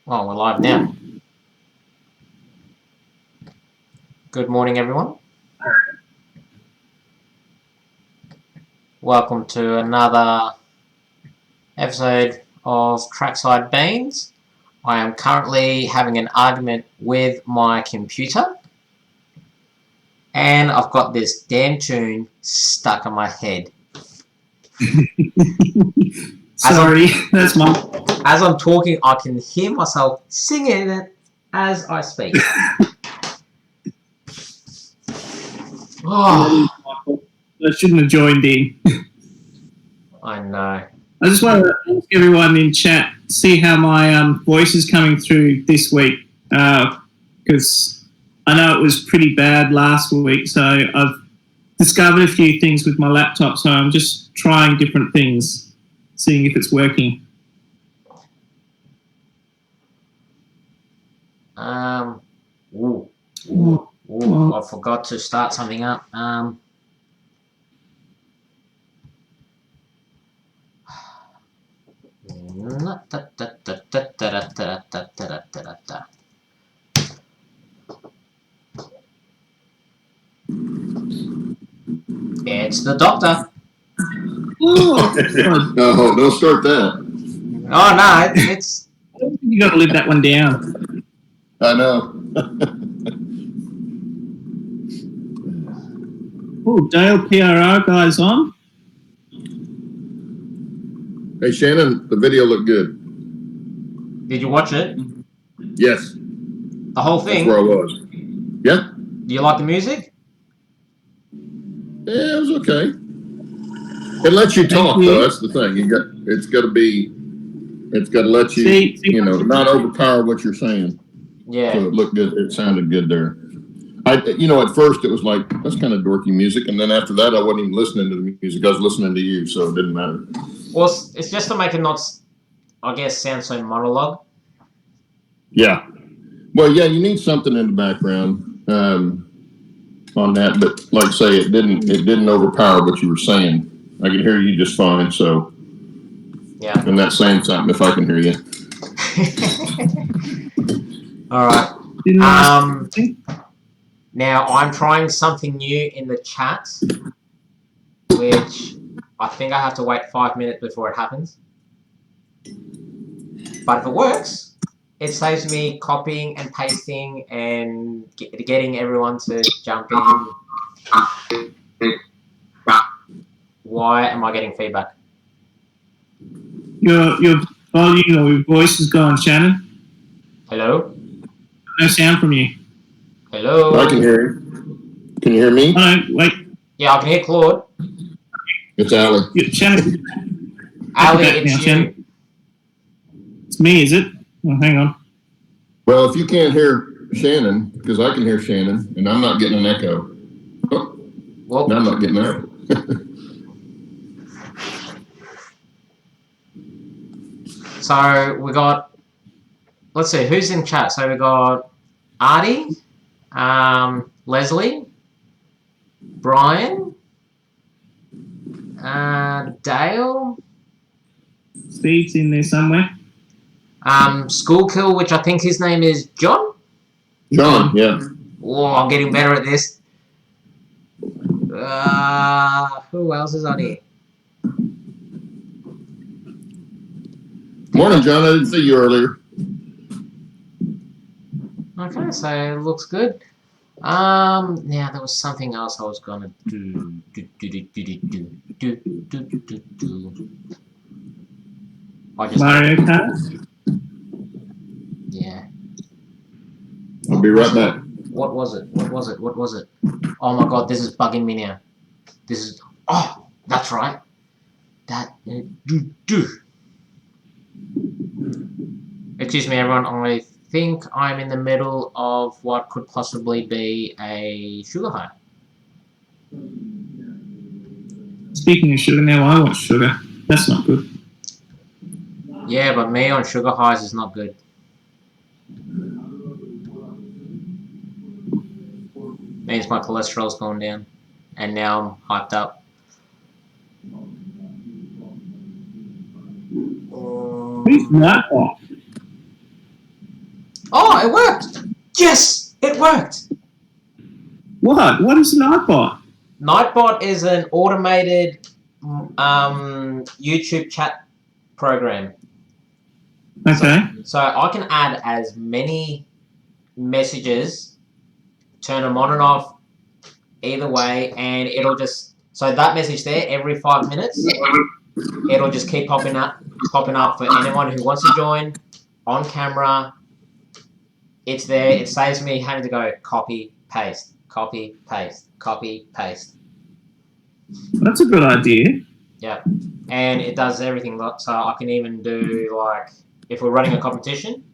Oh, we're live now. Good morning, everyone. Welcome to another episode of Trackside Beans. I am currently having an argument with my computer, and I've got this damn tune stuck in my head. Sorry, that's my... As I'm talking, I can hear myself singing it as I speak. Oh. I shouldn't have joined in. I know. I just want to ask everyone in chat, see how my voice is coming through this week, because I know it was pretty bad last week, so I've discovered a few things with my laptop, so I'm just trying different things, seeing if it's working. I forgot to start something up. It's the doctor. No, don't start that. Oh no, it's. I don't think you got to live that one down. I know. Oh, Dale PRR guy's on. Hey Shannon, the video looked good. Did you watch it? Yes. The whole thing? That's where I was. Yeah? Do you like the music? Yeah, it was okay. It lets you talk though, that's the thing. It's gotta let you not overpower what you're saying. Yeah. So it looked good, it sounded good there. At first it was like, that's kind of dorky music, and then after that I wasn't even listening to the music, I was listening to you, so it didn't matter. Well, it's just to make it not, I guess, sound so monologue. Yeah. Well, yeah, you need something in the background on that, but like I say, it didn't overpower what you were saying. I could hear you just fine, so yeah. I'm not saying something if I can hear you. All right. Now I'm trying something new in the chat, which I think I have to wait 5 minutes before it happens. But if it works, it saves me copying and pasting and getting everyone to jump in. Why am I getting feedback? Your volume or your voice is gone, Shannon. Hello? No sound from you. Hello? I can hear you. Can you hear me? Oh, wait. Yeah, I can hear Claude. It's Ally. Shannon. Ally, it's you. Shannon. It's me, is it? Oh, hang on. Well, if you can't hear Shannon, because I can hear Shannon, and I'm not getting an echo. Oh, well, no, I'm not getting that. So we got, let's see, who's in chat? So we got Artie, Leslie, Brian, Dale. Steve's in there somewhere. School Kill, which I think his name is John. John, yeah. Oh, I'm getting better at this. Who else is on here? Morning, John. I didn't see you earlier. Okay, so it looks good. Now there was something else I was gonna do. Mario Kart? Yeah. I'll be right back. What was it? Oh my god, this is bugging me now. Oh, that's right. Excuse me, everyone. I think I'm in the middle of what could possibly be a sugar high. Speaking of sugar, now I want sugar. That's not good. Yeah, but me on sugar highs is not good. Means my cholesterol's going down, and now I'm hyped up. Who's that? it worked. Yes, it worked. What is Nightbot? Nightbot is an automated YouTube chat program. Okay. So I can add as many messages, turn them on and off either way, and it'll just, so that message there every 5 minutes, it'll just keep popping up for anyone who wants to join on camera. It's there. It saves me having to go copy, paste, copy, paste, copy, paste. That's a good idea. Yeah, and it does everything. So I can even do, like, if we're running a competition,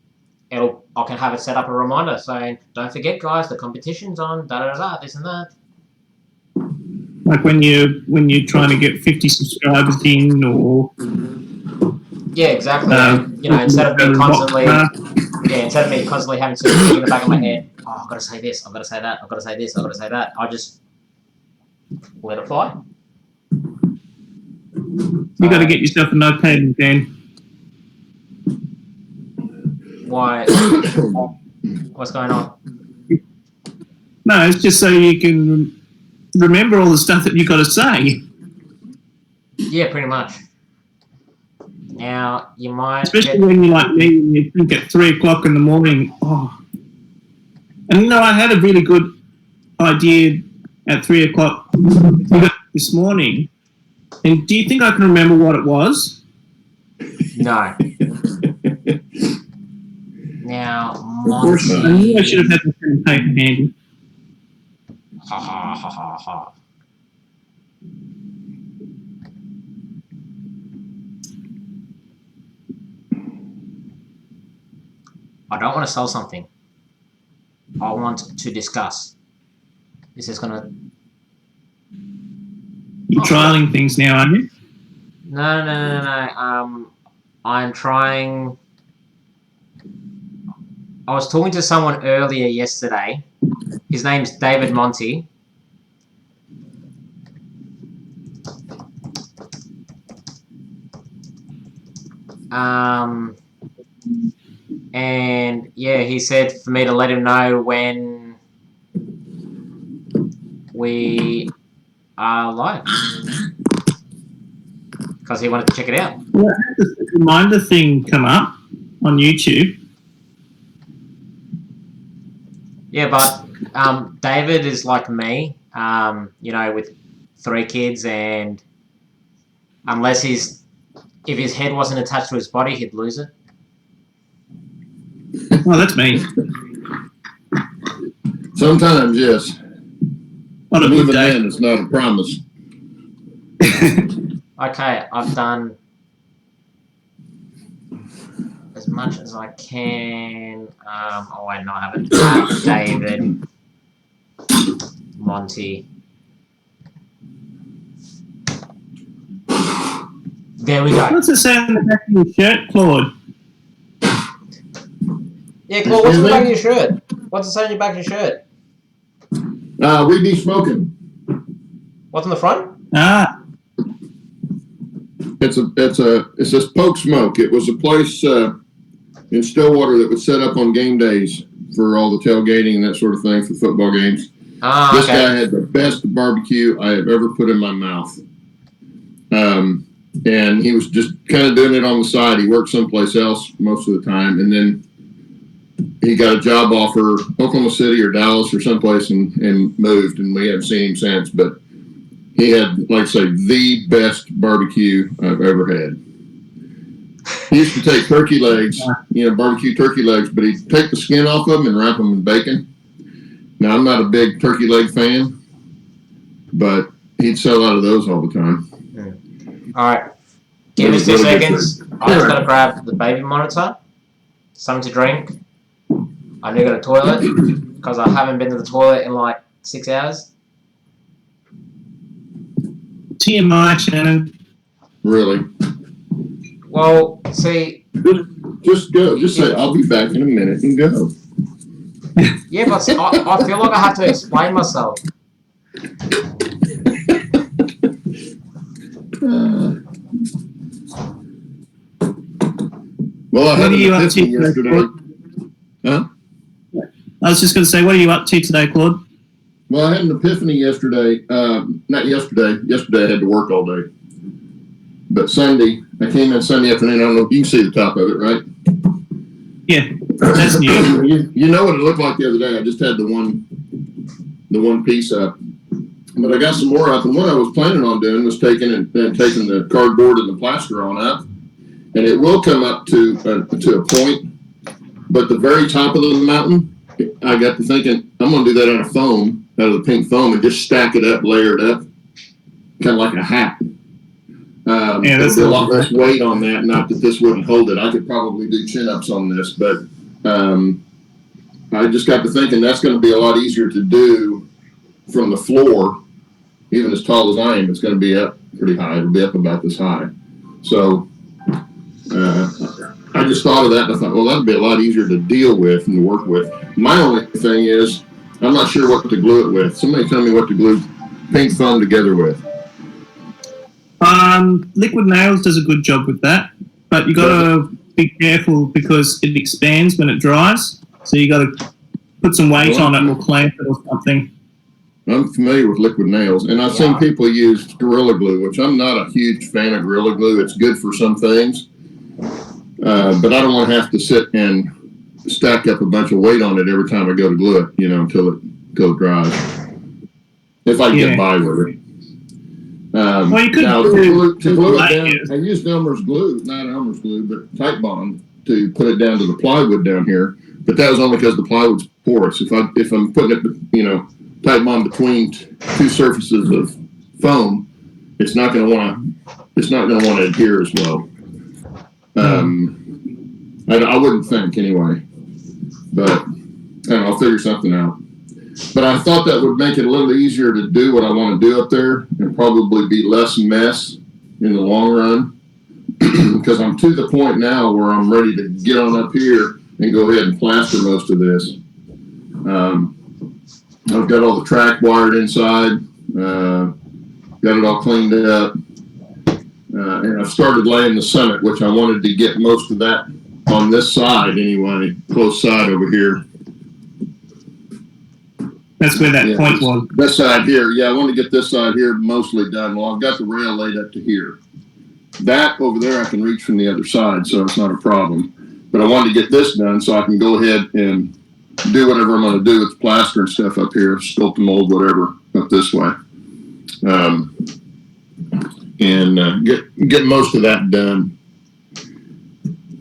I can have it set up a reminder saying, "Don't forget, guys, the competition's on. Da da da, this and that." Like when you're trying to get 50 subscribers in, or yeah, exactly. Instead of me constantly having to think in the back of my head, "Oh, I've got to say this, I've got to say that, I've got to say this, I've got to say that." I just let it fly. You got to get yourself a notepad, Dan. Why? What's going on? No, it's just so you can remember all the stuff that you got to say. Yeah, pretty much. Now you might, especially when you're like me, and you think at 3 o'clock in the morning. Oh, and I had a really good idea at 3 o'clock this morning. And do you think I can remember what it was? No. Now, of course not. I knew I should have had the pen and paper handy. Ha ha ha ha ha. I don't want to sell something. I want to discuss. This is gonna. You're trialing things now, aren't you? No. I'm trying. I was talking to someone earlier yesterday. His name's David Monty. And yeah, he said for me to let him know when we are live, because he wanted to check it out. Well, I had this reminder thing come up on YouTube. Yeah, but David is like me, with 3 kids, and if his head wasn't attached to his body, he'd lose it. Well, that's me. Sometimes, yes. What a Even good day. then, it's not a promise. Okay, I've done as much as I can. Oh wait, no, I haven't. David Monty. There we go. What's it say on the back of your shirt, Claude? Yeah, Claude, what's on the back of your shirt? What's it say on your back of your shirt? We be smoking. What's on the front? It says Poke Smoke. It was a place in Stillwater that would set up on game days for all the tailgating and that sort of thing for football games. This guy had the best barbecue I have ever put in my mouth. And he was just kind of doing it on the side. He worked someplace else most of the time, and then he got a job offer, Oklahoma City or Dallas or someplace, and moved, and we haven't seen him since. But he had, like I say, the best barbecue I've ever had. He used to take turkey legs, barbecue turkey legs, but he'd take the skin off of them and wrap them in bacon. Now, I'm not a big turkey leg fan, but he'd sell out of those all the time. All right, give us 2 seconds. I'm just going to grab the baby monitor, something to drink. I need to go to the toilet because I haven't been to the toilet in like 6 hours. TMI, Shannon. Really? Well, see... Just go. Just say, I'll be back in a minute, and go. Yeah, but I feel like I have to explain myself. Well, I had What are you an up to epiphany yesterday. Huh? was just going to say, what are you up to today, Claude? Well, I had an epiphany yesterday. Not yesterday. Yesterday I had to work all day. But Sunday, I came in Sunday afternoon. I don't know if you can see the top of it, right? Yeah, that's new. You know what it looked like the other day. I just had the one piece up. But I got some more up, and what I was planning on doing was taking the cardboard and the plaster on up, and it will come up to a point. But the very top of the mountain, I got to thinking, I'm going to do that out of the pink foam, and just stack it up, layer it up, kind of like a hat. Yeah, that's a lot less weight on that. Not that this wouldn't hold it. I could probably do chin-ups on this, but I just got to thinking that's going to be a lot easier to do from the floor. Even as tall as I am, it's going to be up pretty high. It'll be up about this high. So I just thought of that, and I thought, well, that'd be a lot easier to deal with and to work with. My only thing is, I'm not sure what to glue it with. Somebody tell me what to glue pink foam together with. Liquid Nails does a good job with that, but you got to be careful because it expands when it dries. So you got to put some weight on it or clamp it or something. I'm familiar with Liquid Nails, and I've seen people use Gorilla Glue, which I'm not a huge fan of Gorilla Glue. It's good for some things, but I don't want to have to sit and stack up a bunch of weight on it every time I go to glue it, until it dries. If I can get by with it. Well, you could to glue it down. I used Elmer's glue, not Elmer's glue, but Tight Bond to put it down to the plywood down here. But that was only because the plywood's porous. If I'm putting it, Tight Bond between two surfaces of foam, it's not going to want to adhere as well. I wouldn't think anyway, but I don't know, I'll figure something out. But I thought that would make it a little easier to do what I want to do up there and probably be less mess in the long run, because I'm to the point now where I'm ready to get on up here and go ahead and plaster most of this. I've got all the track wired inside, got it all cleaned up, and I've started laying the summit, which I wanted to get most of that on this side anyway, close side over here. That's where that point was. This side here, I want to get this side here mostly done. Well, I've got the rail laid up to here. That over there I can reach from the other side, so it's not a problem. But I wanted to get this done so I can go ahead and do whatever I'm going to do with the plaster and stuff up here, sculpt and mold, whatever, up this way. And get most of that done.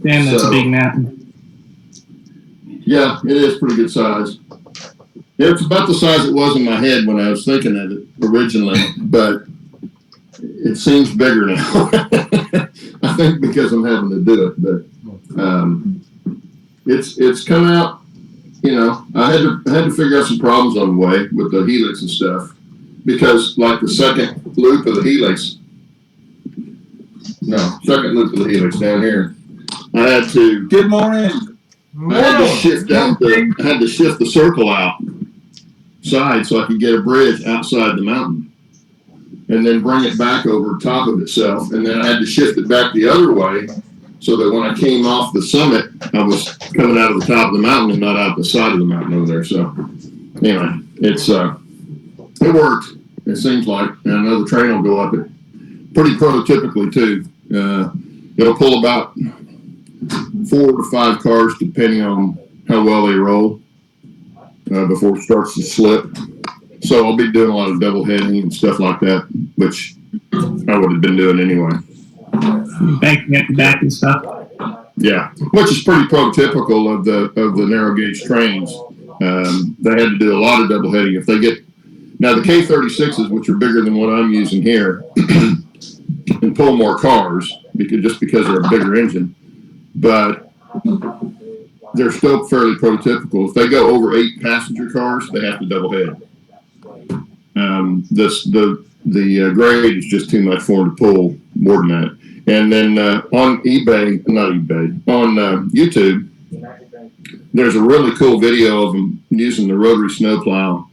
Damn, that's a big mountain. Yeah, it is pretty good size. Yeah, it's about the size it was in my head when I was thinking of it originally, but it seems bigger now. I think because I'm having to do it, but it's come out. I had to figure out some problems on the way with the helix and stuff, because like the second loop of the helix down here, I had to. Good morning. I had to shift the circle out side so I could get a bridge outside the mountain, and then bring it back over top of itself, and then I had to shift it back the other way so that when I came off the summit, I was coming out of the top of the mountain and not out the side of the mountain over there. So anyway, it worked. It seems like, and I know the train will go up it pretty prototypically too. It'll pull about 4 to 5 cars depending on how well they roll before it starts to slip. So I'll be doing a lot of double heading and stuff like that, which I would have been doing anyway. Banking at the back and stuff. Yeah, which is pretty prototypical of the narrow gauge trains. They had to do a lot of double heading. If they get now the K36s, which are bigger than what I'm using here, can pull more cars because they're a bigger engine, but they're still fairly prototypical. If they go over 8 passenger cars, they have to double head. The grade is just too much for them to pull more than that. And then on YouTube, there's a really cool video of them using the rotary snowplow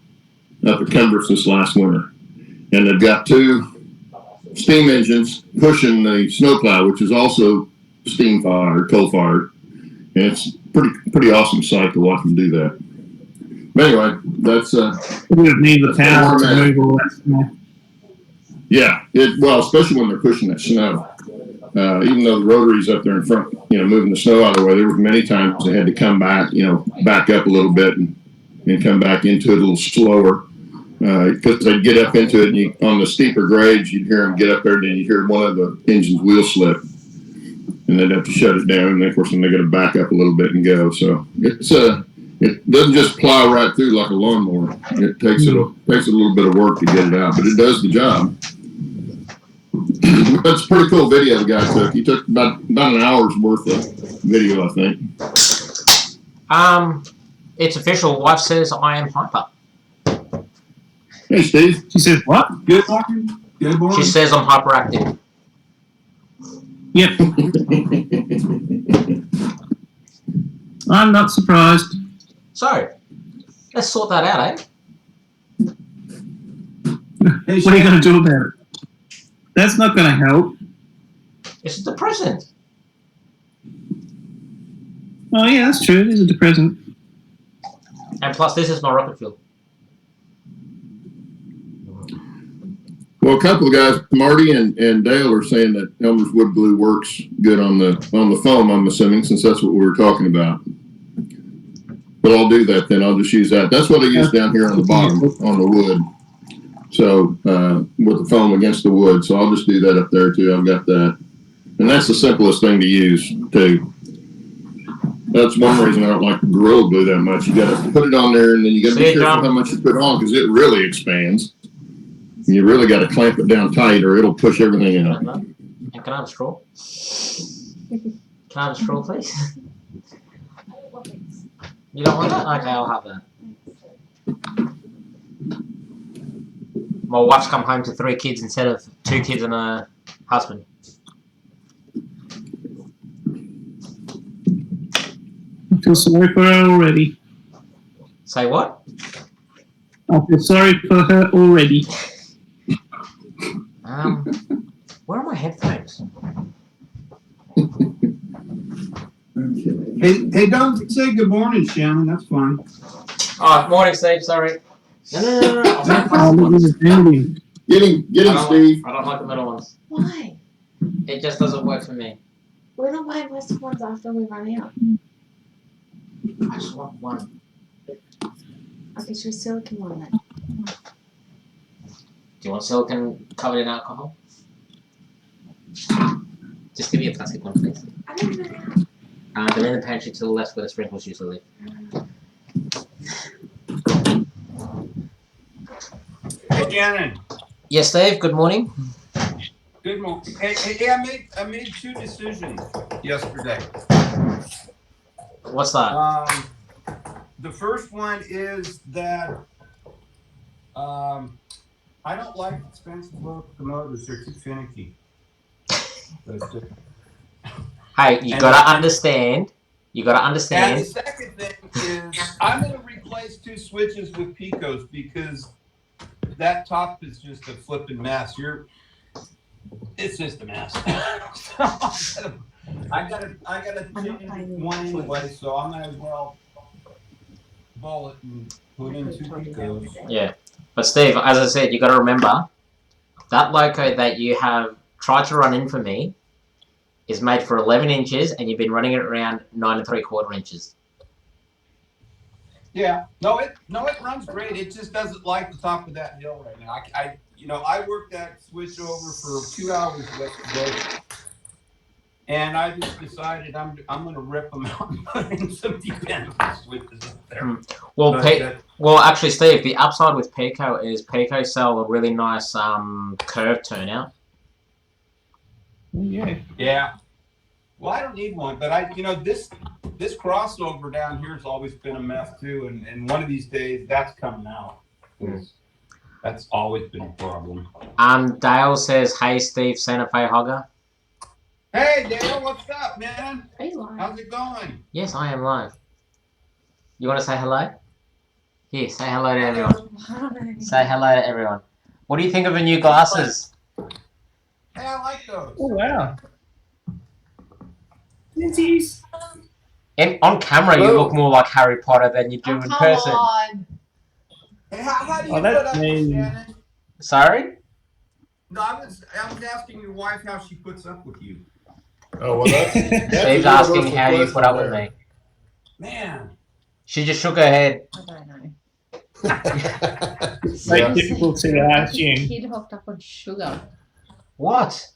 up at Cumbers this last winter. And they've got 2 steam engines pushing the snowplow, which is also steam fired, coal fired. And it's pretty awesome sight to watch them do that. But anyway, that's We don't need the power to move all that snow. yeah. Well, especially when they're pushing that snow. Even though the rotary's up there in front, moving the snow out of the way, there were many times they had to come back, back up a little bit and come back into it a little slower. Because they'd get up into it, and on the steeper grades, you'd hear them get up there, and then you'd hear one of the engine's wheel slip, and they'd have to shut it down. And then, of course, then they got to back up a little bit and go. So it doesn't just plow right through like a lawnmower. It takes a little bit of work to get it out, but it does the job. That's a pretty cool video the guy took. He took about an hour's worth of video, I think. It's official. Wife says I am hyper. Hey, Steve. She says what? Good morning. Good morning. She says I'm hyperactive. Yep. I'm not surprised. So, let's sort that out, eh? Hey, What are you going to do about it? That's not going to help. It's depressing. Oh, yeah, that's true. It is a depressant. And plus, this is my rocket fuel. Well, a couple of guys, Marty and Dale, are saying that Elmer's wood glue works good on the foam, I'm assuming, since that's what we were talking about. But I'll do that then. I'll just use that. That's what I use down here on the bottom, on the wood. So, with the foam against the wood. So I'll just do that up there, too. I've got that. And that's the simplest thing to use, too. That's one reason I don't like the Gorilla Glue that much. You got to put it on there, and then you got to be careful how much you put on, because it really expands. You really got to clamp it down tight, or it'll push everything out. And can I have a straw? Can I have a straw, please? You don't want that? Okay, I'll have that. My wife's come home to 3 kids instead of 2 kids and a husband. I feel sorry for her already. Say what? I feel sorry for her already. Where are my headphones? Hey, don't say good morning, Shannon. That's fine. Oh, morning, Steve. Sorry. No. Get him, Steve. I don't like the middle ones. Why? It just doesn't work for me. We're not buying plastic ones after we run out. I just want one. Okay, should we silicone one then? Do you want silicone covered in alcohol? Just give me a plastic one, please. I don't know. They're in the pantry to the left where the sprinkles usually live. Hey, Shannon. Yes, Dave. Good morning. Good morning. Hey, I made 2 decisions yesterday. What's that? The first one is that I don't like expensive locomotives. They're too finicky. Hey, you gotta understand. And the second thing is I'm going to replace 2 switches with Picos because that top is just a flipping mess. It's just a mess. I gotta change one anyway, so I might as well ball it and put in 2 Picos. Yeah, but Steve, as I said, you gotta remember that loco that you have tried to run in for me is made for 11 inches, and you've been running it around 9 3/4 inches. Yeah, no, it runs great. It just doesn't like the top of that hill right now. I worked that switch over for 2 hours yesterday, and I just decided I'm going to rip them out and put in some dependable switches up there. Well, actually, Steve, the upside with Pico is Pico sell a really nice curve turnout. Yeah. Well, I don't need one, but this crossover down here has always been a mess too, and one of these days that's coming out. That's always been a problem. Dale says, "Hey, Steve, Santa Fe Hogger." Hey, Dale, what's up, man? Are you lying? How's it going? Yes, I am live. You want to say hello? Here, say hello to everyone. Say hello to everyone. What do you think of the new glasses? Hey, I like those. Oh, wow. Lindsay's. On camera, you look more like Harry Potter than you do in come person. on. Hey, how do you Oh, put that's up with mean. Shannon? Sorry? No, I was asking your wife how she puts up with you. Oh, well, that's Steve's a asking universal how you put question up with there. me. Man. She just shook her head. I don't know. Very Yeah. difficult to You're like assume. a kid hooked up on sugar. What?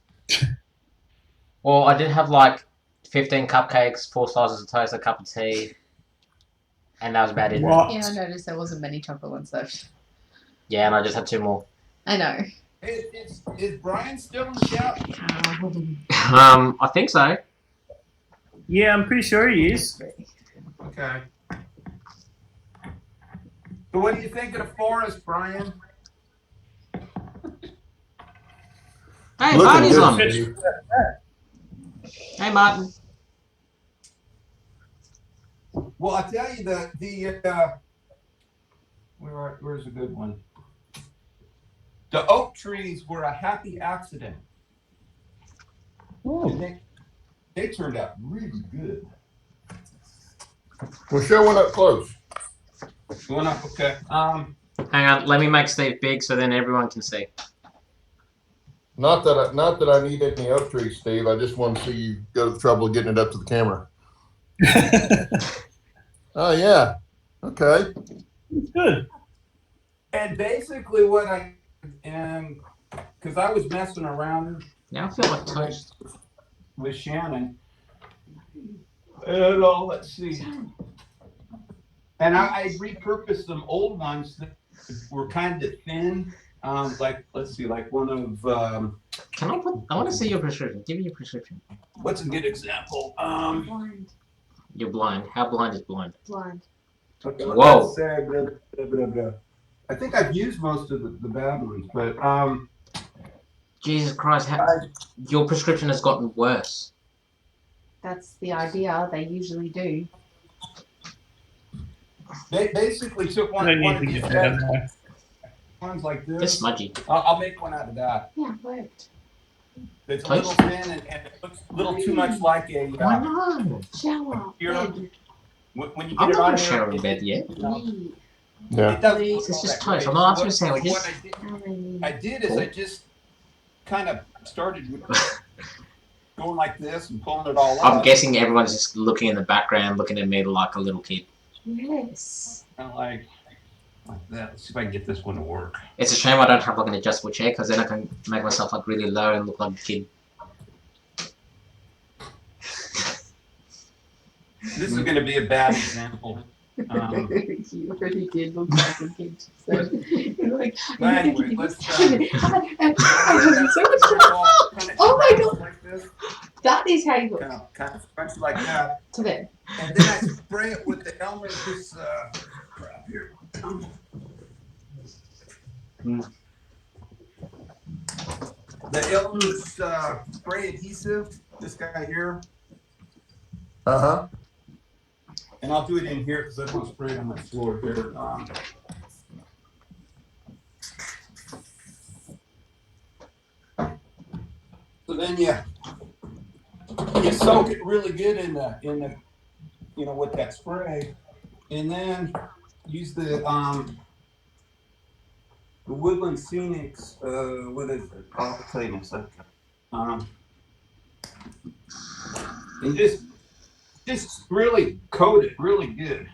Well, I did have like 15 cupcakes, 4 slices of toast, a cup of tea, and that was about it. What? Yeah, I noticed there wasn't many chocolate ones left. Yeah, and I just had 2 more. I know. Is Brian still in the chat? I think so. Yeah, I'm pretty sure he is. Okay. So what do you think of the forest, Brian? Hey, Looking Marty's good, on. Steve. Hey, Martin. Well, I tell you where's a good one? The oak trees were a happy accident. Oh. And they turned out really good. Well, show one up close. Going up, okay. Hang on, let me make Steve big so then everyone can see. Not that I need any oak trees, Steve. I just want to see you go to the trouble of getting it up to the camera. Oh yeah. Okay. Good. And basically what because I was messing around Now I feel like toast. with Shannon. And let's see. And I repurposed some old ones that were kind of thin. Like, let's see, like one of, Can I put? I want to see your prescription. Give me your prescription. what's a good example? Blind. You're blind. How blind is blind? Blind. Okay, Whoa. let's say, I think I've used most of the bad ones, but Jesus Christ, your prescription has gotten worse. That's the idea. They usually do. they basically took I one don't of need to these get that now. ones like They're this. smudgy. I'll make one out of that. Yeah, it worked. It's a little thin and it looks a little too much like a. Why not? Shower. You know, Bed. when you I'm get it not on going to share there, in bed yet. Me. Yeah. it doesn't This look is all just that toast. great. I'm not So after sandwiches. what How many? I did is I just kind of started with going like this and pulling it all up. I'm guessing everyone's just looking in the background, looking at me like a little kid. Yes. Kind of like that. Let's see if I can get this one to work. It's a shame I don't have like an adjustable chair because then I can make myself like really low and look like a kid. This is going to be a bad example. You already did look like a kid. So you're like, But anyway, let's. Oh my God. Like this, That is how you look. kind of scrunch like that, To them. and then I spray it with the Elmer. This crap here. The Elmer's spray adhesive. This guy here. Uh-huh. And I'll do it in here because I don't want to spray it on my floor here. So then you soak it really good in the with that spray, and then use the Woodland Scenics. What is it? I'll tell you in a second. And just really coat it really good.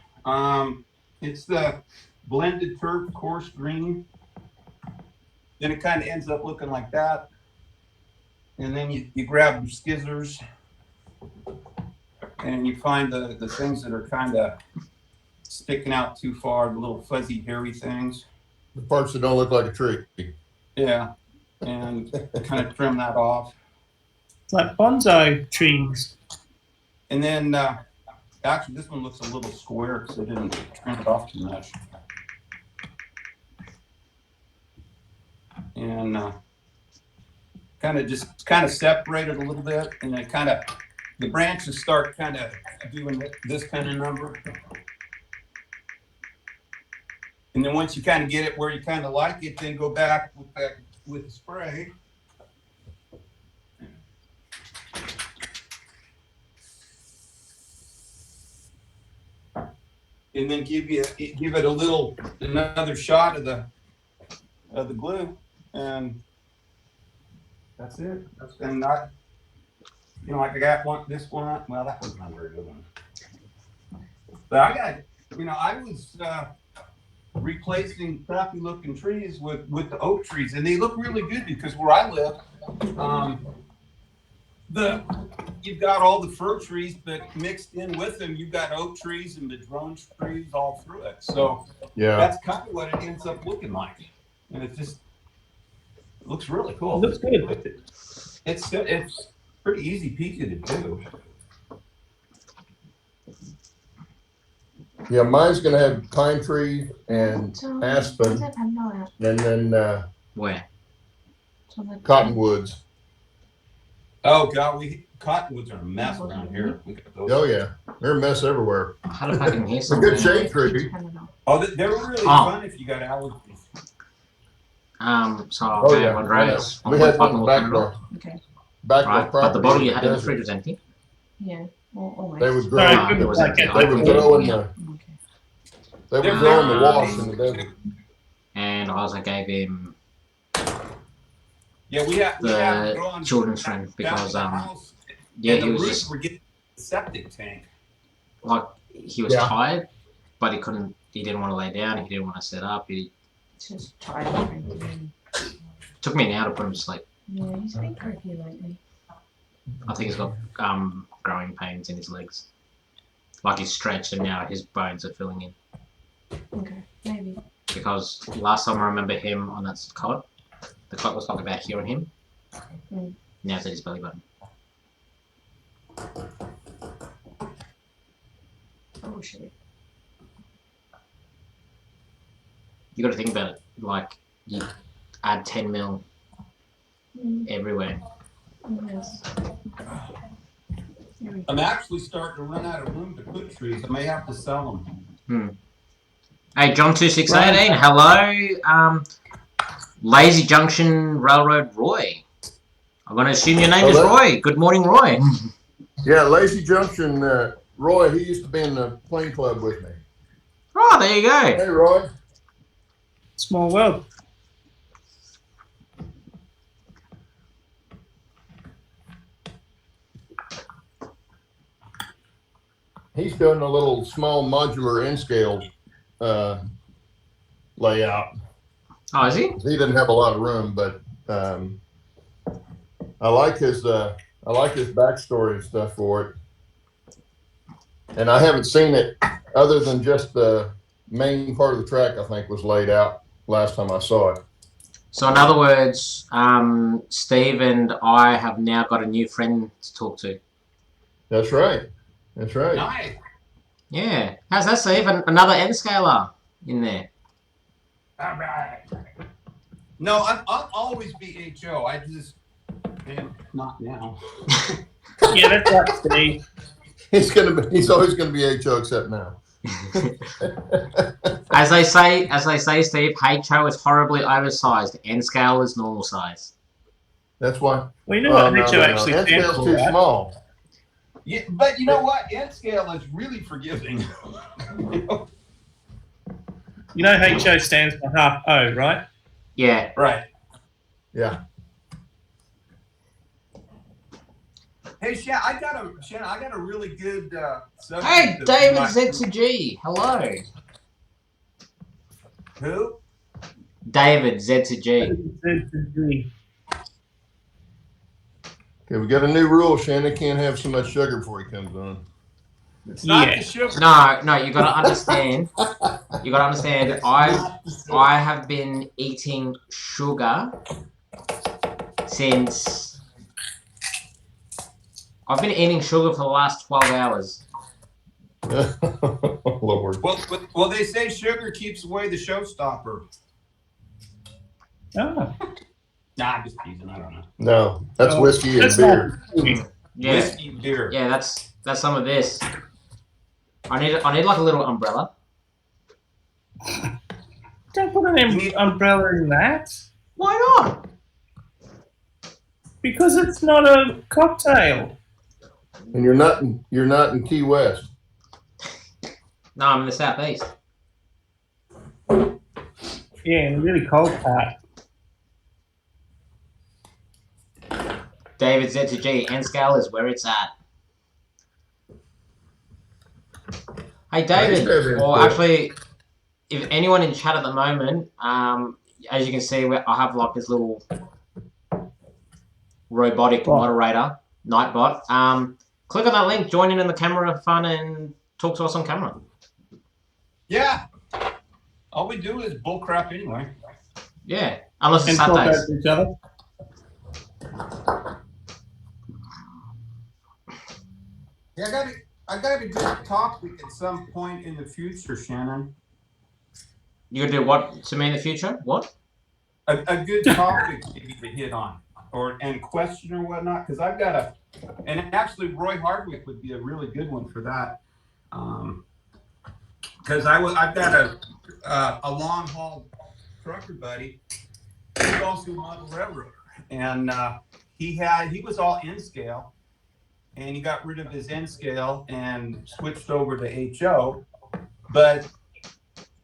It's the blended turf coarse green. Then it kind of ends up looking like that. And then you grab your skizzers and you find the things that are kind of sticking out too far, the little fuzzy hairy things. The parts that don't look like a tree. Yeah. And kind of trim that off. It's like bonsai trees. And then actually this one looks a little square because I didn't trim it off too much. And kind of separate it a little bit, and then the branches start kind of doing this kind of number. And then once you kind of get it where you kind of like it, then go back with the spray. and then give it another shot of the glue, and that's it. And I got this one. Well, that was not a very good one. But I was replacing crappy looking trees with the oak trees, and they look really good because where I live, you've got all the fir trees, but mixed in with them, you've got oak trees and madrone trees all through it. So that's kind of what it ends up looking like, and it looks really cool. It looks good. It's pretty easy peasy to do. Yeah, mine's going to have pine tree and aspen, and then Where? cottonwoods. Oh God, cottonwoods are a mess around here. We got those. Oh yeah, they're a mess everywhere. How the fuck can hear It's a good something? shade tree. Oh, they're really fun if you got allergies. So Oh okay, yeah, Andreas, we had one in the back door. Okay. Back right, door but the property bottle in you the had in the desert. fridge was empty. Yeah. Almost. They would grow. Sorry, It was empty. They I They would couldn't grow in get it. the. Okay. They They're would grow in the very wash nice. in the desert. And I also gave him Yeah, we have the grown children's friend because down the house, yeah, and he the was roots just were getting the septic tank. like he was Yeah. tired, but he couldn't. He didn't want to lay down. He didn't want to sit up. He It's just tired. took me an hour to put him to sleep. Yeah, he's been croaky lately. I think he's got growing pains in his legs. Like he's stretched and now his bones are filling in. Okay, maybe. Because last time I remember him on that cot, the cot was like about here on him. Mm. Now it's at his belly button. Oh shit. You got to think about it. Like you add 10 mil everywhere. Yes. There we go. I'm actually starting to run out of room to put trees. I may have to sell them. Hey, John2618, hello. Lazy Junction Railroad Roy. I'm going to assume your name is Hello. Roy. Good morning, Roy. Yeah, Lazy Junction. Roy, he used to be in the plane club with me. Oh, there you go. Hey, Roy. Small world. He's doing a little small modular N-scale layout. Oh, is he? He didn't have a lot of room, but I like his backstory and stuff for it. And I haven't seen it other than just the main part of the track. I think was laid out last time I saw it. So, in other words, Steve and I have now got a new friend to talk to. That's right. That's right. Nice. Yeah. How's that, Steve? Another N-scaler in there. All right. No, I'll always be HO. I just not now. Yeah, that's right, Steve. He's always gonna be HO except now. As they say, Steve, HO is horribly oversized. N-scale is normal size. That's why. Well, you know what HO actually stands N-scale's for, too right? small. Yeah, but you know what? N-scale is really forgiving. You know HO stands for half O, right? Yeah. Right. Yeah. Hey, Shannon, I got a really good subject. Hey, that David might- Z2G. Hello. Who? David Z2G. Okay, we got a new rule. Shannon can't have so much sugar before he comes on. It's not Yeah. the sugar. No, you gotta understand. You gotta understand. I have been eating sugar since. I've been eating sugar for the last 12 hours. Lord. Well, they say sugar keeps away the showstopper. Oh. Nah, I'm just teasing. I don't know. No, that's Oh, whiskey and that's beer. not- Yeah, Whiskey and beer. yeah, that's some of this. I need like a little umbrella. Don't put an umbrella in that. Why not? Because it's not a cocktail. And you're not in Key West. No, I'm in the southeast. Yeah, in a really cold part. David Z to G. N scale is where it's at. Hey, David. Well, actually, if anyone in chat at the moment, as you can see, I have like this little robotic moderator, Nightbot. Click on that link, join in the camera fun, and talk to us on camera. Yeah. All we do is bullcrap anyway. Yeah, unless it's and talk Saturdays. over each other. Yeah, I got a good topic at some point in the future, Shannon. You gonna do what to me in the future? What? A good topic maybe to hit on and question or whatnot, because I've got and actually Roy Hardwick would be a really good one for that, because I've got a long haul trucker buddy who's also a model railroader, and he was all N scale, and he got rid of his N scale and switched over to HO, but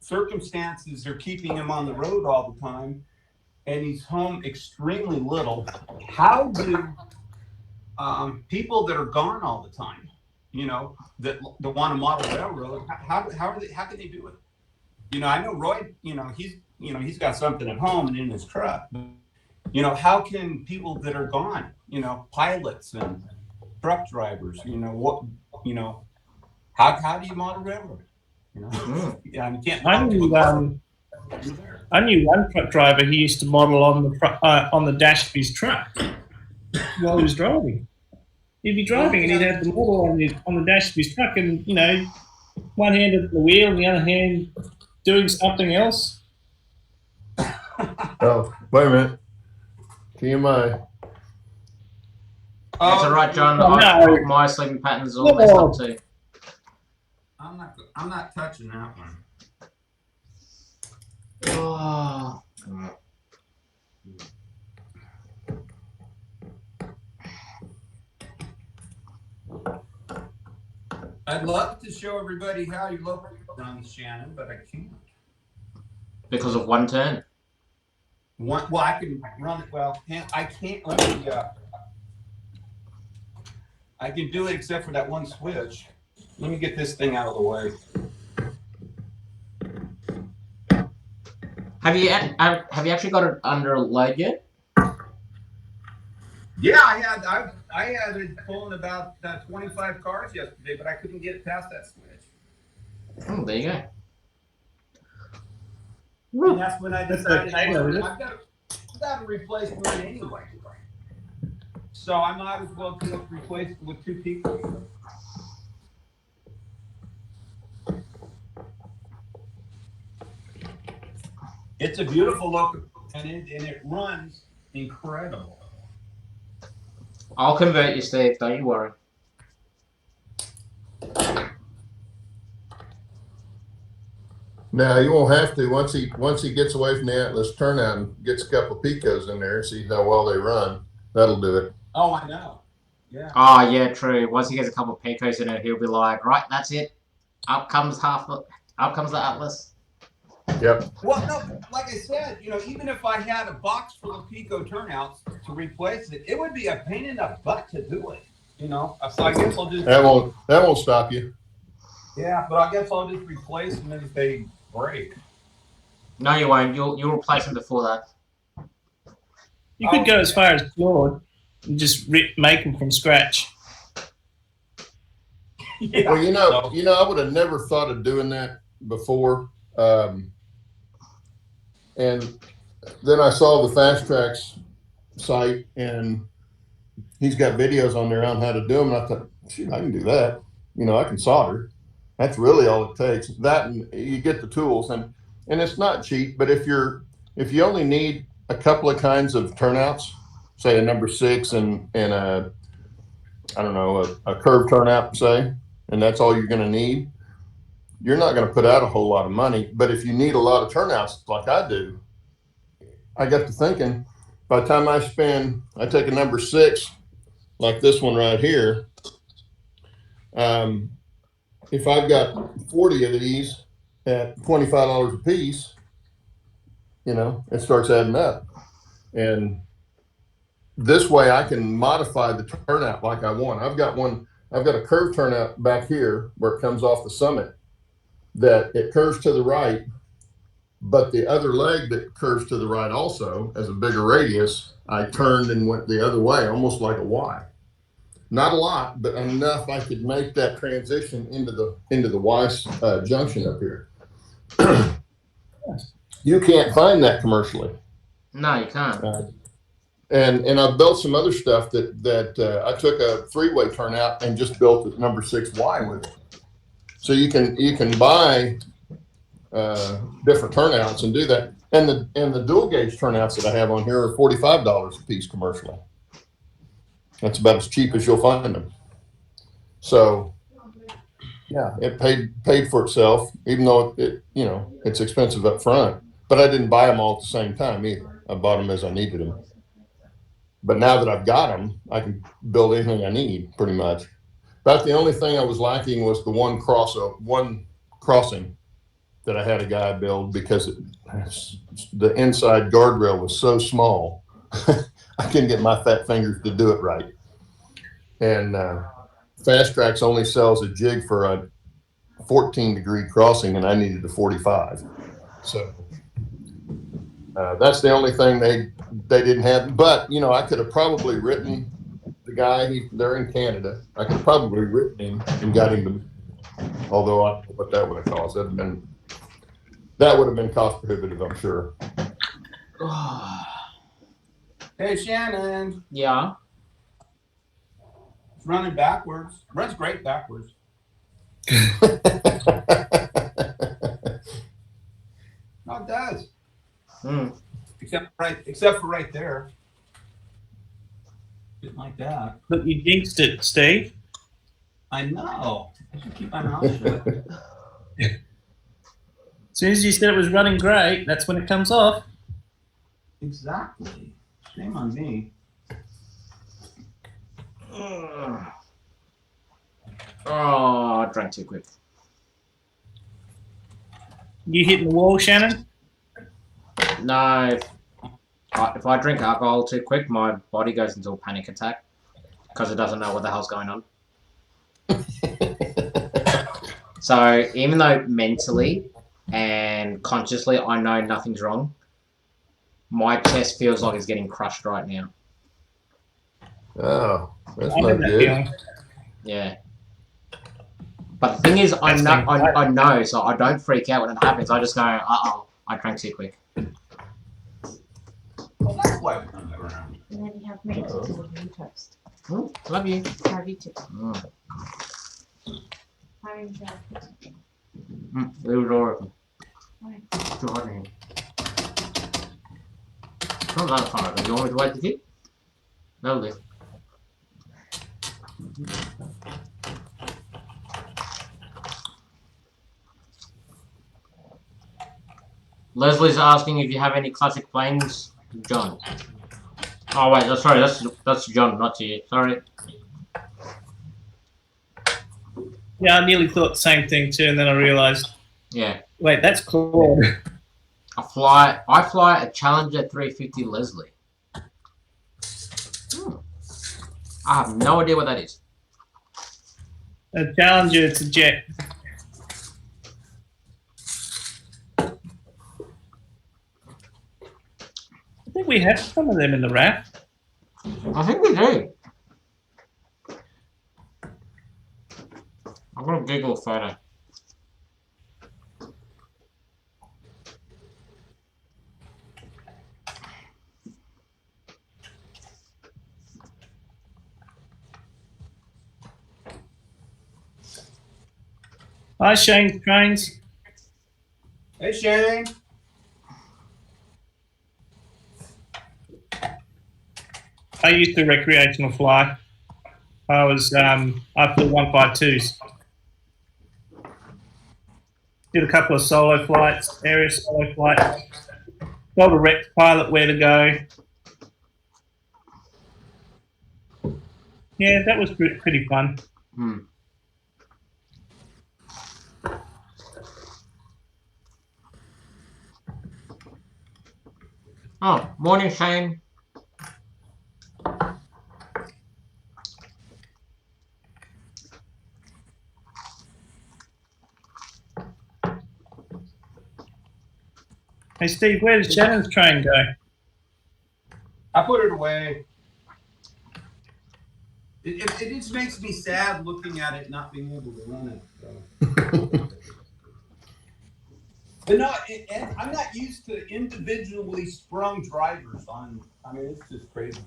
circumstances are keeping him on the road all the time, and he's home extremely little. How do people that are gone all the time, that want to model railroad, how can they do it? I know Roy, he's got something at home and in his truck. How can people that are gone, pilots and truck drivers, how do you model railroad? You can't. I knew one truck driver. He used to model on the dash of his truck while he was driving. He'd be driving and he'd have the model on the dash of his truck, and one hand at the wheel and the other hand doing something else. Oh, wait a minute. TMI. That's all right, John. My sleeping patterns all messed up too. I'm not touching that one. Oh. I'd love to show everybody how you look on Shannon, but I can't. Because of one turn. Well, I can run it. Well, I can't. Let me. I can do it except for that one switch. Let me get this thing out of the way. Have you actually got it under load yet? Yeah, I had it pulling about 25 cars yesterday, but I couldn't get it past that switch. Oh, there you go. And that's when I decided I've got to replace one anyway. So I might as well just replace it with two people. It's a beautiful locomotive, and it runs incredible. I'll convert you, Steve. Don't you worry. No, you won't have to. Once he gets away from the Atlas turnout and gets a couple of Picos in there and sees how well they run, that'll do it. Oh, I know. Yeah. Oh, yeah, true. Once he gets a couple of Picos in it, he'll be like, right, that's it. Up comes the Atlas. Yep. Well, no, like I said, even if I had a box full of Pico turnouts to replace it, it would be a pain in the butt to do it. So I guess I'll just that won't stop you. Yeah, but I guess I'll just replace them if they break. No, you won't. You'll replace them before that. You could go as far as Claude and just make them from scratch. Yeah. Well, I would have never thought of doing that before. And then I saw the Fast Tracks site, and he's got videos on there on how to do them. And I thought, shoot, I can do that. I can solder. That's really all it takes. That, and you get the tools, and it's not cheap. But if you only need a couple of kinds of turnouts, say a number 6 and a curved turnout, say, and that's all you're going to need, you're not going to put out a whole lot of money. But if you need a lot of turnouts like I do, I got to thinking, by the time I take a number 6, like this one right here, if I've got 40 of these at $25 a piece, you know, it starts adding up. And this way I can modify the turnout like I want. I've got a curved turnout back here where it comes off the summit that it curves to the right, but the other leg that curves to the right also has a bigger radius. I turned and went the other way, almost like a Y. Not a lot, but enough I could make that transition into the Y junction up here. You can't find that commercially. No, you can't. And I've built some other stuff that I took a 3-way turnout and just built a number 6Y with it. So you can buy different turnouts and do that. And the dual gauge turnouts that I have on here are $45 a piece commercially. That's about as cheap as you'll find them. So yeah, it paid for itself, even though it's expensive up front. But I didn't buy them all at the same time either. I bought them as I needed them. But now that I've got them, I can build anything I need pretty much. About the only thing I was lacking was the one crossing that I had a guy build because the inside guardrail was so small. I couldn't get my fat fingers to do it right. And Fast Tracks only sells a jig for a 14-degree crossing, and I needed a 45. So that's the only thing they didn't have. But I could have probably written the guy. They're in Canada. I could have probably written him and got him to. Although I don't know what that would have cost. That would have been cost prohibitive, I'm sure. Hey, Shannon. Yeah. It's running backwards. Runs great backwards. No, it does. Except for right there. Didn't like that. Look, you jinxed it, Steve. I know. I should keep my mouth shut. As soon as you said it was running great, that's when it comes off. Exactly. Shame on me. Oh, I drank too quick. You hitting the wall, Shannon? No. If I drink alcohol too quick, my body goes into a panic attack because it doesn't know what the hell's going on. So even though mentally and consciously I know nothing's wrong, my chest feels like it's getting crushed right now. Oh, that's not good. Yeah. But the thing is, I know, so I don't freak out when it happens. I just go, uh-oh, I drank too quick. Well, that's why we come around. And then you have me to do the toast. Love you. Love you too. It was horrible. Why? Too hot in here. Not that far. Do you want me to wait the kid? Lovely. Leslie's asking if you have any classic planes, John. Oh wait, sorry, that's John, not to you. Sorry. Yeah, I nearly thought the same thing too, and then I realised. Yeah. Wait, that's Claude. I fly a Challenger 350 Leslie. I have no idea what that is. A Challenger, it's a jet. I think we have some of them in the raft. I think we do. I'm gonna Google a photo. Hi, Shane Trains. Hey, Shane. I used to recreational fly. I was I flew 152s. Did a couple of solo flights, area solo flights. Told a Rex pilot where to go. Yeah, that was pretty fun. Oh, morning, Shane. Hey, Steve, where does Shannon's train go? I put it away. It just makes me sad looking at it not being able to run it. So. But no, and I'm not used to individually sprung drivers on. I mean, it's just crazy.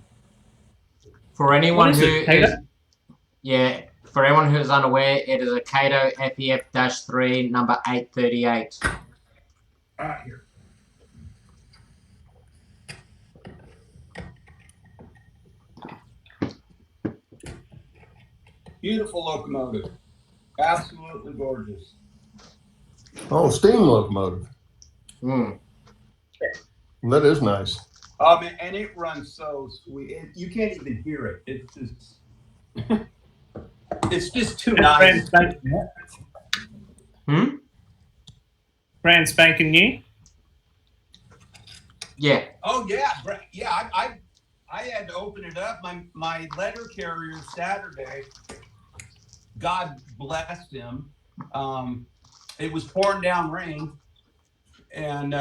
For anyone What is who it, Cato? for anyone who is unaware, it is a Cato FEF-3 number 838. Here. Beautiful locomotive. Absolutely gorgeous. Oh, steam locomotive. Mm. That is nice. And it runs so sweet. You can't even hear it. It's just, it's just too nice. Brand spanking, Hmm? brand spanking new? Yeah. Oh yeah, yeah. I had to open it up. My letter carrier Saturday. God bless him. It was pouring down rain, and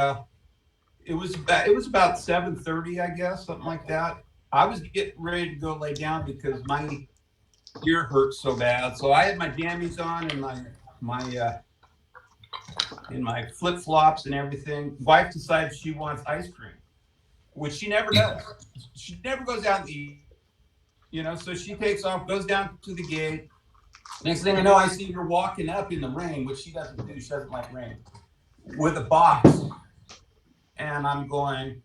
it was about 7:30, I guess, something like that. I was getting ready to go lay down because my ear hurt so bad. So I had my jammies on and my flip flops and everything. Wife decides she wants ice cream, which she never does. She never goes out and eat. So she takes off, goes down to the gate. Next thing I know, I see her walking up in the rain, which she doesn't do. She doesn't like rain, with a box. And I'm going,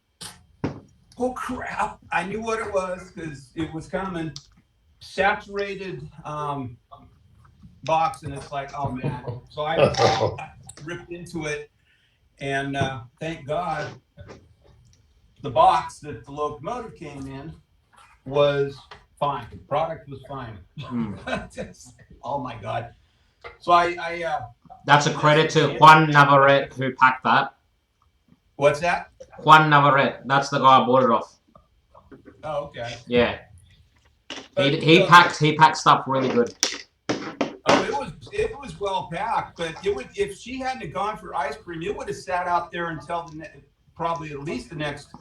oh crap! I knew what it was because it was coming. Saturated box, and it's like, oh man. So I ripped into it, and thank God the box that the locomotive came in was fine. The product was fine. Oh my God. So I That's a credit to Juan Navarrete who packed that. What's that? Juan Navarrete. That's the guy I bought it off. Oh, okay. Yeah. He packs stuff really good. Oh, it was well packed, but if she hadn't gone for ice cream, it would have sat out there until probably at least the next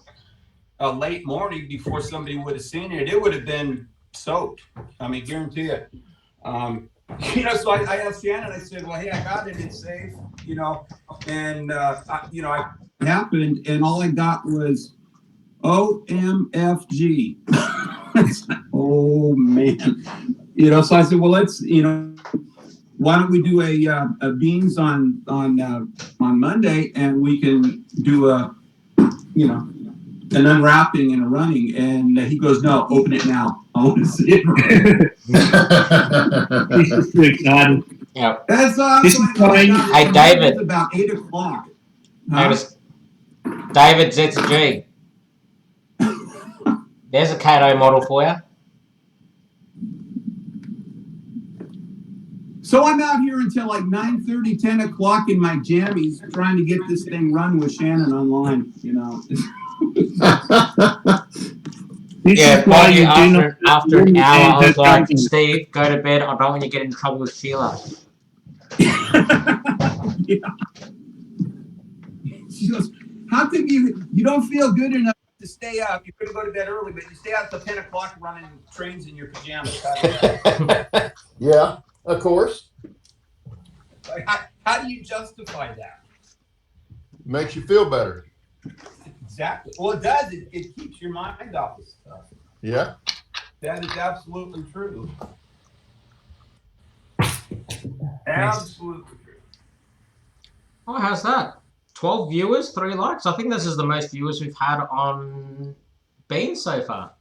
late morning before somebody would have seen it. It would have been soaked. I mean, guarantee it. So I asked Shannon. I said, "Well, hey, I got it. It's safe." And I happened, and all I got was OMFG. Oh man. So I said, well, let's, why don't we do a beans on Monday, and we can do an unwrapping and a running. And he goes, no, open it now. I want to see it. He's just too excited. Yeah. That's awesome. Hey, David. It's about 8 o'clock. Huh? David ZG. There's a Cato model for you. So I'm out here until like 9:30, 10 o'clock in my jammies trying to get this thing run with Shannon online, Yeah, after an hour, I was like, Steve, go to bed. I don't want you to get in trouble with Sheila. Yeah. She goes, how come you don't feel good enough to stay up? You're going to go to bed early, but you stay out till 10 o'clock running trains in your pajamas. Yeah, of course. Like, how do you justify that? Makes you feel better. Exactly. Well, it does. It keeps your mind off of stuff. Yeah. That is absolutely true. Absolutely true. Oh, how's that? 12 viewers, 3 likes. I think this is the most viewers we've had on Bean so far.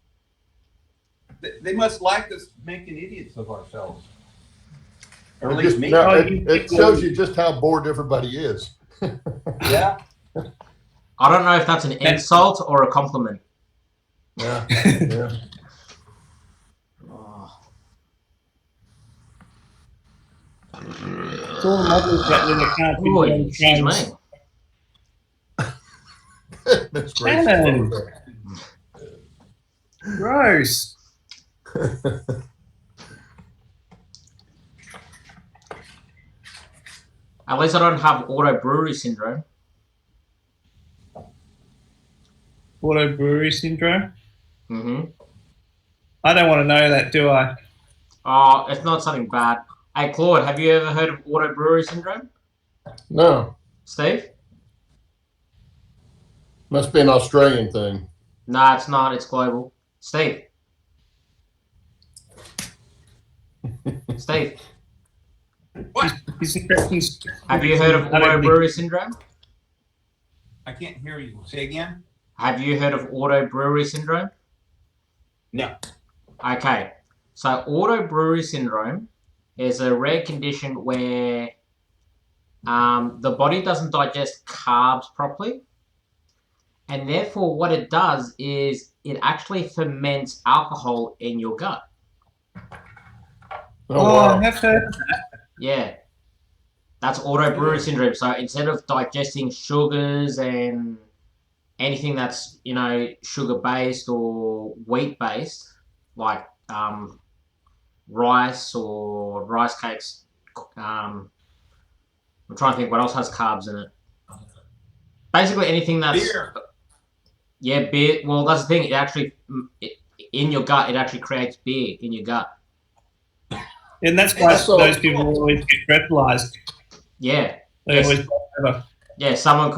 They must like us making idiots of ourselves. Or at It, least just, me. no, it shows you just how bored everybody is. Yeah. I don't know if that's an insult or a compliment. Yeah. Yeah. Oh. It's all lovely that when you can't Ooh, excuse me. That's great. Shannon. Gross. At least I don't have auto brewery syndrome. Auto brewery syndrome? Mm-hmm. I don't want to know that, do I? Oh, it's not something bad. Hey, Claude, have you ever heard of auto brewery syndrome? No, Steve? must be an Australian thing. No, it's not. It's global. Steve? Steve? What? Have you heard of auto brewery syndrome? I can't hear you. Say again? Have you heard of auto brewery syndrome? No. Okay. So auto brewery syndrome is a rare condition where the body doesn't digest carbs properly. And therefore what it does is it actually ferments alcohol in your gut. Wow. I've heard of that. Yeah. That's auto brewery syndrome. So instead of digesting sugars and anything that's, sugar based or wheat based, like rice or rice cakes, I'm trying to think what else has carbs in it. Basically anything that's Beer. Yeah, beer. Well, that's the thing. It actually in your gut, it actually creates beer in your gut. And that's why So- those people always get breathalyzed. Yeah. They Yes. always over. Yeah, someone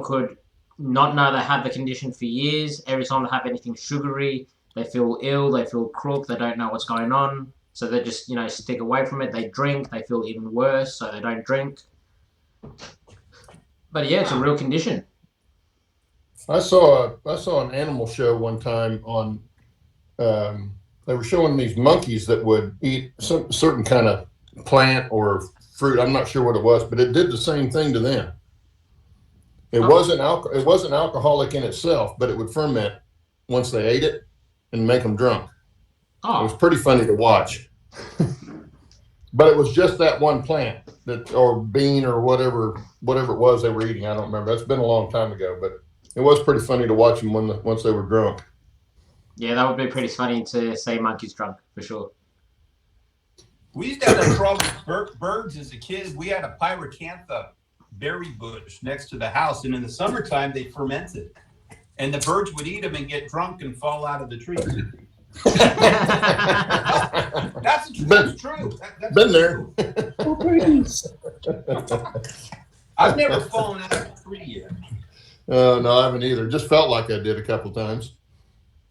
could not know they have the condition for years. Every time they have anything sugary, they feel ill, they feel crook, they don't know what's going on. So they just, stick away from it. They drink, they feel even worse, so they don't drink. But yeah, it's a real condition. I saw an animal show one time on. They were showing these monkeys that would eat some certain kind of plant or fruit. I'm not sure what it was, but it did the same thing to them. It wasn't alcoholic in itself, but it would ferment once they ate it and make them drunk. It was Oh, pretty funny to watch. But it was just that one plant or bean or whatever it was they were eating. I don't remember. That's been a long time ago, but it was pretty funny to watch them once they were drunk. yeah, that would be pretty funny to see monkeys drunk, for sure. We used to have that problem with birds as a kid. We had a pyracantha berry bush next to the house, and in the summertime they fermented, and the birds would eat them and get drunk and fall out of the tree. That's true. That's Been there. I've never fallen out of a tree yet. No, I haven't either. Just felt like I did a couple times.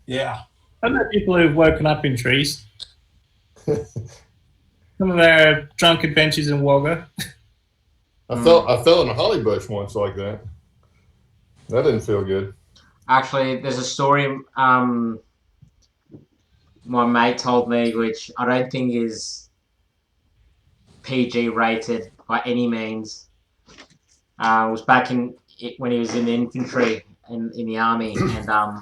Yeah. I know people who've woken up in trees. Some of their drunk adventures in Wagga. I fell in a holly bush once like that. That didn't feel good. Actually, there's a story my mate told me, which I don't think is PG rated by any means. It was back when he was in the infantry in the army, and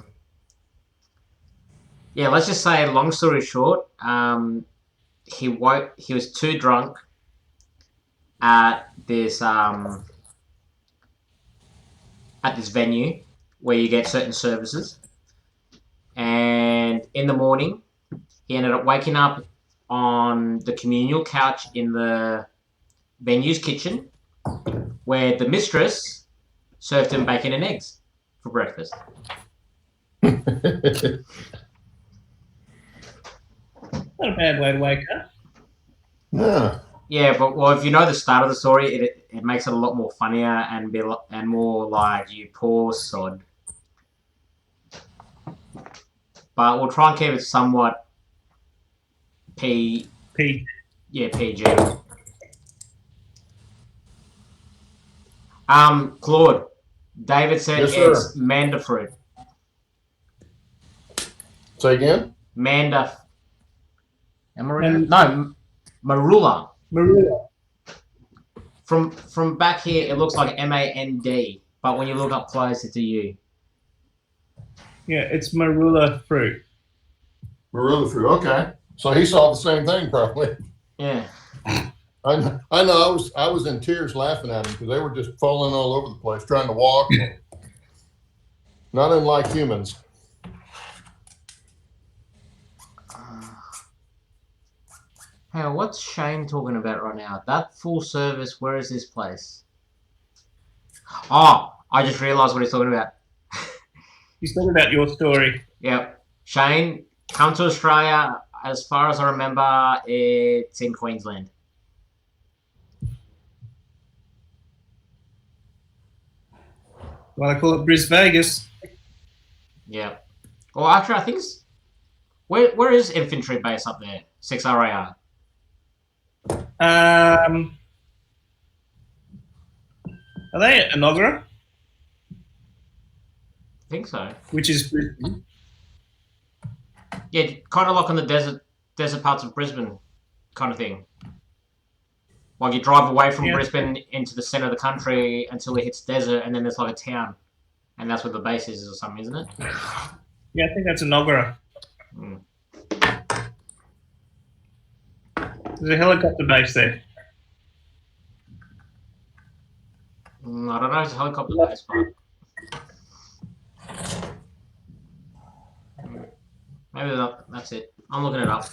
yeah, let's just say, long story short, he was too drunk at this venue where you get certain services, and in the morning he ended up waking up on the communal couch in the venue's kitchen, where the mistress served him bacon and eggs for breakfast. Not a bad way to wake up. Yeah. Yeah, but if you know the start of the story, it makes it a lot more funnier and more like, you poor sod. But we'll try and keep it somewhat PG. Claude, David said Yes, sir. it's manda fruit. Say again? Manda. No, marula. Marula. From back here, it looks like MAND, but when you look up close, it's a U. Yeah, it's marula fruit. Marula fruit. Okay. So he saw the same thing probably. Yeah. I know. I was in tears laughing at him because they were just falling all over the place trying to walk. Not unlike humans. Hey, what's Shane talking about right now? That full service, where is this place? Oh, I just realised what he's talking about. He's talking about your story. Yep. Shane, come to Australia. As far as I remember, it's in Queensland. Well, I call it Bris Vegas. Yeah. Well, actually, I think it's... Where is infantry base up there? 6 RAR. Are they at Enoggera? I think so. Which is Brisbane. Yeah, kind of like on the desert parts of Brisbane kind of thing. Like you drive away from Brisbane into the centre of the country until it hits desert, and then there's like a town. And that's where the base is or something, isn't it? Yeah, I think that's Enoggera. Mm. There's a helicopter base there. I don't know, it's a helicopter base, but... Maybe that's it. I'm looking it up.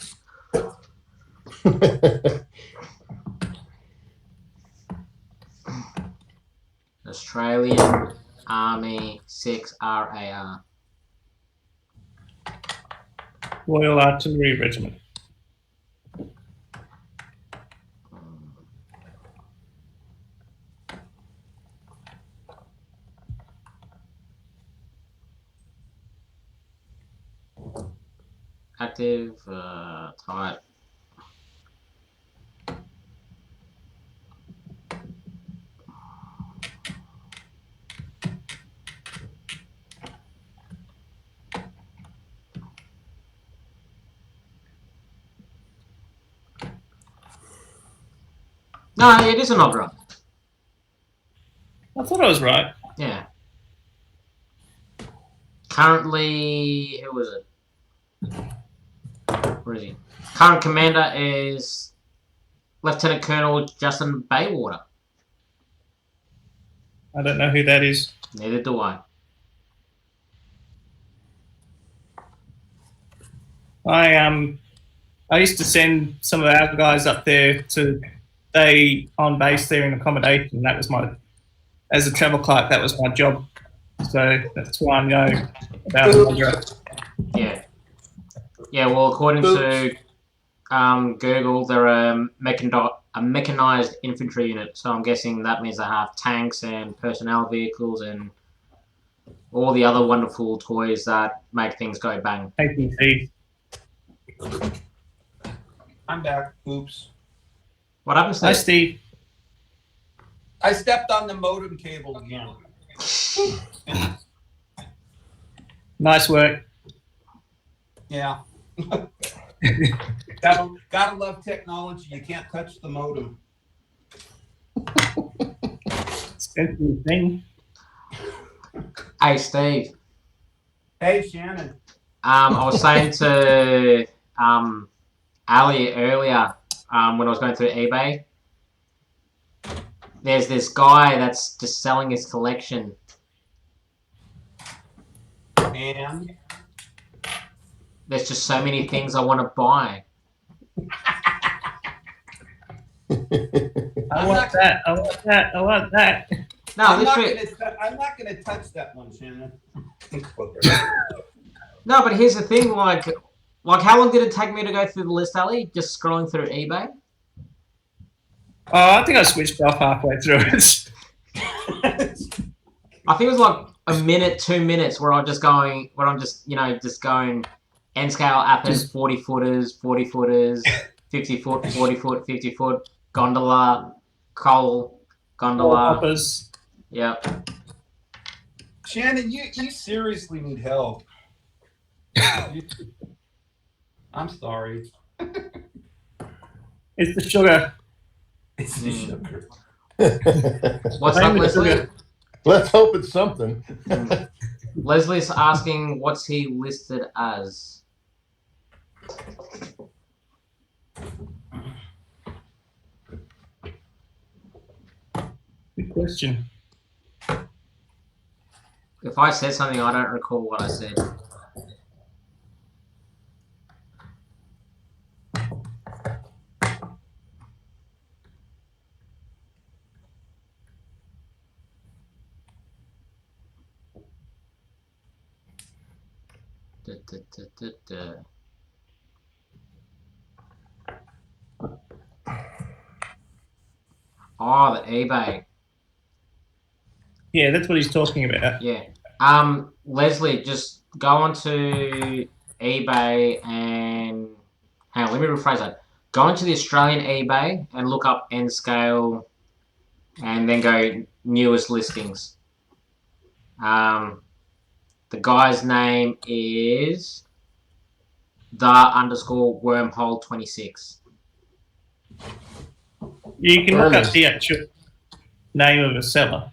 Australian Army 6 RAR. Royal Artillery Regiment. Active type. No, it is an opera. I thought I was right. Yeah. Currently, who was it? Where is he? Current commander is Lieutenant Colonel Justin Baywater. I don't know who that is. Neither do I. I used to send some of our guys up there to stay on base there in accommodation. That was as a travel clerk, that was my job. So that's why I know about Enoggera. Yeah. Yeah, well, according to Google, they're a mechanized infantry unit. So I'm guessing that means they have tanks and personnel vehicles and all the other wonderful toys that make things go bang. APC. I'm back. Oops. What happens Hi, there? Steve. I stepped on the modem cable again. Nice work. Yeah. Gotta love technology. You can't touch the modem. Expensive thing. Hey, Steve. Hey, Shannon. I was saying to Ali earlier when I was going through eBay, there's this guy that's just selling his collection. And There's just so many things I want to buy. I want that. I want that. I want that. No, I'm literally. not gonna touch that one, Shannon. No, but here's the thing, like how long did it take me to go through the list, Ali? Just scrolling through eBay? Oh, I think I switched off halfway through it. I think it was like a minute, 2 minutes where I'm just going N scale Athens, 40 footers, 40 footers, 50 foot, 40 foot, 50 foot, gondola, coal, gondola. Hoppers. Yep. Shannon, you seriously need help. I'm sorry. It's the sugar. It's the sugar. What's up, Leslie? Let's hope it's something. Leslie's asking, what's he listed as? Good question. The If I said something, I don't recall what I said. Oh, the eBay. Yeah, that's what he's talking about. Yeah. Leslie, just go onto eBay and hang on, let me rephrase that. Go into the Australian eBay and look up N scale and then go newest listings. The guy's name is the_wormhole26. You can look up the actual name of a seller.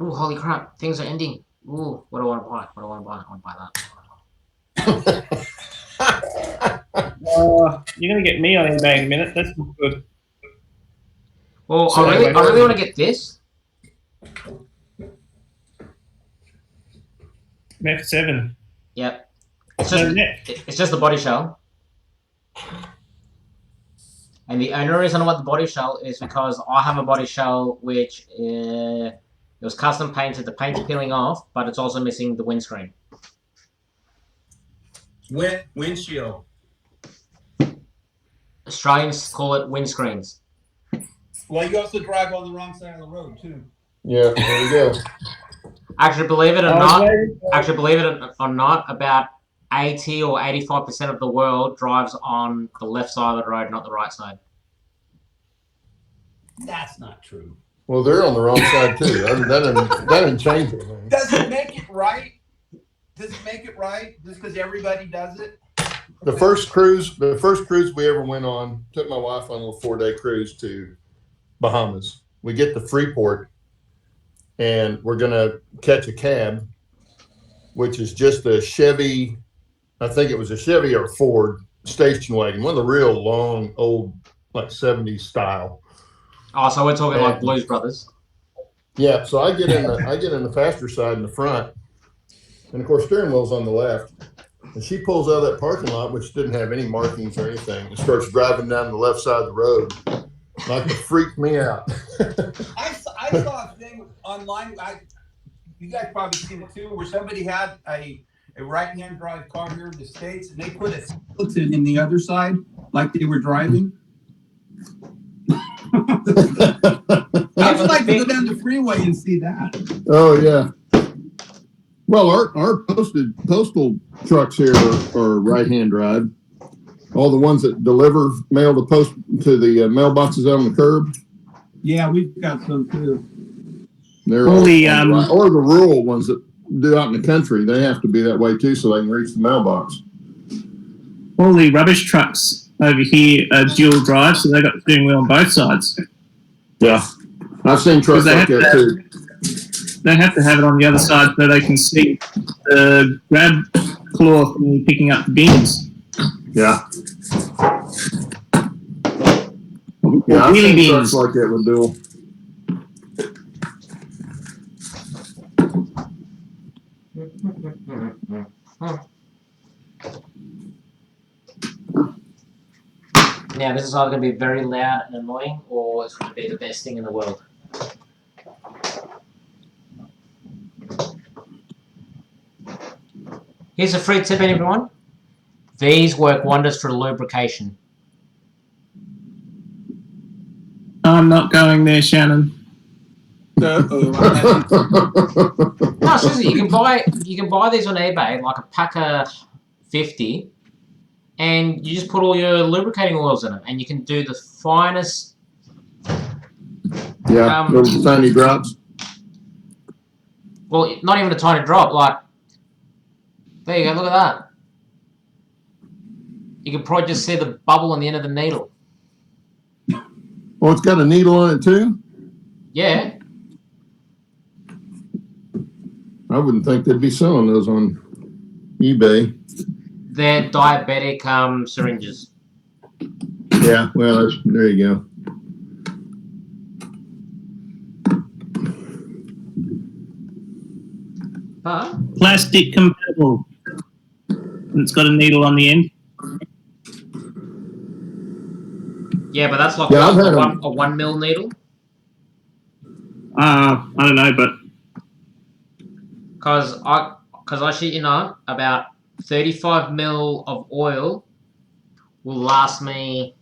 Oh, holy crap! Things are ending. Ooh, what do I want to buy? What do I want to buy? I want to buy that. You're going to get me on eBay in a minute. That's not good. Well, So I really want to get this. F7. Yep. It's just the body shell. And the only reason I want the body shell is because I have a body shell which it was custom painted. The paint's peeling off, but it's also missing the windscreen. Windshield. Australians call it windscreens. Well, you also drive on the wrong side of the road too. Yeah, there you go. Actually, believe it or not, about 80 or 85% of the world drives on the left side of the road, not the right side. That's not true. Well, they're on the wrong side too. That didn't change it. Man. Does it make it right? Does it make it right just because everybody does it? The first cruise we ever went on, took my wife on a little 4-day cruise to Bahamas. We get to Freeport, and we're gonna catch a cab, which is just a Chevy. I think it was a Chevy or a Ford station wagon, one of the real long, old, like 70s style. Oh, so we're talking like Blues Brothers. Yeah, so I get in the passenger side in the front, and of course steering wheel's on the left. And she pulls out of that parking lot, which didn't have any markings or anything, and starts driving down the left side of the road. Like it freaked me out. I saw a thing online. You guys probably seen it too, where somebody had a right-hand drive car here in the States, and they put a skeleton in the other side, like they were driving. I would like to go down the freeway and see that. Oh yeah. Well, our postal trucks here are right-hand drive. All the ones that deliver mail to the mailboxes out on the curb. Yeah, we've got some too. They're or the rural ones that do out in the country. They have to be that way too, so they can reach the mailbox. All the rubbish trucks over here are dual drive, so they've got the steering wheel on both sides. Yeah, I've seen trucks like that too. They have to have it on the other side so they can see the grab claw from picking up the bins. Yeah. Yeah, I've seen trucks like that with dual. Now, this is either going to be very loud and annoying, or it's going to be the best thing in the world. Here's a free tip, everyone. These work wonders for lubrication. I'm not going there, Shannon. No, seriously, you can buy these on eBay, like a pack of 50, and you just put all your lubricating oils in them, and you can do the finest. Yeah, those tiny drops. Well, not even a tiny drop. Like, there you go. Look at that. You can probably just see the bubble on the end of the needle. Oh, it's got a needle on it too? Yeah. I wouldn't think they'd be selling those on eBay. They're diabetic syringes. Yeah, well, there you go. plastic compatible. And it's got a needle on the end. Yeah, but that's like Yeah, I've what, had a 1 mil needle. I don't know, but Cause I shit you not, about 35 mil of oil will last me.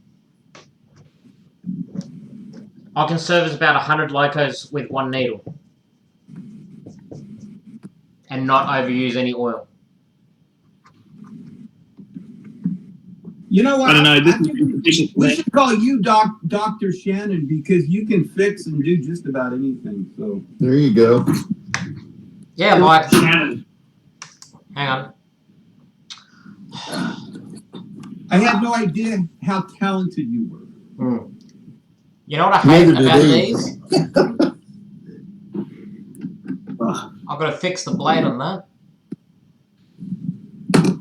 I can service about 100 locos with one needle, and not overuse any oil. You know what? I don't know. I think we should call you Dr. Shannon because you can fix and do just about anything. So There you go. Yeah, like Shannon. hang on. I had no idea how talented you were. You know what I hate Neither did about he. these? I've got to fix the blade on that.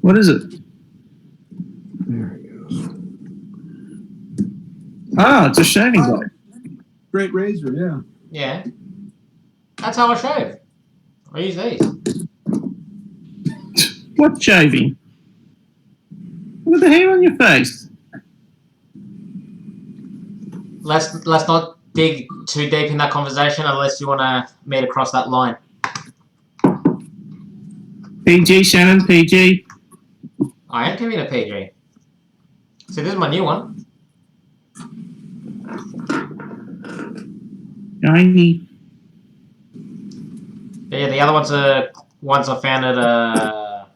What is it? There he goes. Ah, it's a shaving blade. Great razor, yeah. Yeah. That's how I shave. I use these. What shaving? Look at the hair on your face. Let's not dig too deep in that conversation unless you want to meet across that line. PG, Shannon, PG. I am giving it a PG. See, this is my new one. Shiny. Yeah, the other ones are ones I found at a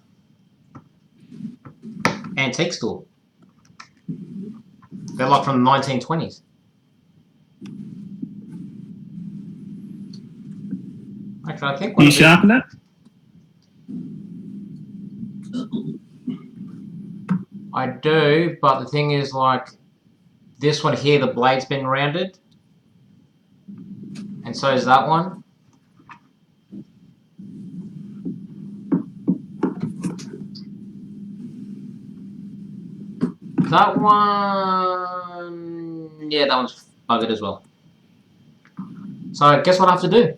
antique store. They're like from the 1920s. Actually, I think Do you sharpen it? I do, but the thing is, like, this one here, the blade's been rounded. And so is that one. That one... Yeah, that one's buggered as well. So, guess what I have to do?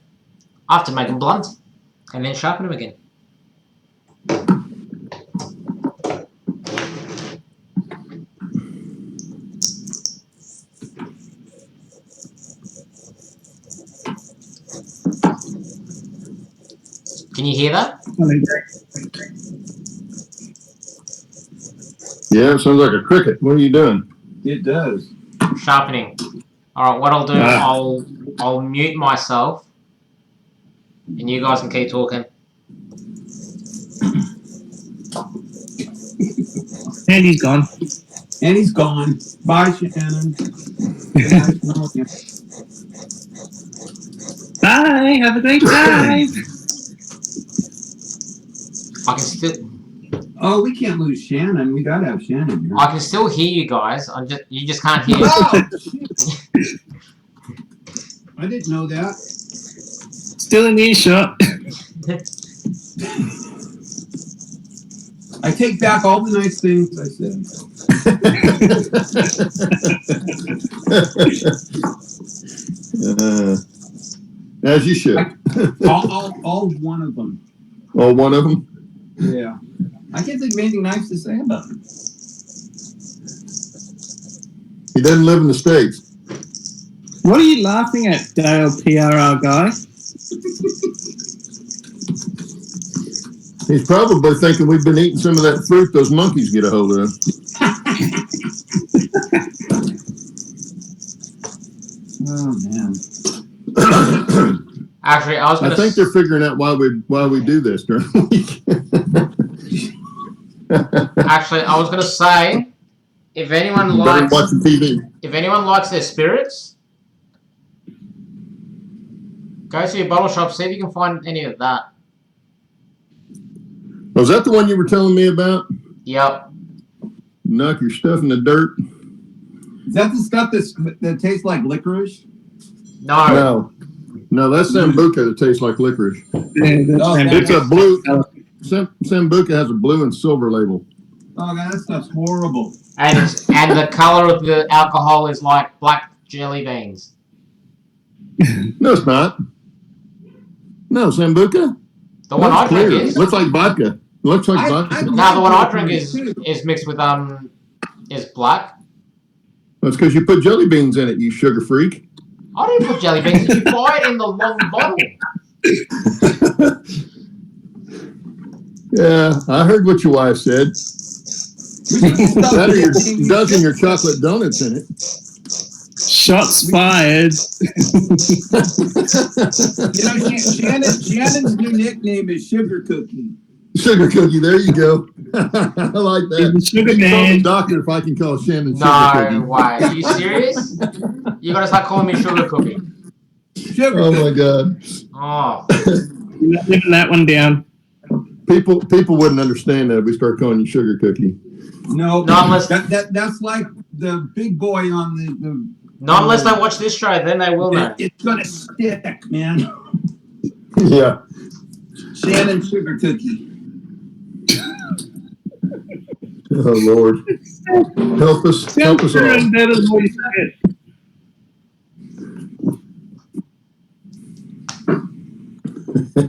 I have to make them blunt. And then sharpen them again. Can you hear that? Yeah, it sounds like a cricket. What are you doing? It does. Sharpening. All right, what I'll do, I'll mute myself, and you guys can keep talking. And he's gone. And he's gone. Bye, Shannon. Bye. Have a great time. I can still, Oh, we can't lose Shannon. We gotta have Shannon here. I can still hear you guys. You just can't hear. Oh, shit. I didn't know that. Still in earshot. I take back all the nice things I said. As you should. all one of them. Oh, one of them? Yeah. I can't think of anything nice to say about him. He doesn't live in the States. What are you laughing at, Dale PRR guy? He's probably thinking we've been eating some of that fruit those monkeys get a hold of. Oh, man. Actually, I think they're figuring out why we do this during the week. Actually, I was gonna say, if anyone likes watching TV. If anyone likes their spirits, go to your bottle shop, see if you can find any of that. Was that the one you were telling me about? Yep. Knock your stuff in the dirt. Is that the stuff that tastes like licorice? No. No, that's Sambuca that tastes like licorice. It's a blue. Sambuca has a blue and silver label. Oh, man, that stuff's horrible. And the color of the alcohol is like black jelly beans. No, it's not. No, Sambuca. The one I drink clear. is. Looks like vodka. Looks like vodka. No, the one I drink is mixed with is black. That's because you put jelly beans in it, you sugar freak. I didn't put jelly beans. You buy it in the long bottle. Yeah, I heard what your wife said. That or your dozen your chocolate donuts in it. Shots fired. Shannon's new nickname is Sugar Cookie. Sugar Cookie, there you go. I like that. He's the sugar Tell man. the doctor if I can call Shannon Sugar Cookie. No way. Are you serious? You gotta start calling me Sugar Cookie. Sugar Oh Cookie. my God. Oh. You're not living that one down. People wouldn't understand that if we start calling you Sugar Cookie. No, Not unless that's like the big boy on the not unless they watch this show, then they will know. It's gonna stick, man. Yeah. Shannon Sugar Cookie. Oh Lord. Help us all. Better than what you said.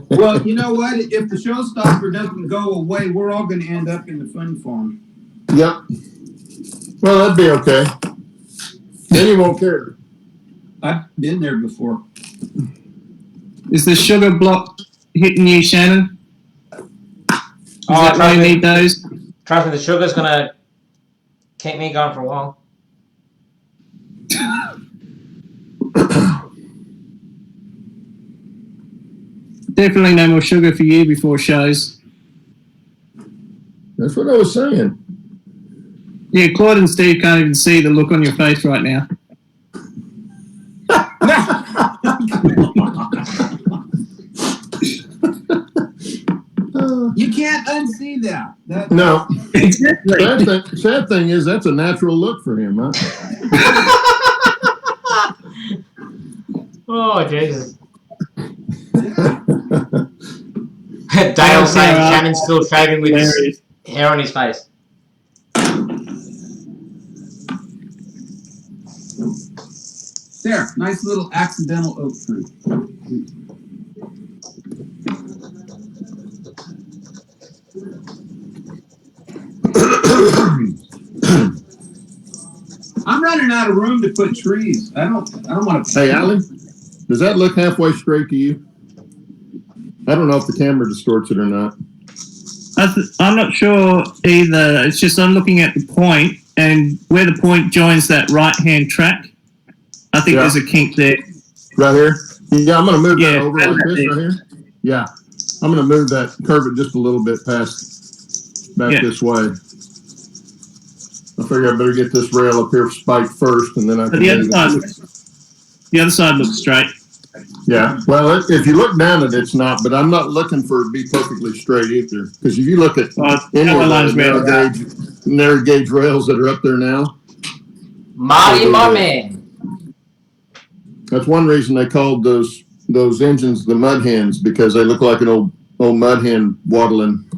Well, you know what? If the showstopper doesn't go away, we're all going to end up in the fun farm. Yep. Well, that'd be okay. Then you won't care. I've been there before. Is the sugar block hitting you, Shannon? Is that why you need those? Trust me, the sugar's gonna keep me going for a while. Definitely no more sugar for you before shows. That's what I was saying. Yeah, Claude and Steve can't even see the look on your face right now. You can't unsee that. No. Exactly. Sad thing is that's a natural look for him, huh? Oh Jesus. Dale saying Shannon's still shaving with his hair on his face. There, nice little accidental oak tree. I'm running out of room to put trees. I don't want to. Hey, Allie, does that look halfway straight to you? I don't know if the camera distorts it or not. I'm not sure either. It's just I'm looking at the point, and where the point joins that right-hand track, I think there's a kink there. Right here? Yeah, I'm going to move that over right like this right here. Yeah. I'm going to move that, curve it just a little bit back this way. I figure I better get this rail up here spiked first, and then I can the other side looks straight. Yeah, well, if you look down at it, it's not, but I'm not looking for it to be perfectly straight either. Because if you look at any of the narrow gauge rails that are up there now, Marty, my man. That's one reason they called those engines the mud hens, because they look like an old mud hen waddling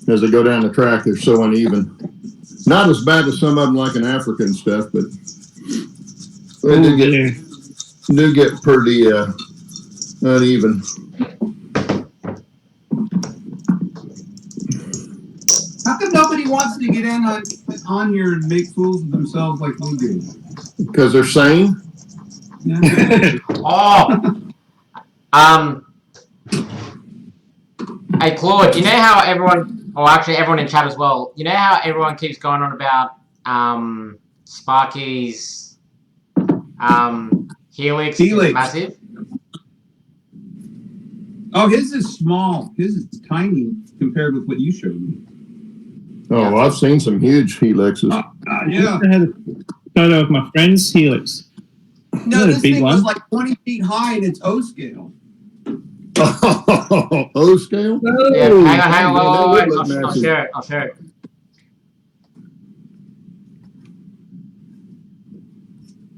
as they go down the track. They're so uneven. Not as bad as some of them like in Africa and stuff, but they do get pretty uneven. How come nobody wants to get in on your and make fools of themselves like we do? Because they're sane. Yeah. Hey Claude, you know how everyone in chat as well, you know how everyone keeps going on about Sparky's Helix is massive? Oh, his is small. His is tiny compared with what you showed me. Oh, well, I've seen some huge helixes. Yeah. I had a photo of my friend's Helix. No, this thing was like 20 feet high and it's O scale. O scale? Yeah, hang on, wait. I'll share it.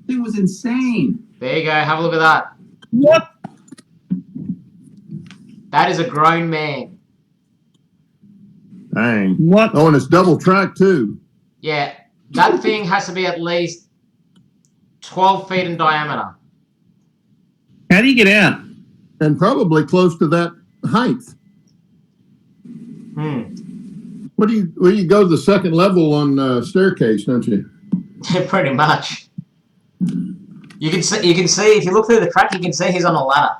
It was insane. There you go, have a look at that. What? That is a grown man. Dang. What? Oh, and it's double track too. Yeah, that thing has to be at least 12 feet in diameter. How do you get out? And probably close to that height. Well, you go to the second level on staircase, don't you? Yeah, pretty much. You can see if you look through the crack, you can see he's on a ladder.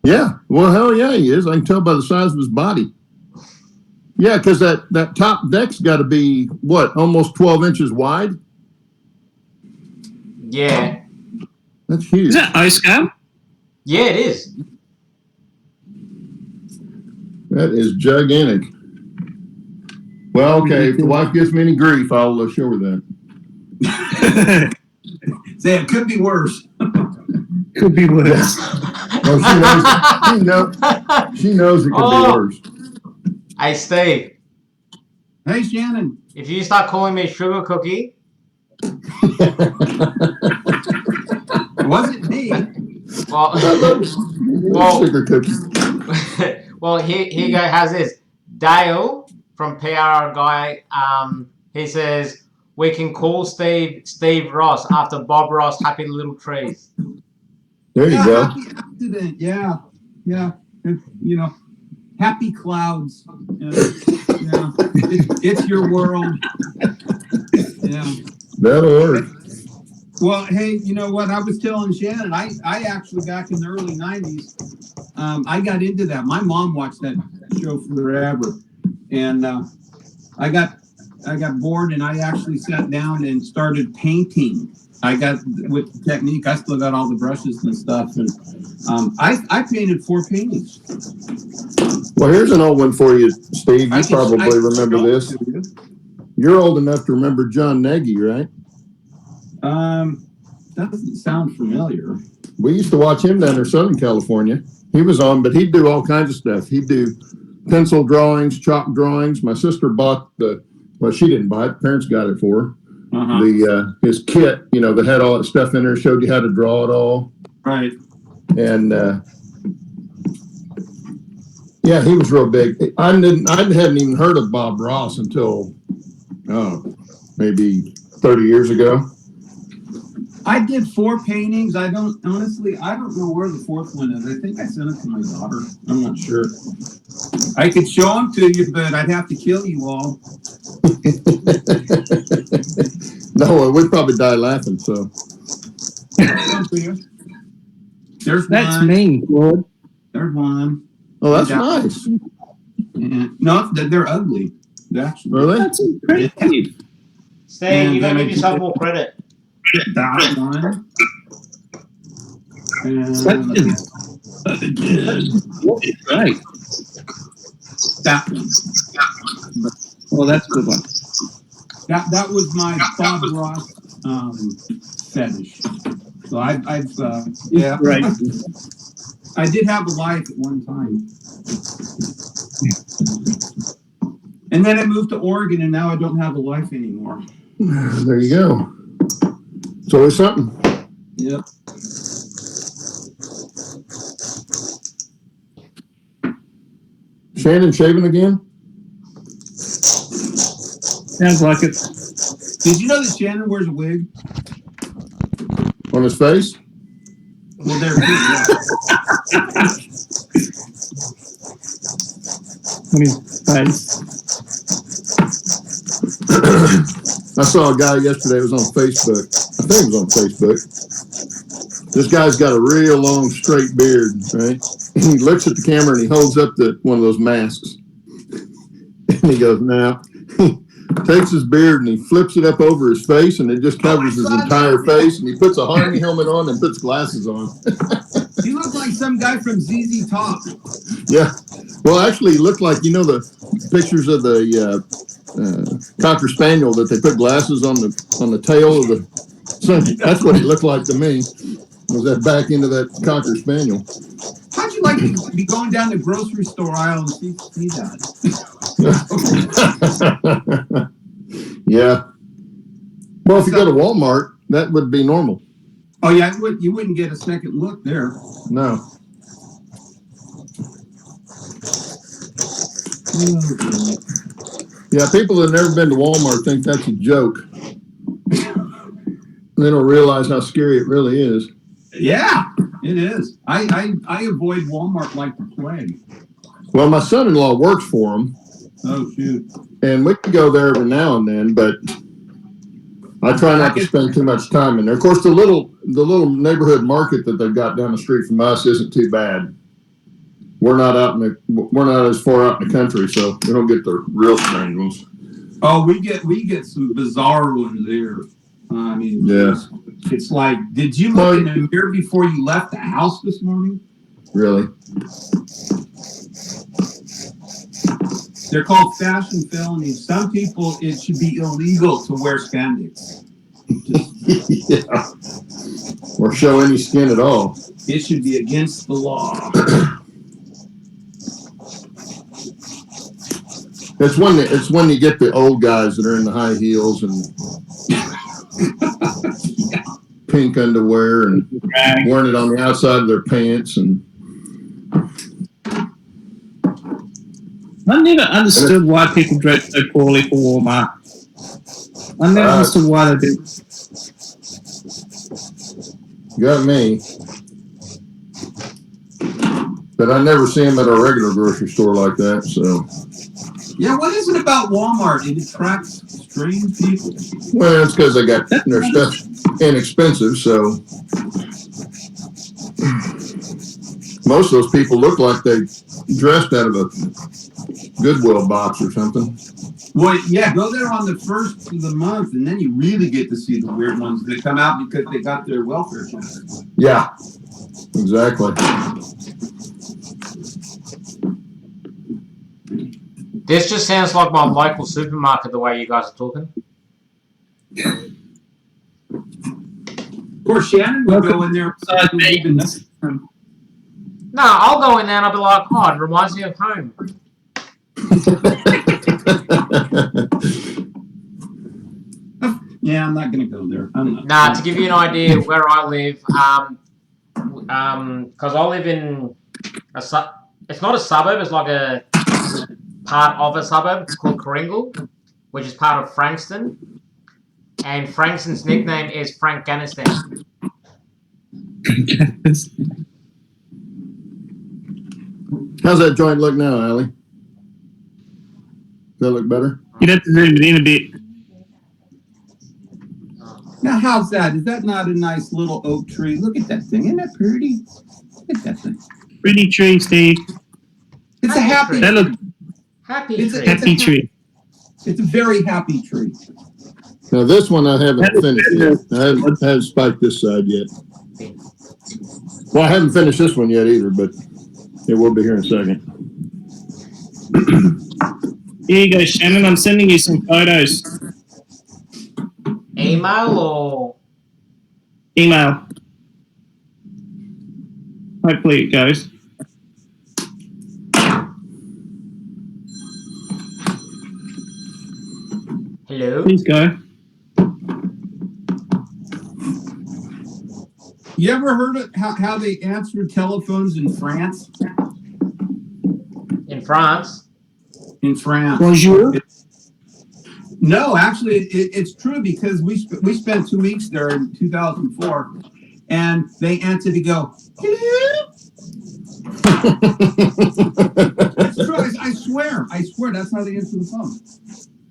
Yeah. Well, hell yeah, he is. I can tell by the size of his body. Yeah, because that top deck's got to be what, almost 12 inches wide. Yeah. That's huge. Is that ice cap? Yeah, it is. That is gigantic. Well, okay. If the wife gives me any grief, I'll show her that. Say it could be worse. Could be worse. Well, she knows it could be worse. Hey, Steve. Hey, Shannon. If you start calling me Sugar Cookie. It wasn't me. Well, Sugar cookie. well, here go. How's this? Dale from PR Guy. He says we can call Steve Ross after Bob Ross. Happy Little Trees. There you go. Happy accident. Yeah. You know, happy clouds. It's your world. Yeah. That'll work. Well, hey, you know what? I was telling Shannon, I actually back in the early 90s, I got into that. My mom watched that show forever. And I got bored and I actually sat down and started painting. I got with the technique, I still got all the brushes and stuff. And I painted 4 paintings. Well, here's an old one for you, Steve. You probably remember this. You're old enough to remember John Nagy, right? That doesn't sound familiar. We used to watch him down in Southern California. He was on, but he'd do all kinds of stuff. He'd do pencil drawings, chalk drawings. My sister bought she didn't buy it. Parents got it for her. His kit, that had all that stuff in there, showed you how to draw it all. Right. And yeah, he was real big. I hadn't even heard of Bob Ross until maybe 30 years ago. I did 4 paintings. I don't know where the 4th one is. I think I sent it to my daughter. I'm not sure. I could show them to you, but I'd have to kill you all. No, we'd probably die laughing. So there's That's one. me, Claude. There's one. Oh, that's nice. Yeah. No, they're ugly. Actually. Really? That's impressive. Steve, you gotta give yourself more credit. That one. And Great. that one. Well, that's a good one. That was my Bob Ross fetish. So I've yeah. Right. I did have a life at one time. And then I moved to Oregon and now I don't have a life anymore. There you go. It's always something. Yep. Shannon shaving again? Sounds like it. Did you know that Shannon wears a wig? On his face? Well, there it is. On his face. I saw a guy yesterday, it was on Facebook. I think it was on Facebook. This guy's got a real long straight beard, right? He looks at the camera and he holds up one of those masks. And he goes, now, he takes his beard and he flips it up over his face and it just covers his entire face. And he puts a Harney helmet on and puts glasses on. He looked like some guy from ZZ Top. Yeah. Well, actually, he looked like, the pictures of the Cocker Spaniel that they put glasses on the tail of the. So that's what he looked like to me. Was that back into that Cocker Spaniel? How'd you like to be going down the grocery store aisle and see that? Yeah. Well, if you go to Walmart, that would be normal. Oh yeah, you wouldn't get a second look there. No. Yeah, people that have never been to Walmart think that's a joke. They don't realize how scary it really is. Yeah, it is. I avoid Walmart like the plague. Well, my son-in-law works for them, Oh, shoot. And we can go there every now and then, but I try not to spend too much time in there. Of course, the little neighborhood market that they've got down the street from us isn't too bad. We're not as far out in the country, so we don't get the real strange ones. Oh, we get some bizarre ones there. I mean, yeah. It's like, did you look in the mirror before you left the house this morning? Really? They're called fashion felonies. Some people, it should be illegal to wear spandex. Yeah. Or show any skin at all. It should be against the law. It's when you get the old guys that are in the high heels and pink underwear and wearing it on the outside of their pants. And I never understood why people dress so poorly for Walmart. I never understood why they do. Got me. But I never see them at a regular grocery store like that, so. Yeah, what is it about Walmart? It attracts strange people. Well, it's because they got their stuff inexpensive, so. Most of those people look like they dressed out of a Goodwill box or something. Well, yeah, go there on the first of the month, and then you really get to see the weird ones that come out because they got their welfare check. Yeah, exactly. This just sounds like my local supermarket, the way you guys are talking. Of course, Shannon will go in there. No, I'll go in there and I'll be like, oh, it reminds me of home. Yeah, I'm not going to go there. Nah, to give you an idea where I live, because I live in it's not a suburb, it's like a part of a suburb. It's called Coringle, which is part of Frankston. And Frankston's nickname is Frankanistan. How's that joint look now, Allie? Does that look better? You'd have to zoom it in a bit. Now, how's that? Is that not a nice little oak tree? Look at that thing. Isn't that pretty? Look at that thing. Pretty tree, Steve. It's a happy That look Happy It's tree. a- happy tree. It's a very happy tree. Now, this one I haven't finished yet. I haven't spiked this side yet. Well, I haven't finished this one yet either, but it will be here in a second. Here you go, Shannon. I'm sending you some photos. Email or Email. Hopefully it goes. hello? Please go. You ever heard of how they answer telephones in France? In France? In France. Bonjour. No, actually, it's true because we spent 2 weeks there in 2004, and they answered to go, hello? It's true. I swear, that's how they answer the phone.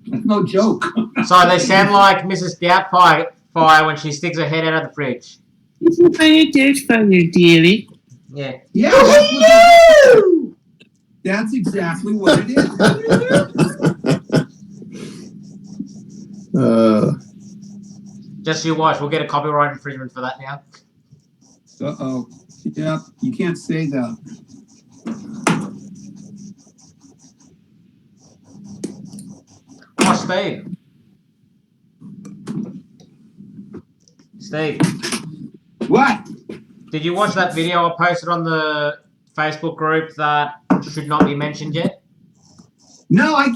That's no joke. So they sound like Mrs. Doubtfire when she sticks her head out of the fridge. This is for your dearly. Yeah. Yeah, that's exactly what it is. Just you watch. We'll get a copyright infringement for that now. Uh-oh. Yeah, you can't say that. Oh, Steve. Steve, What? did you watch that video I posted on the Facebook group that should not be mentioned yet? No, I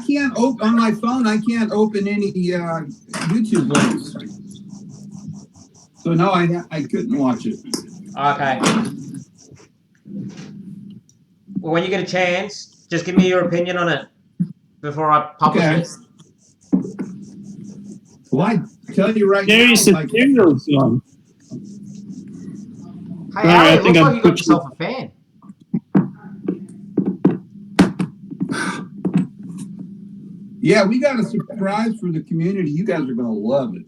can't open on my phone. I can't open any YouTube links. So no, I couldn't watch it. Okay. Well, when you get a chance, just give me your opinion on it before I publish Okay. it. Well, I tell you right There now, is a like, serial song. Hey, Sorry, Allie, I it think looks I've like you got put yourself a fan. Yeah, we got a surprise for the community. You guys are going to love it.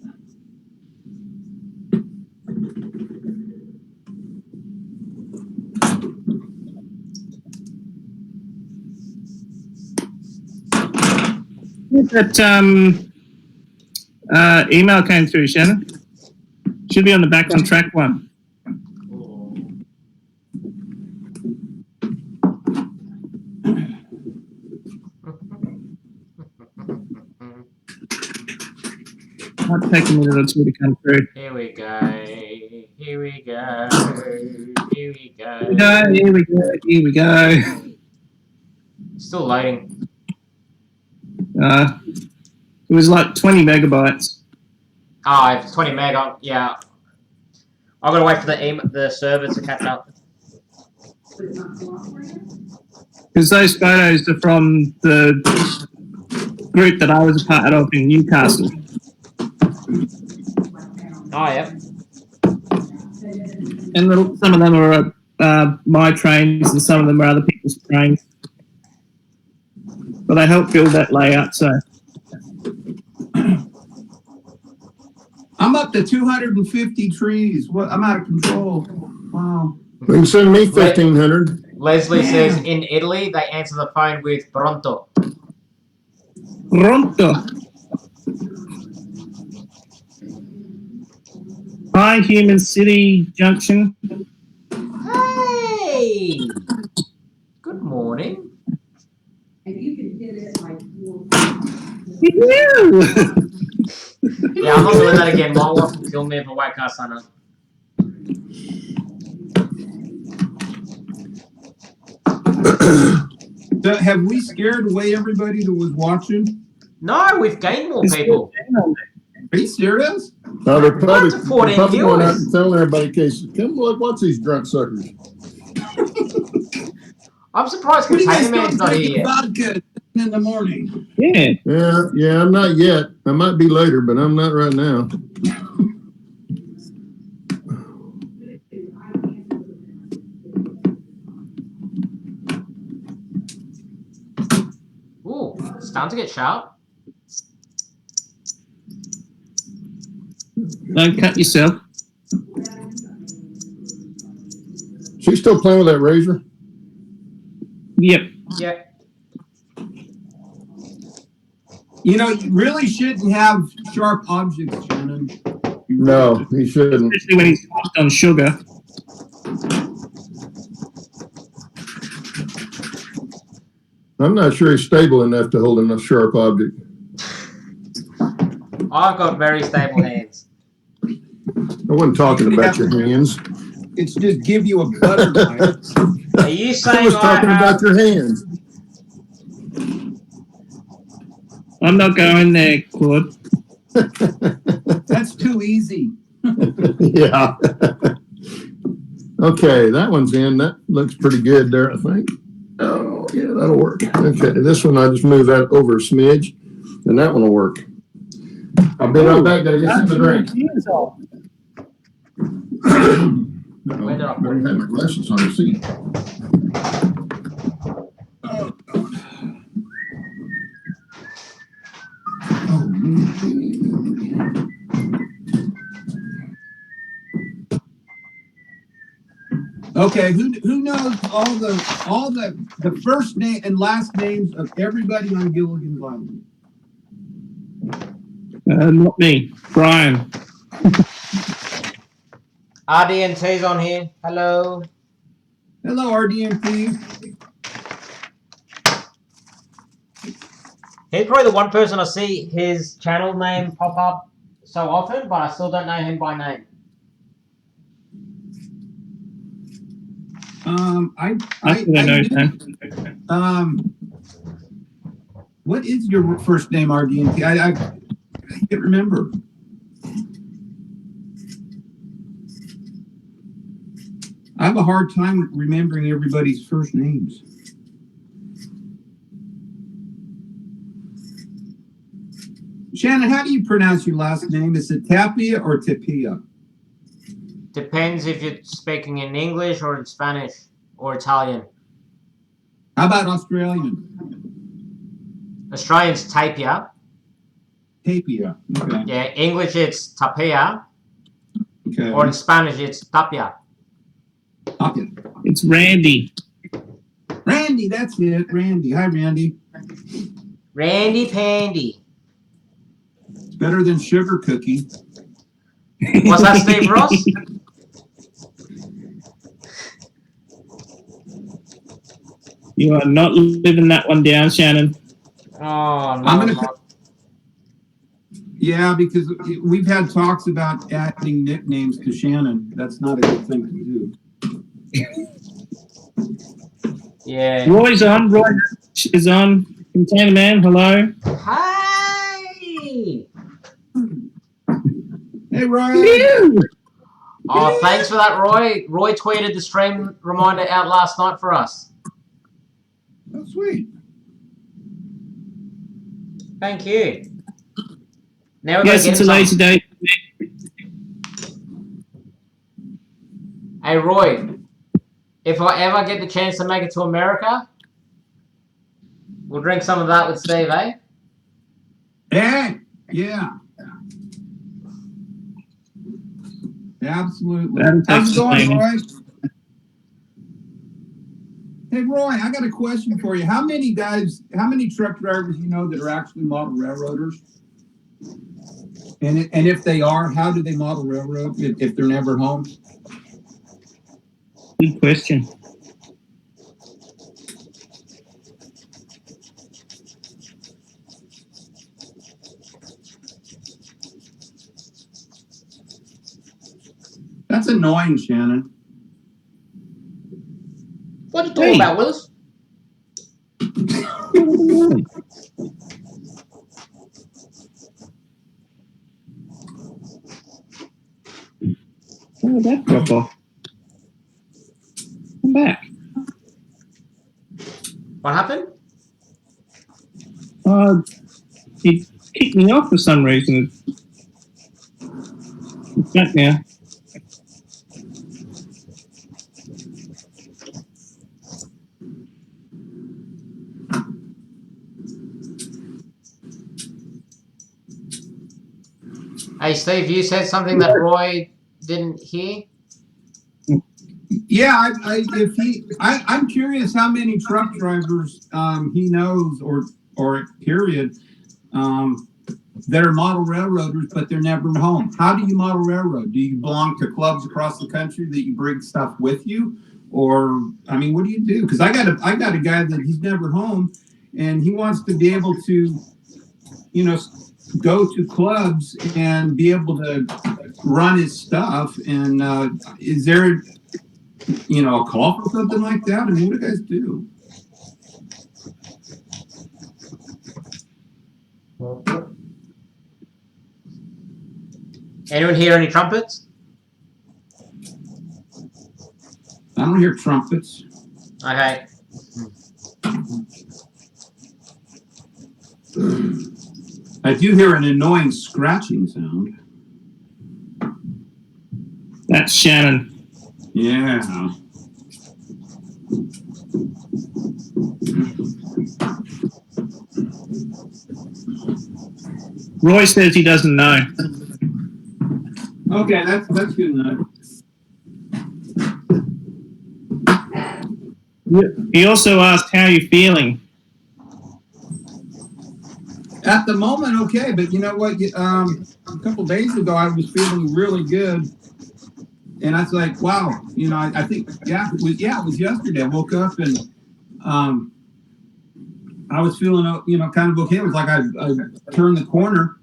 That email came through, Shannon. Should be on the back on track one. Might take a minute or two to come through. Here we go. Here we go. Here we go. Here we go. Here we go. Still loading. It was like 20 megabytes. Oh, it's 20 meg. Yeah. I've got to wait for the server to catch up. Because those photos are from the group that I was a part of in Newcastle. Oh, yeah. And some of them are my trains and some of them are other people's trains. But I helped build that layout, so. I'm up to 250 trees. What? I'm out of control. Wow. You can send me 1,500. Leslie says in Italy they answer the phone with pronto. Pronto. Hi, Human City Junction. Hey! Good morning. And you can hit it like 4. Yeah, I'm not doing that again. My wife will kill me if I wake her son up. So have we scared away everybody that was watching? No, we've gained more people. Are you serious? No, they're probably, Up to 14 going out viewers. and telling everybody, "Case, come look, watch these drunk suckers." I'm surprised What do you guys Container Man's don't not drink here yet. vodka in the morning? Yeah. Yeah, I'm not yet. I might be later, but I'm not right now. Ooh, it's time to get sharp. Don't cut yourself. She's still playing with that razor? Yep. Yeah. You know, you really shouldn't have sharp objects, Shannon. No, he shouldn't. Especially when he's hooked on sugar. I'm not sure he's stable enough to hold a sharp object. I've got very stable hands. I wasn't talking about your hands. It's just give you a butter knife. Are you I saying was talking about your hands. I'm not going there, Claude. That's too easy. Yeah. Okay, that one's in. That looks pretty good there, I think. Oh, yeah, that'll work. Okay, this one I just move that over a smidge, and that one will work. I'll be right back. Gotta get some to drink. Where did I put Better have my glasses on the seat. Okay, who knows all the first name and last names of everybody on Gilligan's Island? Not me, Brian. RDNT's on here. Hello. Hello, RDMP. He's probably the one person I see his channel name pop up so often, but I still don't know him by name. I know him. What is your first name, RDMP? I can't remember. I have a hard time remembering everybody's first names. Shannon, how do you pronounce your last name? Is it Tapia or Tapia? Depends if you're speaking in English or in Spanish. or Italian? How about Australian? Australian's Tapia. Tapia. Okay. Yeah, English it's Tapia. Okay. Or in Spanish it's Tapia. Tapia. It's Randy. Randy, that's it. Randy. Hi, Randy. Randy Pandy. It's better than sugar cookie. What's that, Steve Ross? You are not living that one down, Shannon. Oh, no. I'm gonna. Yeah, because we've had talks about adding nicknames to Shannon. That's not a good thing to do. Yeah. Roy's on. Roy is on. Container Man, hello. Hi. Hey, Roy. Oh, thanks for that, Roy. Roy tweeted the stream reminder out last night for us. Oh, sweet. Thank you. Now we're Yes, going it's to a get lazy day. Hey, Roy, if I ever get the chance to make it to America, we'll drink some of that with Steve, eh? Hey, yeah. Absolutely. How's it going, Roy? Hey, Roy, I got a question for you. How many truck drivers you know that are actually model railroaders? And if they are, how do they model railroad if they're never home? Good question. That's annoying, Shannon. What are you talking about, Willis? Oh, that drop off. Come back. What happened? It kicked me off for some reason. It's back now. Hey, Steve, you said something that Roy didn't hear? Yeah, I'm curious how many truck drivers he knows or period that are model railroaders, but they're never home. How do you model railroad? Do you belong to clubs across the country that you bring stuff with you, or I mean, what do you do? Because I got a guy that he's never home, and he wants to be able to, go to clubs and be able to run his stuff. And is there, a call for something like that? I mean, what do you guys do? Anyone hear any trumpets? I don't hear trumpets. Okay. I do hear an annoying scratching sound. That's Shannon. Yeah. Roy says he doesn't know. Okay, that's good enough. He also asked how you're feeling. At the moment, okay, but you know what? A couple days ago, I was feeling really good, and I was like, "Wow!" I think, it was yesterday. I woke up and I was feeling, kind of okay. It was like I turned the corner,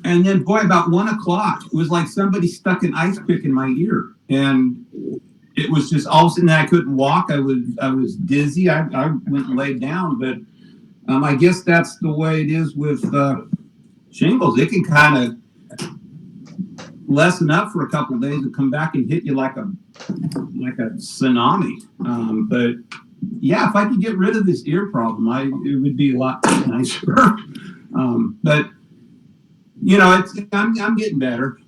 and then, boy, about 1 o'clock, it was like somebody stuck an ice pick in my ear, and it was just all of a sudden I couldn't walk. I was dizzy. I went and laid down, but. I guess that's the way it is with shingles. It can kind of lessen up for a couple of days and come back and hit you like a tsunami. But yeah, if I could get rid of this ear problem, it would be a lot nicer. But I'm getting better.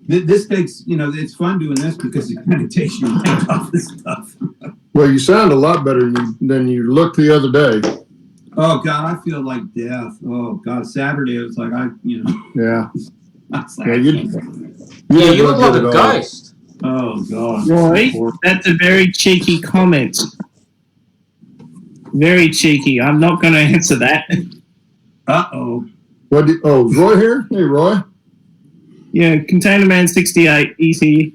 This takes, it's fun doing this because it kind of takes your mind off this stuff. Well, you sound a lot better than you looked the other day. Oh God, I feel like death. Oh God, Saturday it was like Yeah. I was like, Yeah, you look like a ghost. oh God. Roy, that's a very cheeky comment. Very cheeky. I'm not going to answer that. Uh-oh. Is Roy here? Hey, Roy. Yeah, Container Man 68, he's here.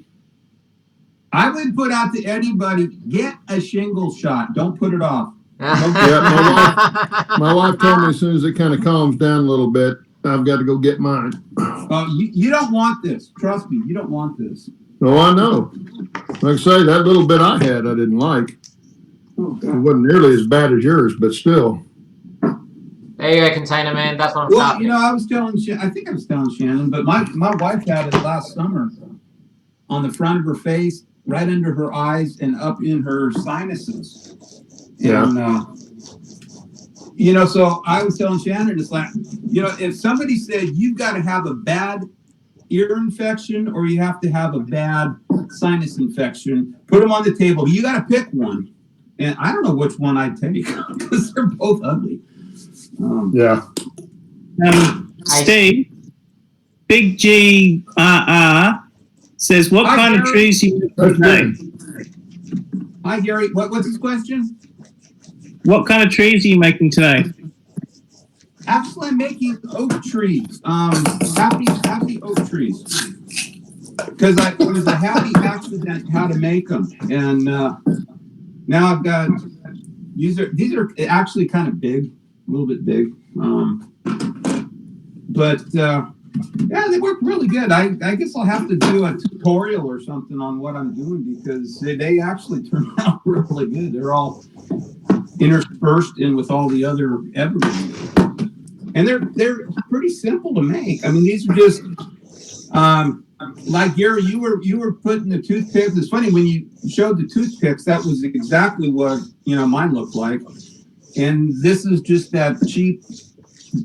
I would put out to anybody, get a shingle shot. Don't put it off. Yeah, my wife told me as soon as it kind of calms down a little bit, I've got to go get mine. You don't want this. Trust me, you don't want this. Oh, I know. Like I say, that little bit I had, I didn't like. Oh, It wasn't nearly as bad as yours, but still. There you go, Container Man. That's what I'm Well, talking. I was telling I think I was telling Shannon, but my wife had it last summer on the front of her face, right under her eyes, and up in her sinuses. Yeah. And, so I was telling Shannon, it's like, if somebody said you've got to have a bad ear infection or you have to have a bad sinus infection, put them on the table. You got to pick one. And I don't know which one I'd take because they're both ugly. Yeah. Steve, Big GRR says, what kind of trees you make? Hi, Gary. What's his question? What kind of trees are you making today? Actually, I'm making oak trees. Happy oak trees. Because it was a happy accident how to make them, and now I've got these are actually kind of big, a little bit big, but yeah, they work really good. I guess I'll have to do a tutorial or something on what I'm doing because they actually turn out really good. They're all interspersed in with all the other evergreens, and they're pretty simple to make. I mean, these are just like Gary, you were putting the toothpicks. It's funny when you showed the toothpicks, that was exactly what mine looked like. And this is just that cheap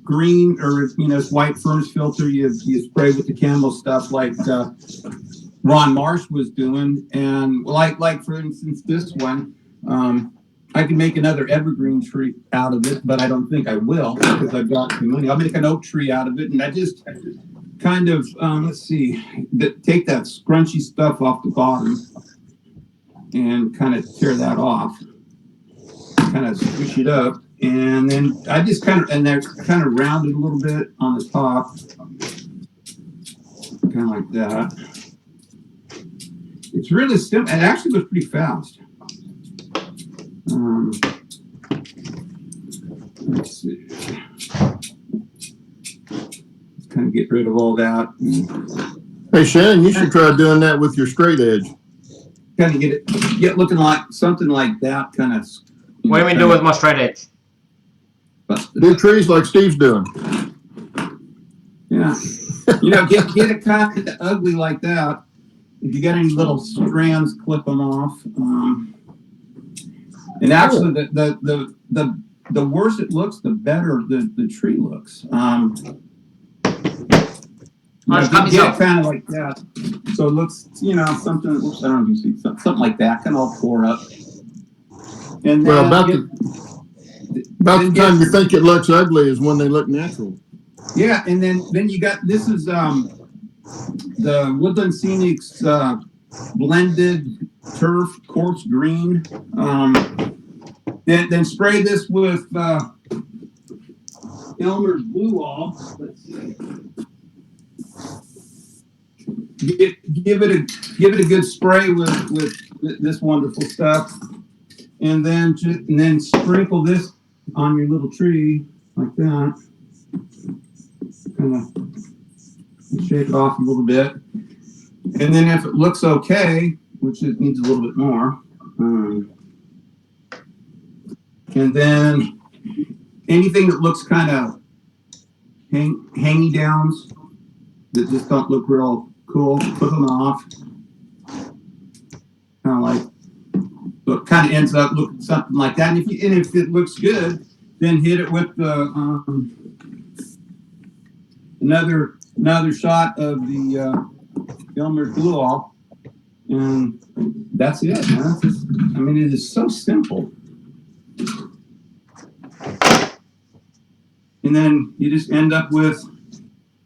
green or white furnace filter you spray with the Camel stuff like Ron Marsh was doing. And like for instance this one, I can make another evergreen tree out of it, but I don't think I will because I've got the money. I'll make an oak tree out of it, and I just kind of let's see, take that scrunchy stuff off the bottom and kind of tear that off, kind of squish it up, and then I just kind of round it a little bit on the top, kind of like that. It's really simple. It actually goes pretty fast. Let's see. Kind of get rid of all that. Hey, Shannon, you should try doing that with your straight edge. Kind of get looking like something like that. Kind of. What do you mean do with my straight edge? Do trees like Steve's doing. Yeah. Get it kind of ugly like that. If you got any little strands, clip them off. And actually, the worse it looks, the better the tree looks. Get it kind of like that, so it looks, something. Oops, I don't know if you see something like that, kind of all pour up. And then, about the time you think it looks ugly is when they look natural. Yeah, and then you got this is the Woodland Scenics blended turf quartz green. Then spray this with Elmer's Blue All. Let's see. Give it a good spray with this wonderful stuff, and then sprinkle this on your little tree like that. Kind of shake it off a little bit, and then if it looks okay, which it needs a little bit more, and then anything that looks kind of hangy downs that just don't look real cool, put them off. Kind of like, so it kind of ends up looking something like that. And if it looks good, then hit it with the another shot of the Elmer's Blue All, and that's it. It is so simple. And then you just end up with,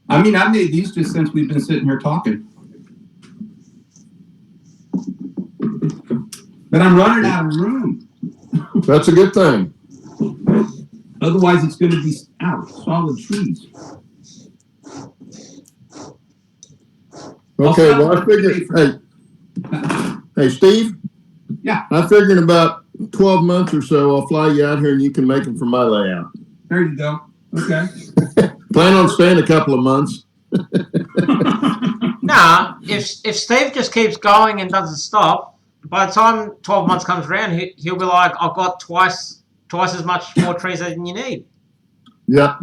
I mean, I've made these just since we've been sitting here talking. But I'm running out of room. That's a good thing. Otherwise, it's going to be solid trees. Okay, well, I figured, hey, Steve? Yeah. I figured in about 12 months or so, I'll fly you out here and you can make them for my layout. There you go. Okay. Plan on staying a couple of months. Nah, if Steve just keeps going and doesn't stop, by the time 12 months comes around, he'll be like, I've got twice as much more trees than you need. Yeah.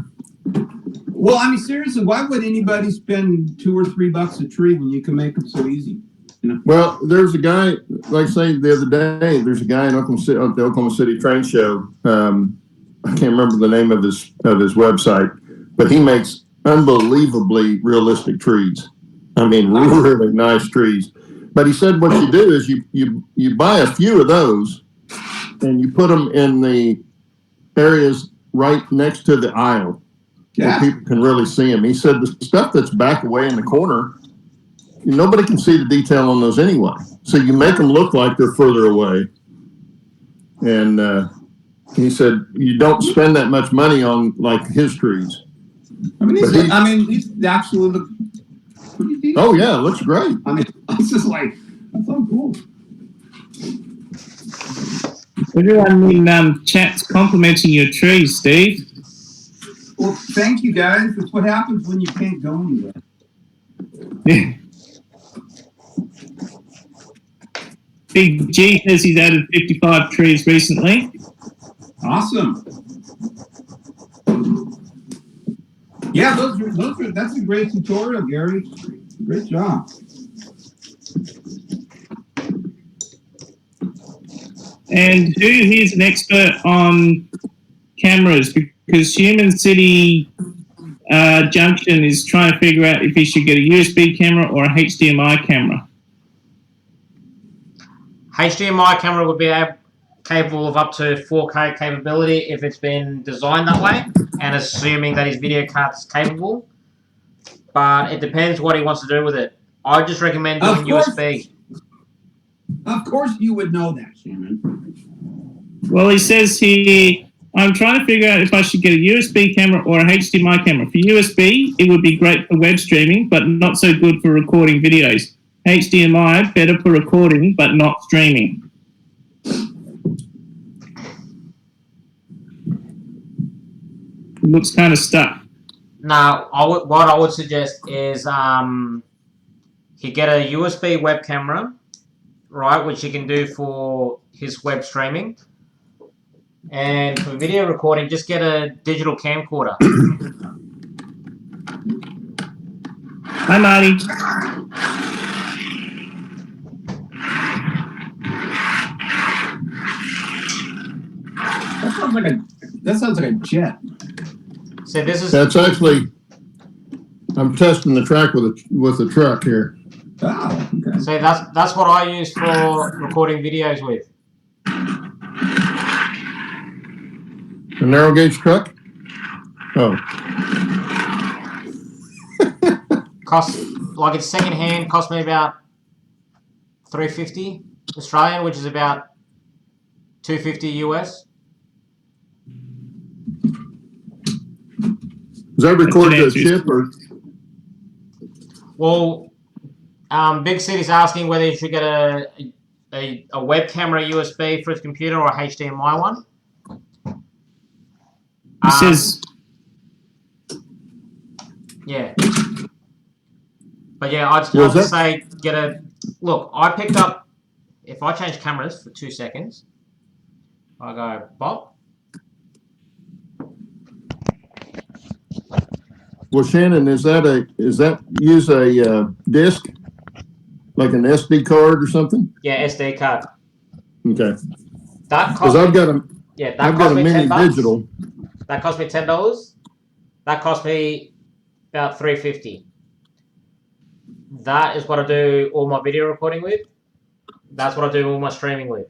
Well, I mean, seriously, why would anybody spend $2 or $3 a tree when you can make them so easy? You know? Well, there's a guy, like I say the other day, there's a guy in Oklahoma City, at the Oklahoma City train show. I can't remember the name of his website, but he makes unbelievably realistic trees. I mean, really nice trees. But he said what you do is you buy a few of those and you put them in the areas right next to the aisle where people can really see them. He said the stuff that's back away in the corner, nobody can see the detail on those anyway. So you make them look like they're further away. And he said you don't spend that much money on like his trees. I mean, these actually look pretty decent. Oh yeah, it looks great. I mean, it's just like, that's so cool. Everyone in chat's complimenting your trees, Steve. Well, thank you guys. That's what happens when you can't go anywhere. Yeah. Big G says he's added 55 trees recently. Awesome. Yeah, that's a great tutorial, Gary. Great job. And who here's an expert on cameras? Because Human City Junction is trying to figure out if he should get a USB camera or a HDMI camera. HDMI camera would be capable of up to 4K capability if it's been designed that way, and assuming that his video card's capable. But it depends what he wants to do with it. I just recommend doing USB. Of course you would know that, Shannon. Well, he says here, I'm trying to figure out if I should get a USB camera or a HDMI camera. For USB, it would be great for web streaming, but not so good for recording videos. HDMI, better for recording, but not streaming. It looks kind of stuck. Now, what I would suggest is he get a USB web camera, right, which he can do for his web streaming. And for video recording, just get a digital camcorder. Hi, Marty. That sounds like a jet. So this is. That's actually. I'm testing the track with the truck here. Oh, okay. So that's what I use for recording videos with. A narrow gauge truck? Oh. Like it's second hand, cost me about $350 Australian, which is about $250 US. Is that recorded to a chip or? Well, Big City's asking whether you should get a web camera USB for his computer or a HDMI one. It says. Yeah. But yeah, I'd have to say get a look. I picked up. If I change cameras for 2 seconds, I go Bob. Well, Shannon, is that use a disc, like an SD card or something? Yeah, SD card. Okay. That because I've got a mini $10. digital. That cost me $10. That cost me about $350. That is what I do all my video recording with. That's what I do all my streaming with.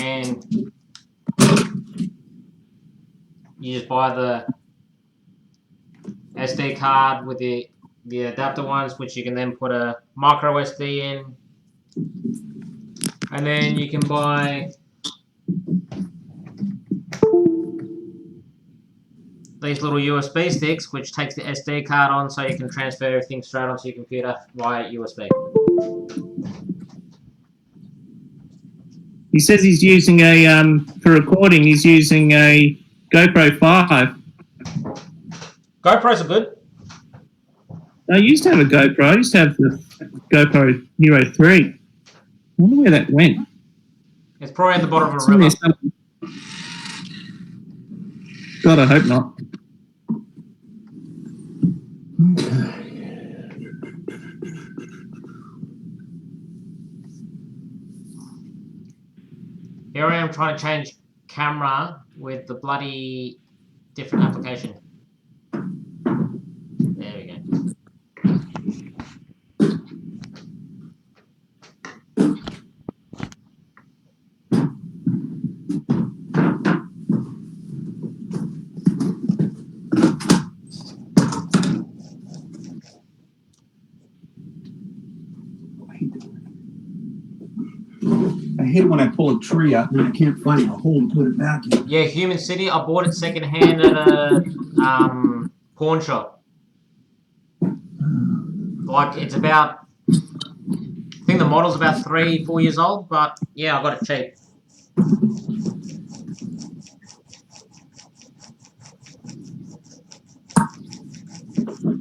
and you just buy the SD card with the adapter ones, which you can then put a micro SD in, and then you can buy these little USB sticks, which takes the SD card on, so you can transfer everything straight onto your computer via USB. He says he's using for recording, he's using a GoPro 5. GoPros are good. I used to have a GoPro. I used to have the GoPro Hero 3. I wonder where that went. It's probably at the bottom of It's a in there river. somewhere. God, I hope not. Here I am trying to change camera with the bloody different application. There we go. I hate it when I pull a tree out and I can't find a hole to put it back in. Yeah, Human City. I bought it secondhand at a pawn shop. Like, it's about, I think the model's about 3-4 years old, but yeah, I got it cheap.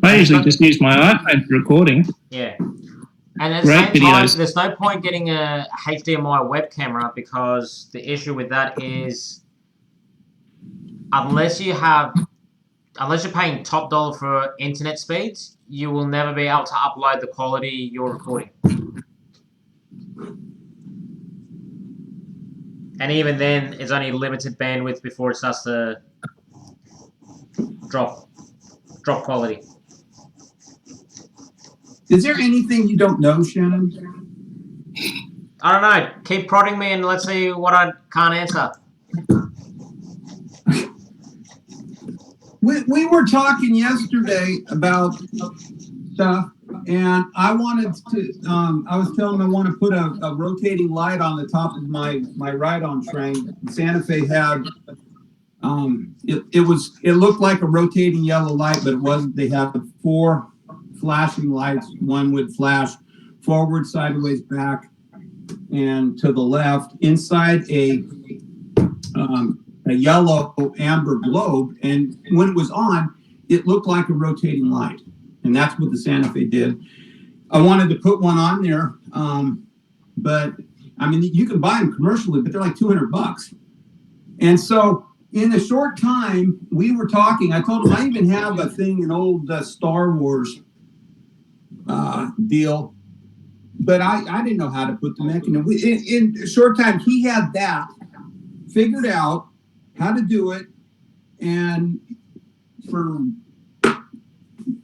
I usually just use my iPhone for recording. Yeah. And at the same time, there's no point getting a HDMI web camera, because the issue with that is unless you're paying top dollar for internet speeds, you will never be able to upload the quality you're recording. And even then, it's only limited bandwidth before it starts to drop quality. Is there anything you don't know, Shannon? I don't know. Keep prodding me and let's see what I can't answer. We were talking yesterday about stuff, and I wanted to. I was telling him I want to put a rotating light on the top of my ride-on train. Santa Fe had. It looked like a rotating yellow light, but it wasn't. They had 4 flashing lights. One would flash forward, sideways, back, and to the left. Inside a yellow amber globe, and when it was on, it looked like a rotating light, and that's what the Santa Fe did. I wanted to put one on there, but I mean, you can buy them commercially, but they're like $200. And so in a short time, we were talking. I told him I even have a thing, an old Star Wars deal, but I didn't know how to put the mechanism. In a short time, he had that figured out how to do it, and for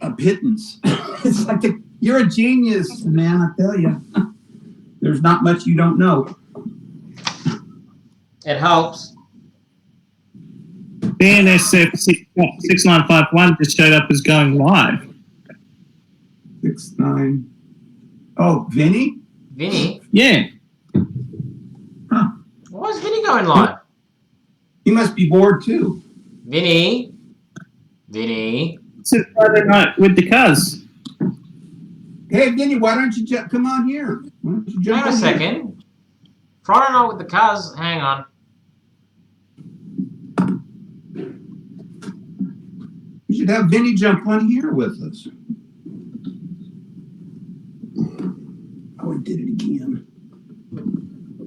a pittance. It's like you're a genius, man. I tell you, there's not much you don't know. It helps. BNSF 6951 just showed up as going live. 69. Oh, Vinny? Vinny? Yeah. Huh. Why is Vinny going live? He must be bored too. Vinny? It's a Friday night with the cuz. Hey, Vinny, why don't you come on here? Why don't you jump Hang on a second. Friday night with the cuz. Hang on. You should have Vinny jump on here with us. Oh, he did it again.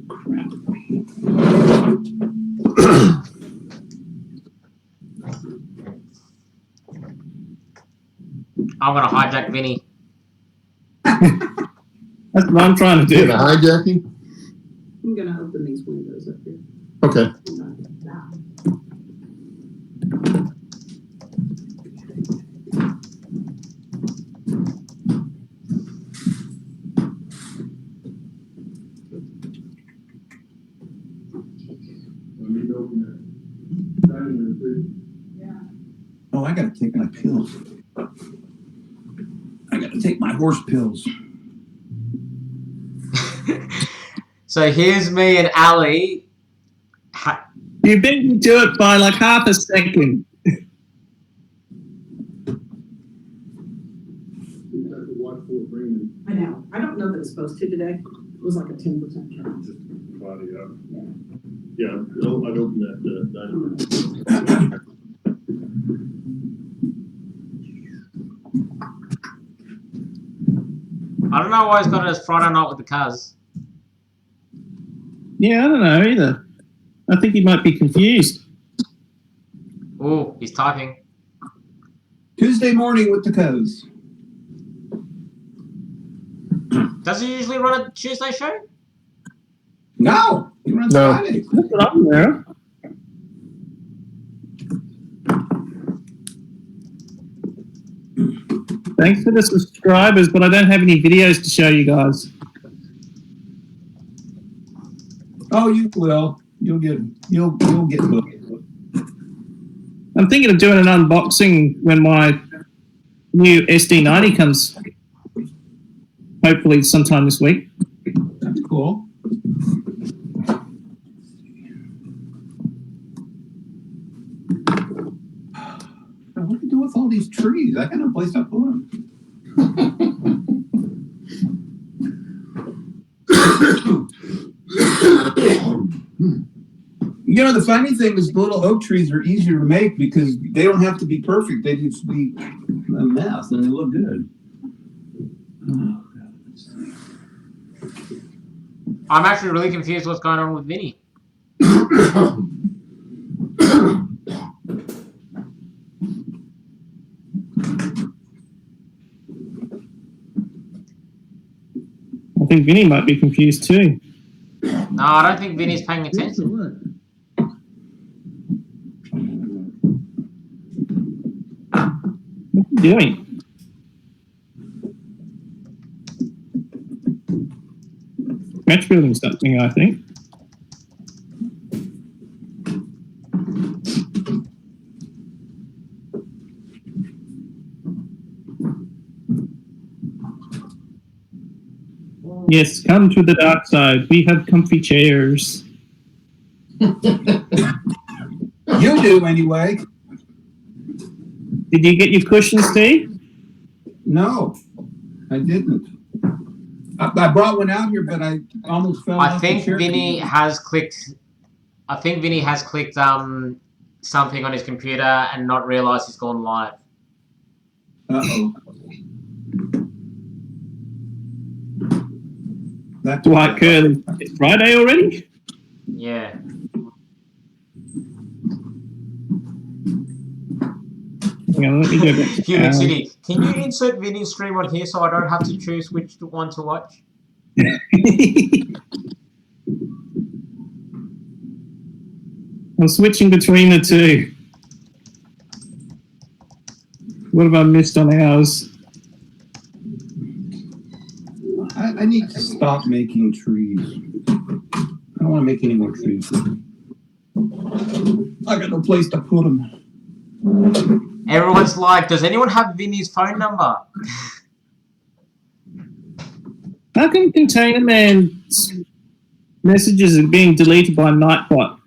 Crap. I'm going to hijack Vinny. That's what I'm trying to do. Doing a hijacking? I'm gonna open these windows up here. Okay. Oh, I gotta take my pills. I gotta take my horse pills. So here's me and Ali. You beat me to it by like half a second. I know. I don't know that it's supposed to today. It was like a 10% chance. Yeah, I'd open that dining I don't know why he's got it as Friday night with the cuz. Yeah, I don't know either. I think he might be confused. Oh, he's typing. Tuesday morning with the cuz. Does he usually run a Tuesday show? No, he runs No. Friday. That's what I'm there. Thanks for the subscribers, but I don't have any videos to show you guys. Oh, you will. You'll get booked. I'm thinking of doing an unboxing when my new SD90 comes. Hopefully sometime this week. That's cool. What do you do with all these trees? I got no place to put them. You know, the funny thing is the little oak trees are easier to make because they don't have to be perfect. They just be a mess and they look good. I'm actually really confused what's going on with Vinny. I think Vinny might be confused too. No, I don't think Vinny's paying attention. What's he doing? Scratch building something, I think. Yes, come to the dark side. We have comfy chairs. You do anyway. Did you get your cushions, Steve? No, I didn't. I brought one out here, but I almost fell I off think the chair. Vinny has clicked. I think Vinny has clicked something on his computer and not realised he's gone live. Uh-oh. That's Dwight Curley. It's Friday already? Yeah. Hang on, let me go back. Human City. Can you insert Vinny's stream on here so I don't have to choose which one to watch? I'm switching between the two. What have I missed on ours? I need to stop making trees. I don't want to make any more trees. I got no place to put them. Everyone's like, does anyone have Vinny's phone number? How come Container Man's messages are being deleted by Nightbot?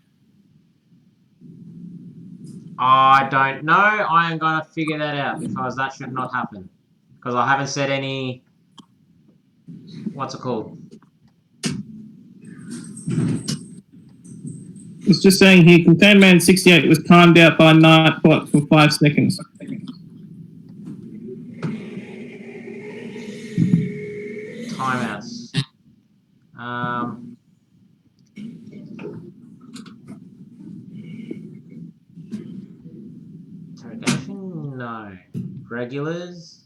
I don't know. I am going to figure that out because that should not happen. Because I haven't said any... What's it called? It's just saying here, Container Man 68 was timed out by Nightbot for 5 seconds. Timeouts. Interrogation? No. Regulars?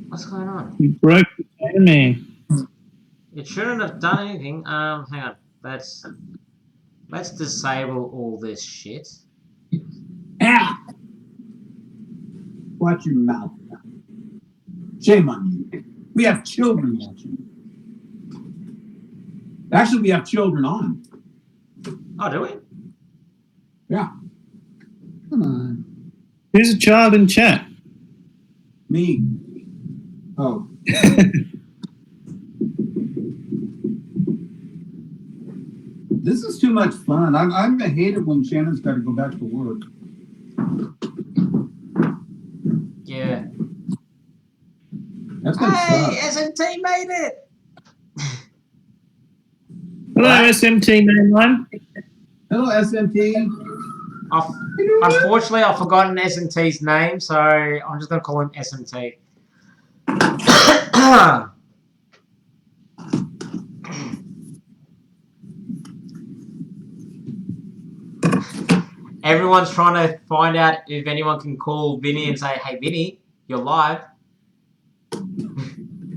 What's going on? You broke Container Man. It shouldn't have done anything. Hang on. Let's disable all this shit. Ah! Watch your mouth. Shame on you. We have children watching. Actually, we have children on. Oh, do we? Yeah, Come on. Who's a child in chat? me. Oh. This is too much fun. I'm gonna hate it when Shannon's got to go back to work. Yeah. That's gonna Hey, suck. SMT made it. Hello, Right. SMT mainline. Hello, SMT. Unfortunately, I've forgotten SMT's name, so I'm just going to call him SMT. Everyone's trying to find out if anyone can call Vinny and say, "Hey, Vinny, you're live."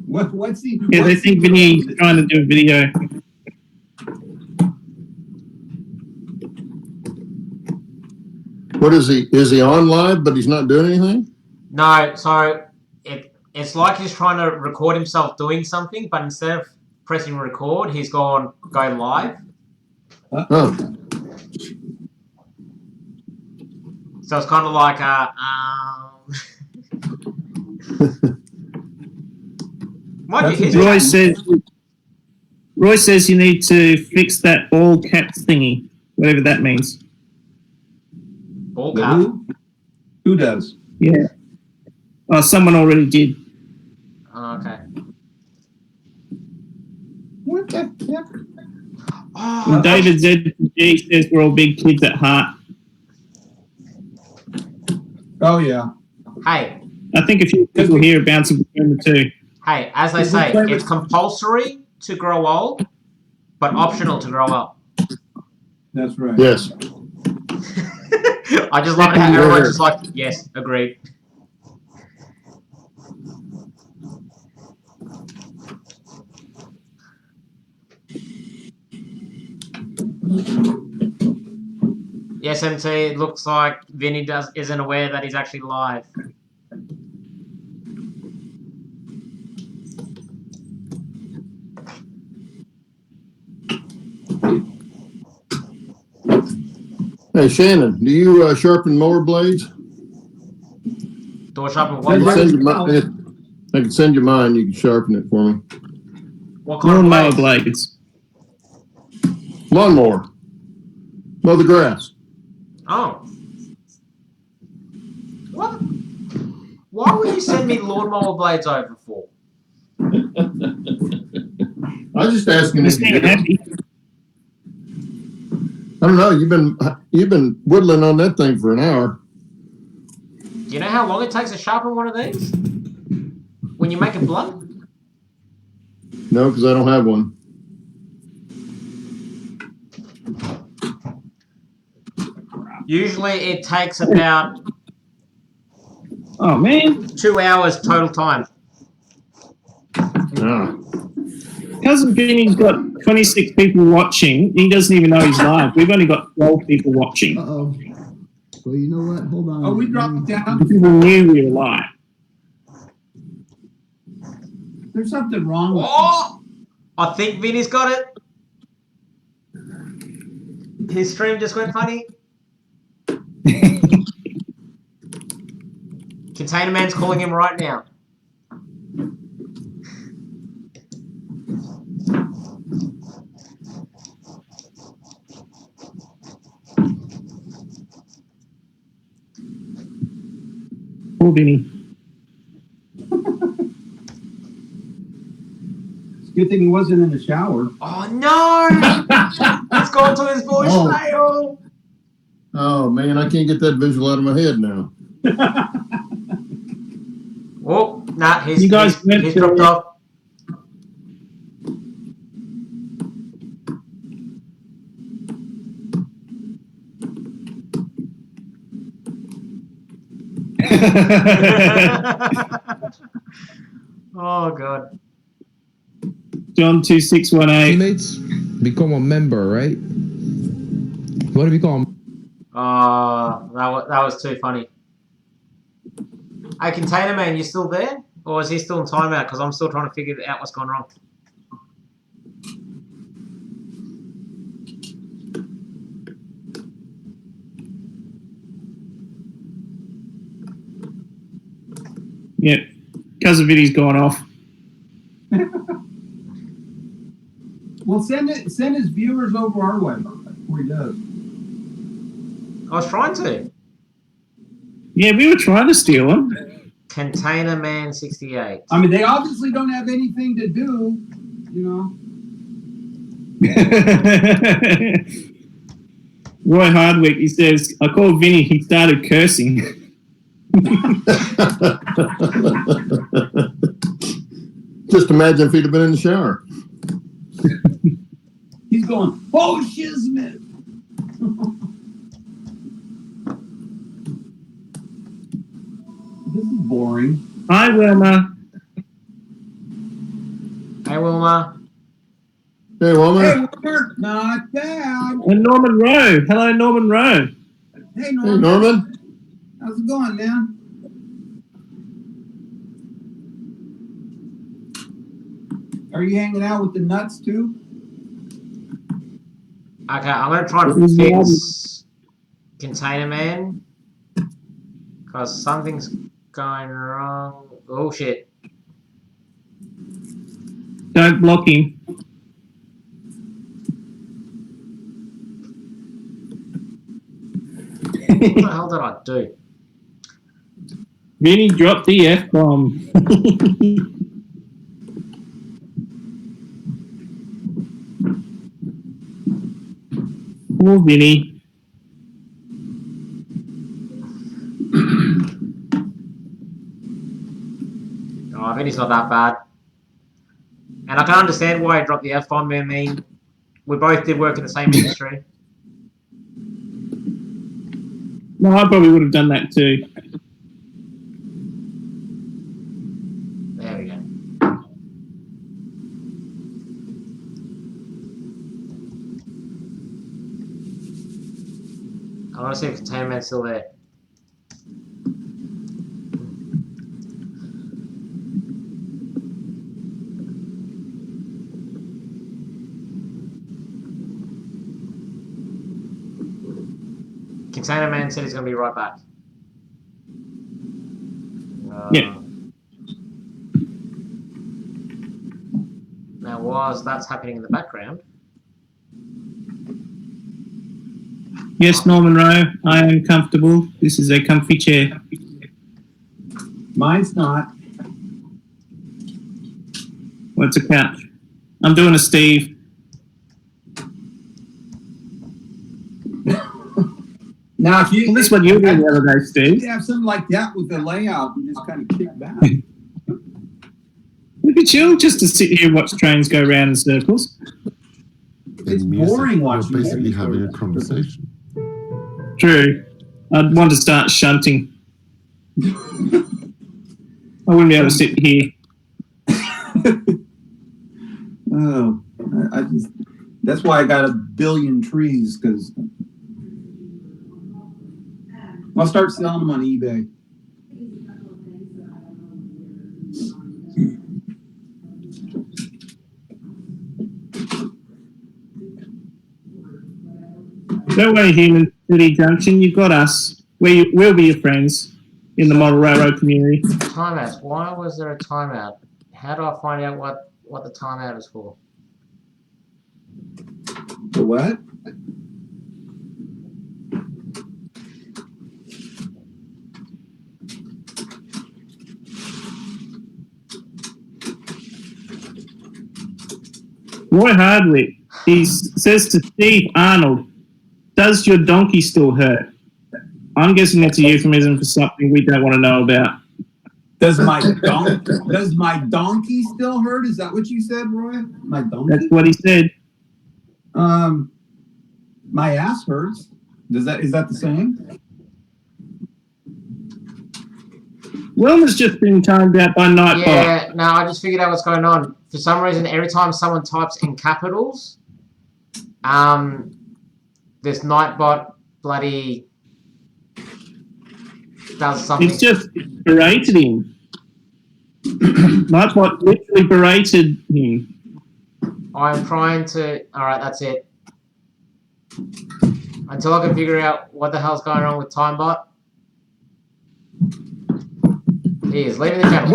What's he? Yeah, they think Vinny's trying to do a video. What is he? Is he on live, but he's not doing anything? No, so it's like he's trying to record himself doing something, but instead of pressing record, he's gone go live. Oh, So it's kind of like might be his Roy says you need to fix that all caps thingy, whatever that means. All cap. Who does? Yeah. Oh, someone already did. Oh, okay. What the heck? Oh, David ZG says we're all big kids at heart. Oh yeah. Hey, I think a few people here are bouncing between the two. hey, as they say, it's compulsory to grow old, but optional to grow up. That's right. yes. I just love it how everyone's just like, yes, agreed. Yes, MT, it looks like Vinny isn't aware that he's actually live. Hey, Shannon, do you sharpen mower blades? Door sharpen I what can, blade? I can send you mine. You can sharpen it for me. What kind of Lawnmower blades? blades. Lawnmower. Mow the grass. Oh. What? Why would you send me lawnmower blades over for? I was just asking Just if you being happy. I don't know. You've been whittling on that thing for an hour. Do you know how long it takes to sharpen one of these? When you make it blunt? No, because I don't have one. Usually it takes about Oh, man. 2 hours total time. Ah. Cousin Vinny's got 26 people watching. He doesn't even know he's live. We've only got 12 people watching. Uh-oh. Well, you know what? Hold on. Oh, we dropped down. People knew we were live. There's something wrong with Oh! I think Vinny's got it. His stream just went funny. Container Man's calling him right now. Poor Vinny. Good thing he wasn't in the shower. Oh no! It's gone to his voicemail. Oh, man, I can't get that visual out of my head now. Oh, nah, he's went dropped off. Oh god. John 2618. Teammates become a member, right? What do we call them? That was too funny. Hey, Container Man, you still there? Or is he still in timeout? Because I'm still trying to figure out what's gone wrong. Yep. Kazaviti's gone off. Well, send his viewers over our way before he does. I was trying to. Yeah, we were trying to steal him. Container Man 68. I mean, they obviously don't have anything to do, you know. Roy Hardwick, he says, I called Vinny, he started cursing. Just imagine if he'd have been in the shower. He's going, oh, shizmit. This is boring. Hi, Wilma. Hey, Wilma. Hey, woman. Hey, Walker, not bad. And Norman Rowe. Hello, Norman Rowe. Hey, Hey, Norman. Norman. How's it going, man? Are you hanging out with the nuts, too? Okay, I'm going to try and fix Container Man. Because something's going wrong. Oh, shit. Don't block him. What the hell did I do? Vinny dropped the F-bomb. Poor Vinny. Oh, Vinny's not that bad. And I can understand why he dropped the F-bomb. I mean, we both did work in the same industry. No, I probably would have done that too. There we go. I want to see if Container Man's still there. Container Man said he's going to be right back. Yeah. Now, whilst that's happening in the background, Yes, Norman Rowe, I am comfortable. This is a comfy chair. Mine's not. Well, it's a couch. I'm doing a Steve. Now, if you Well, this one you did the other day, Steve. have something like that with the layout, you just kind of kick back. It'd be chill just to sit here and watch trains go round in circles. It's music, boring watching. You're basically having a conversation. True. I'd want to start shunting. I wouldn't be able to sit here. Oh, I just, that's why I got a billion trees, because I'll start selling them on eBay. Don't worry, Human City Junction. You've got us. We'll be your friends in the model railroad community. timeouts. Why was there a timeout? How do I find out what the timeout is for? The what? Roy Hardwick, he says to Steve Arnold, does your donkey still hurt? I'm guessing that's a euphemism for something we don't want to know about. Does my donkey still hurt? Is that what you said, Roy? My donkey? That's what he said. My ass hurts. Is that the same? Wilma's just been timed out by Nightbot. Yeah, no, I just figured out what's going on. For some reason, every time someone types in capitals, this Nightbot bloody does something. It's just berated him. Nightbot literally berated him. I'm trying to. Alright, that's it. Until I can figure out what the hell's going on with TimeBot. He is leaving the channel.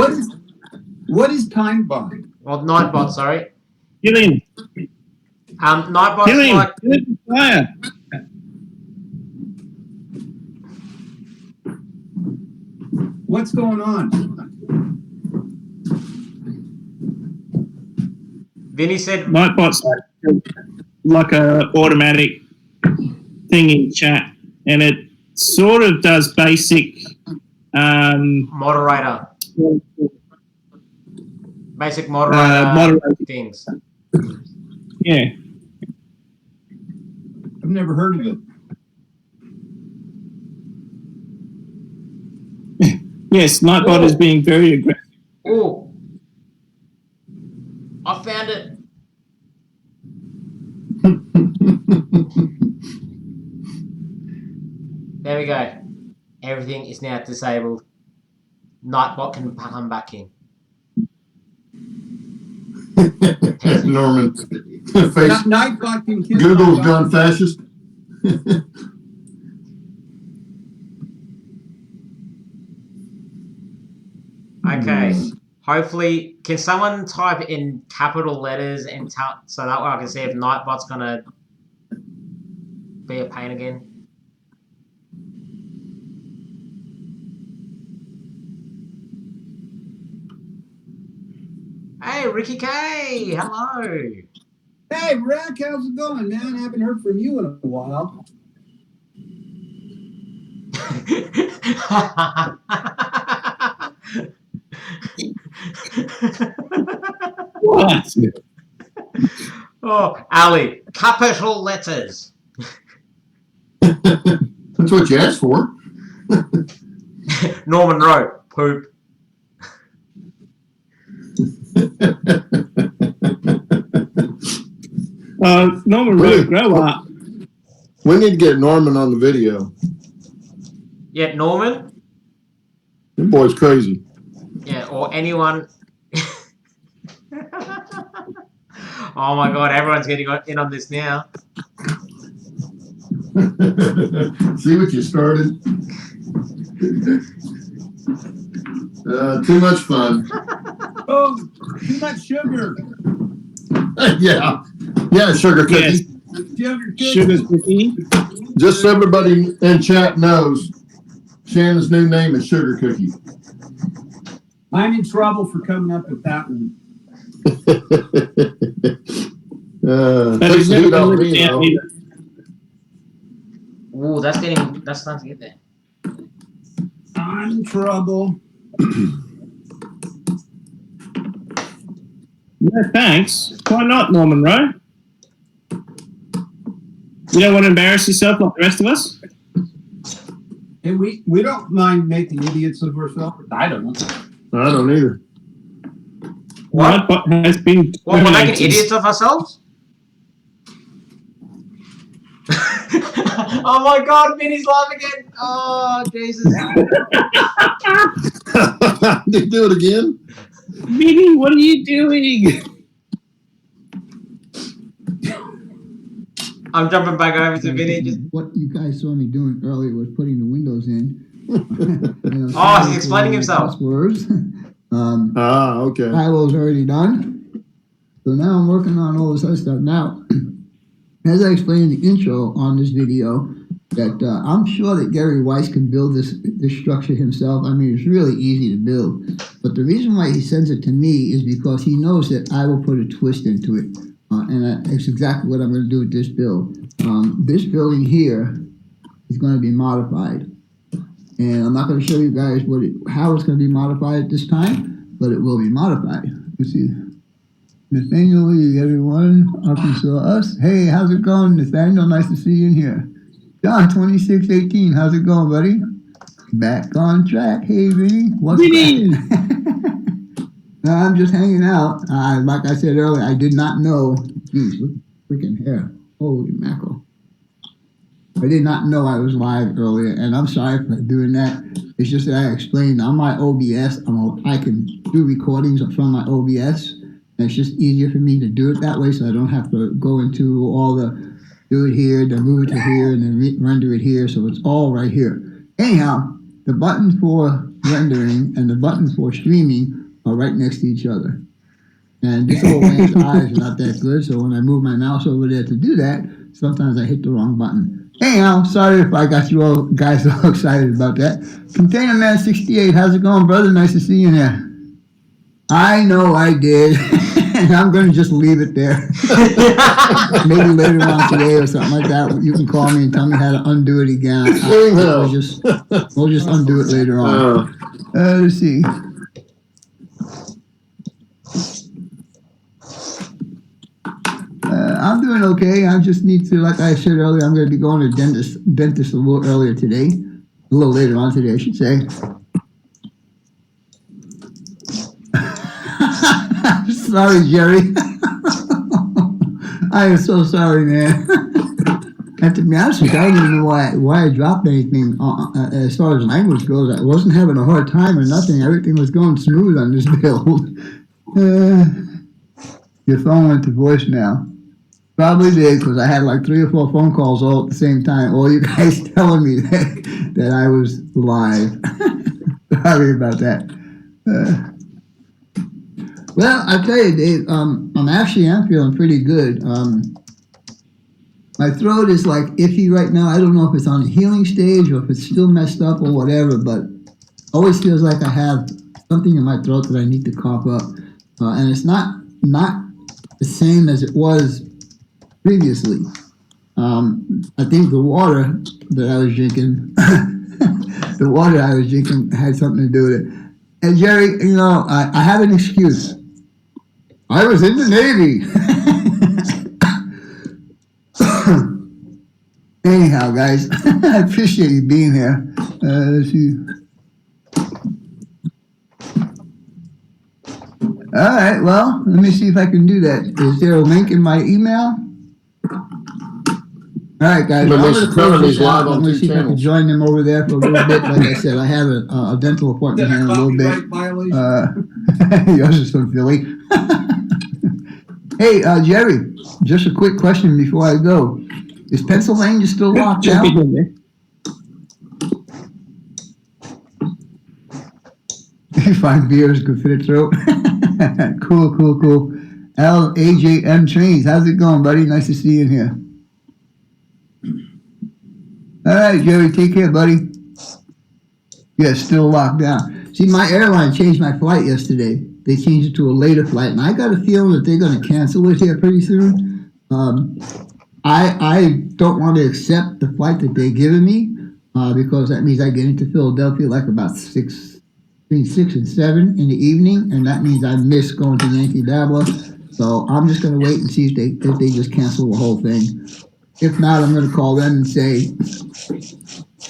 What is TimeBot? Well, Nightbot, sorry. Kill him. Nightbot's Kill him. like. Kill him with fire. What's going on? Vinny said. Nightbot's like a automatic thing in chat, and it sort of does basic Moderator. Basic moderator things. Yeah. I've never heard of it. Yes, Nightbot is being very aggressive. Oh, I found it. There we go. Everything is now disabled. Nightbot can come back in. Norman. Nightbot can kill Google's Nightbot. gone fascist. Okay. Hopefully, can someone type in capital letters and so that way I can see if Nightbot's gonna be a pain again? Hey, Ricky K! Hello! Hey, Rick, how's it going, man? Haven't heard from you in a while. What? Oh, Ally, capital letters. That's what you asked for. Norman wrote, poop. Norman really grow up. We need to get Norman on the video. Yeah, Norman? That boy's crazy. Yeah, or anyone. Oh my god, everyone's getting in on this now. See what you started? Too much fun. Oh, too much sugar. Yeah, sugar cookie. Yes. Sugar cookie. Just so everybody in chat knows, Shannon's new name is Sugar Cookie. I'm in trouble for coming up with that one. Takes the heat off me, though. Ooh, that's time to get there. I'm in trouble. No, thanks. Why not, Norman Rowe? You don't want to embarrass yourself like the rest of us? And we don't mind making idiots of ourselves. I don't. I don't either. What has been? What, we're making idiots of ourselves? Oh my god, Vinny's live again. Oh, Jesus. Did you do it again? Vinny, what are you doing? I'm jumping back over to Vinny. Just... What you guys saw me doing earlier was putting the windows in. Oh, he's explaining himself. Passwords. Okay. Kylo's already done. So now I'm working on all this other stuff. Now, as I explained in the intro on this video, that I'm sure that Gary Weiss can build this structure himself. I mean, it's really easy to build. But the reason why he sends it to me is because he knows that I will put a twist into it. And it's exactly what I'm going to do with this build. This building here is going to be modified. And I'm not going to show you guys how it's going to be modified at this time, but it will be modified. You see, Nathaniel Lee, everyone, Arkansas, us. Hey, how's it going, Nathaniel? Nice to see you in here. John, 2618, how's it going, buddy? Back on track. Hey, Vinny, what's Vinny! No, I'm just hanging out. Like I said earlier, I did not know. Geez, look at freaking hair. Holy mackerel. I did not know I was live earlier, and I'm sorry for doing that. It's just that I explained on my OBS, I can do recordings from my OBS. And it's just easier for me to do it that way, so I don't have to go into all the do it here, then move it to here, and then render it here. So it's all right here. Anyhow, the buttons for rendering and the buttons for streaming are right next to each other. And this old man's eyes are not that good, so when I move my mouse over there to do that, sometimes I hit the wrong button. Anyhow, sorry if I got you all guys all excited about that. Container Man 68, how's it going, brother? Nice to see you there. I know I did, and I'm going to just leave it there. Maybe later on today or something like that, you can call me and tell me how to undo it again. We'll just undo it later on. Let's see. I'm doing okay. I just need to, like I said earlier, I'm going to be going to dentist a little earlier today. A little later on today, I should say. Sorry, Jerry. I am so sorry, man. And to be honest with you, I don't even know why I dropped anything as far as language goes. I wasn't having a hard time or nothing. Everything was going smooth on this build. Your phone went to voicemail. Probably did, because I had like 3 or 4 phone calls all at the same time. All you guys telling me that I was live. Sorry about that. Well, I tell you, Dave, I'm feeling pretty good. My throat is like iffy right now. I don't know if it's on a healing stage or if it's still messed up or whatever, but always feels like I have something in my throat that I need to cough up. And it's not the same as it was previously. I think the water that I was drinking, had something to do with it. And Jerry, you know, I have an excuse. I was in the Navy. Anyhow, guys, I appreciate you being here. Let's see. All right, well, let me see if I can do that. Is there a link in my email? All right, guys, I'm going to close this out. I'm going to see if I can join them over there for a little bit. Like I said, I have a dental appointment here in a little bit. Yours is from Philly. Hey, Jerry, just a quick question before I go. Is Pennsylvania still locked down? You find beers good for the throat? Cool. AJM Trains, how's it going, buddy? Nice to see you in here. All right, Jerry, take care, buddy. Yeah, still locked down. See, my airline changed my flight yesterday. They changed it to a later flight, and I got a feeling that they're going to cancel it here pretty soon. I don't want to accept the flight that they're giving me because that means I get into Philadelphia like about between 6 and 7 in the evening, and that means I miss going to Yankee Dabbler. So I'm just going to wait and see if they just cancel the whole thing. If not, I'm going to call them and say,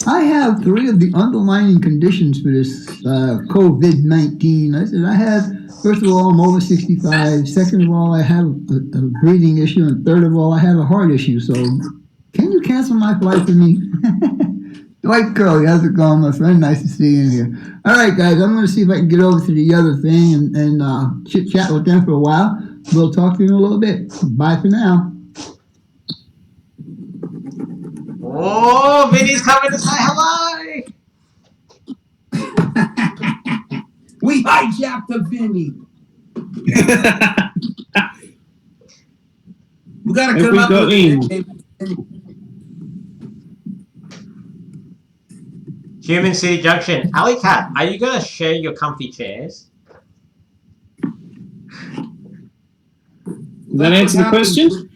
I have 3 of the underlying conditions for this COVID-19. I said, I have, first of all, I'm over 65. Second of all, I have a breathing issue. And third of all, I have a heart issue. So can you cancel my flight for me? Dwight Curley, how's it going, my friend? Nice to see you in here. All right, guys, I'm going to see if I can get over to the other thing and chit-chat with them for a while. We'll talk to you in a little bit. Bye for now. Oh, Vinny's coming to say hello. We hijacked the Vinny. We got to come up with it. Human City Junction. AllyChat, are you going to share your comfy chairs? Does that answer the question?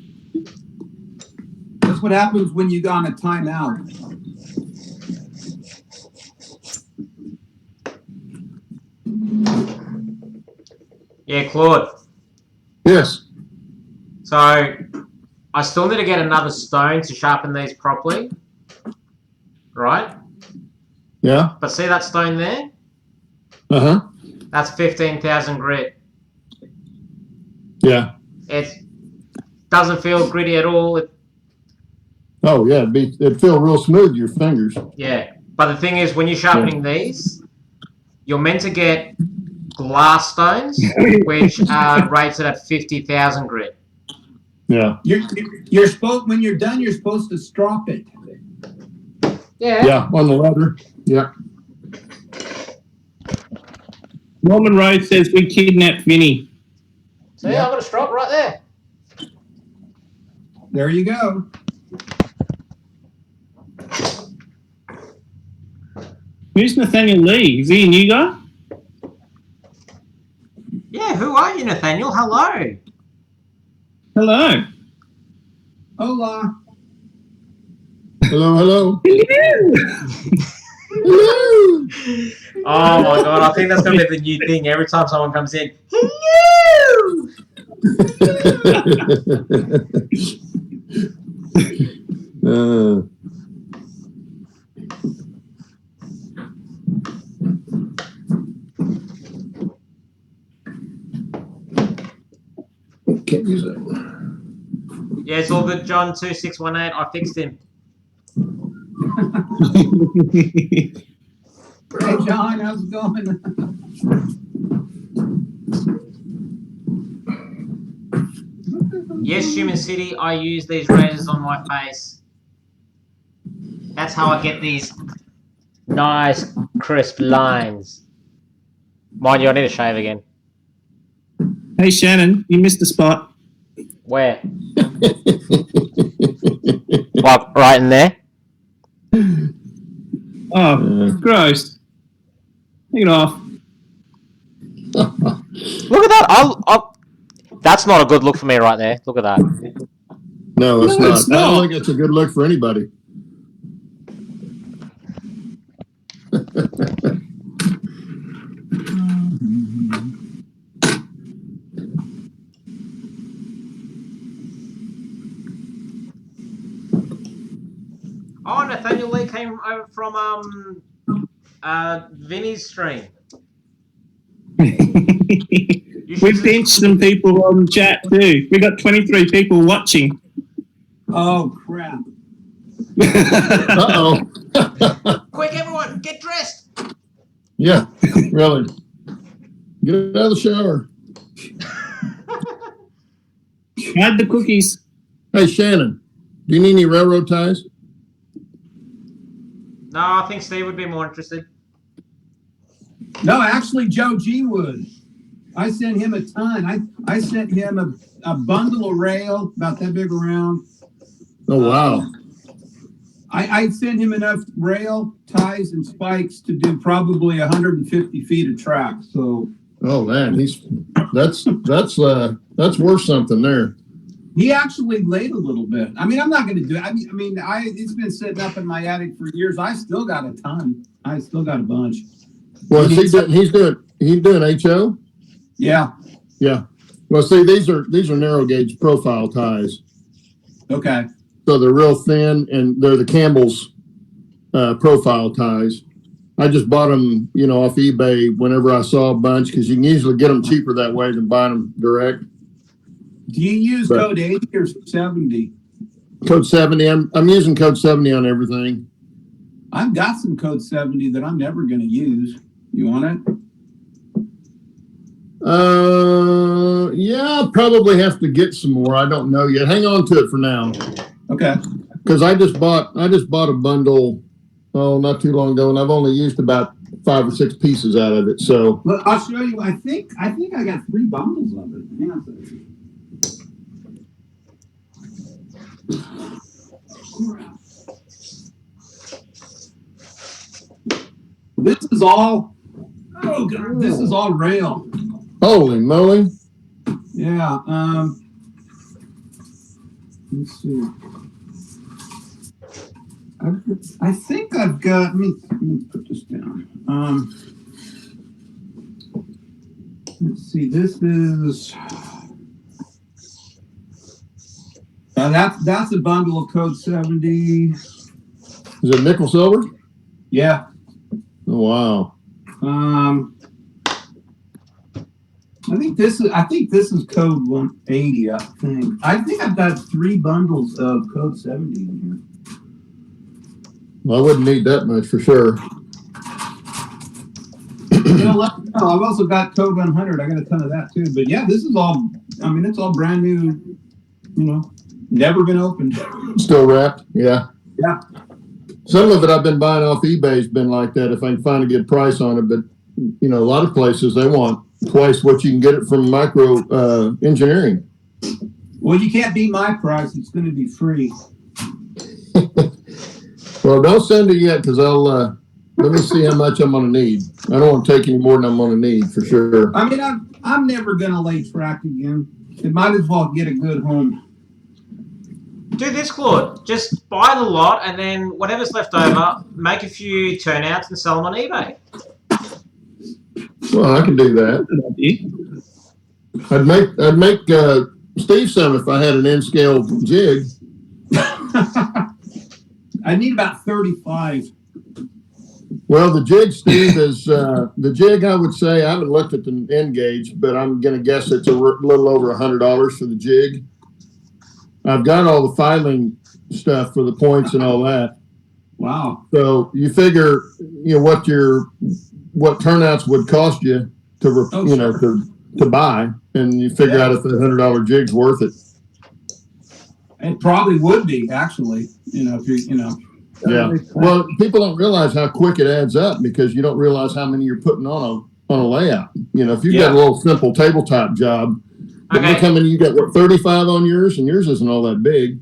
That's what happens when you go on a timeout. Yeah, Claude. Yes. So, I still need to get another stone to sharpen these properly. Right? Yeah. But see that stone there? Uh-huh. That's 15,000 grit. Yeah. It doesn't feel gritty at all. Oh, yeah. It'd feel real smooth to your fingers. Yeah. But the thing is, when you're sharpening these, you're meant to get glass stones, which rates it at 50,000 grit. Yeah. You're supposed when you're done, you're supposed to strop it. Yeah. Yeah, on the leather. Yeah. Norman Rhodes says we kidnapped Vinny. So yeah, I've got a strop right there. There you go. Who's Nathaniel Lee? Is he a new guy? Yeah, who are you, Nathaniel? Hello. Hello. Hola. Hello, hello. Hello. Oh my god, I think that's going to be the new thing every time someone comes in. Hello! Can't use that. Yeah, it's all good, John 2618. I fixed him. Hey, John, how's it going? Yes, Human City, I use these razors on my face. That's how I get these nice, crisp lines. Mind you, I need to shave again. Hey, Shannon, you missed a spot. Where? What, right in there? Oh, gross. Take it off. Look at that. That's not a good look for me right there. Look at that. No, it's No, not. it's I don't not. think it's a good look for anybody. Oh, Nathaniel Lee came over from Vinny's stream. We've pinched some people on chat too. We got 23 people watching. Oh, crap. Uh-oh. Quick, everyone, get dressed. Yeah, really. Get out of the shower. Hide the cookies. Hey, Shannon, do you need any railroad ties? No, I think Steve would be more interested. No, actually, Joe G would. I sent him a ton. I sent him a bundle of rail, about that big around. Oh, wow. I sent him enough rail, ties, and spikes to do probably 150 feet of track. So, Oh, man, that's worth something there. he actually laid a little bit. I mean, I'm not going to do it. It's been sitting up in my attic for years. I still got a ton. I still got a bunch. Well, he's doing HO? Yeah. Yeah. Well, see, these are narrow gauge profile ties. Okay. So they're real thin, and they're the Campbell's profile ties. I just bought them, off eBay whenever I saw a bunch, because you can usually get them cheaper that way than buying them direct. Do you use code 80 or 70? Code 70. I'm using code 70 on everything. I've got some code 70 that I'm never going to use. You want it? Yeah, I'll probably have to get some more. I don't know yet. Hang on to it for now. Okay. Because I just bought a bundle, not too long ago, and I've only used about 5 or 6 pieces out of it. So Well, I'll show you. I think I got 3 bundles of it. Hang on a second. This is all. Oh God! This is all rail. holy moly! Yeah. Let's see. I think I've got. Let me put this down. Let's see. This is. That's a bundle of code 70. Is it nickel silver? Yeah. Oh, wow. I think this is code 180. I think I've got 3 bundles of code 70 in here. Well, I wouldn't need that much for sure. let me know. I've also got Toad 100. I got a ton of that too. But yeah, this is all. I mean, it's all brand new. Never been opened. Still wrapped. Yeah. Yeah. Some of it I've been buying off eBay has been like that if I can find a good price on it. But a lot of places they want twice what you can get it from micro engineering. Well, you can't beat my price. It's going to be free. Well, don't send it yet because I'll let me see how much I'm going to need. I don't want to take any more than I'm going to need for sure. I mean, I'm never going to lay track again. It might as well get a good home. Do this, Claude. Just buy the lot, and then whatever's left over, make a few turnouts and sell them on eBay. Well, I can do that. I'd make Steve some if I had an N-scale jig. I need about 35. Well, the jig, Steve, is the jig. I would say I haven't looked at the end gauge, but I'm going to guess it's a little over $100 for the jig. I've got all the filing stuff for the points and all that. Wow. So you figure, what turnouts would cost you to buy, and you figure out if the $100 jig's worth it. It probably would be, actually. If you. Yeah. Well, people don't realize how quick it adds up because you don't realize how many you're putting on a layout. If you've got a little simple tabletop job. But look how many you got. 35 on yours, and yours isn't all that big.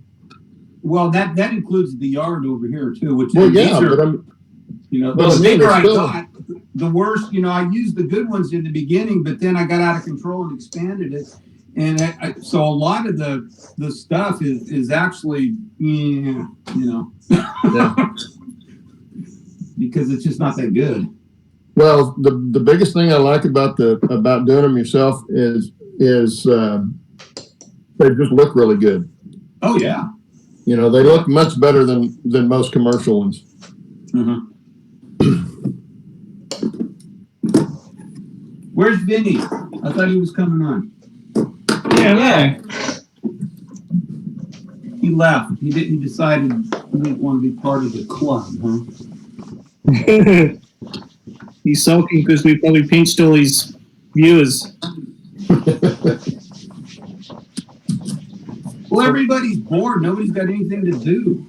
Well, that includes the yard over here too, which but the sticker I got, the worst. I used the good ones in the beginning, but then I got out of control and expanded it, and so a lot of the stuff is actually because it's just not that good. Well, the biggest thing I like about doing them yourself is they just look really good. Oh yeah. They look much better than most commercial ones. Mm-hmm. Where's Vinny? I thought he was coming on. Yeah. He left. He didn't decide he didn't want to be part of the club, huh? He's sulking because we probably pinched all his viewers. Well, everybody's bored. Nobody's got anything to do.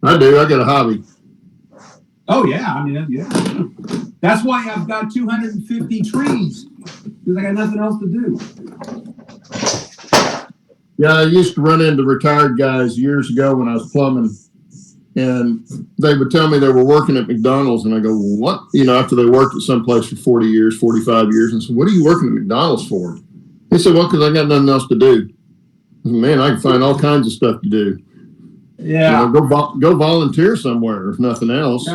I do. I got a hobby. Oh, yeah. I mean, yeah. That's why I've got 250 trees, because I got nothing else to do. Yeah, I used to run into retired guys years ago when I was plumbing, and they would tell me they were working at McDonald's, and I go, what? After they worked at some place for 40 years, 45 years, and I said, what are you working at McDonald's for? He said, well, because I got nothing else to do. I said, man, I can find all kinds of stuff to do. Yeah. Go volunteer somewhere, if nothing else.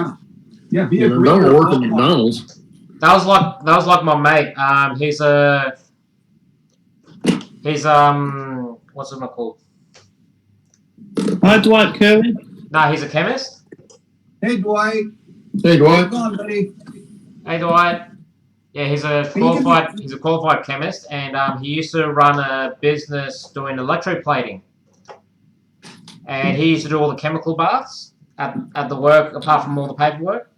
Yeah. Be don't work at McDonald's. That was like my mate. He's what's it called? Hi, Dwight Kirby. No, he's a chemist. Hey, Dwight. Hey, Dwight. Come on, buddy. Hey, Dwight. Yeah, he's a qualified chemist, and he used to run a business doing electroplating. And he used to do all the chemical baths at the work, apart from all the paperwork.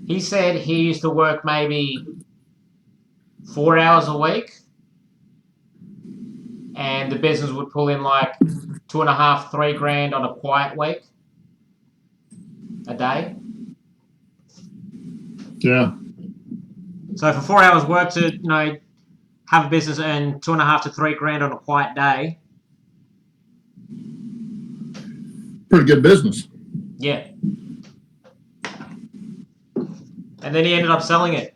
He said he used to work maybe 4 hours a week, and the business would pull in like $2,500, $3,000 on a quiet week a day. Yeah. So for 4 hours work to have a business earn $2,500 to $3,000 on a quiet day. Pretty good business. Yeah. And then he ended up selling it.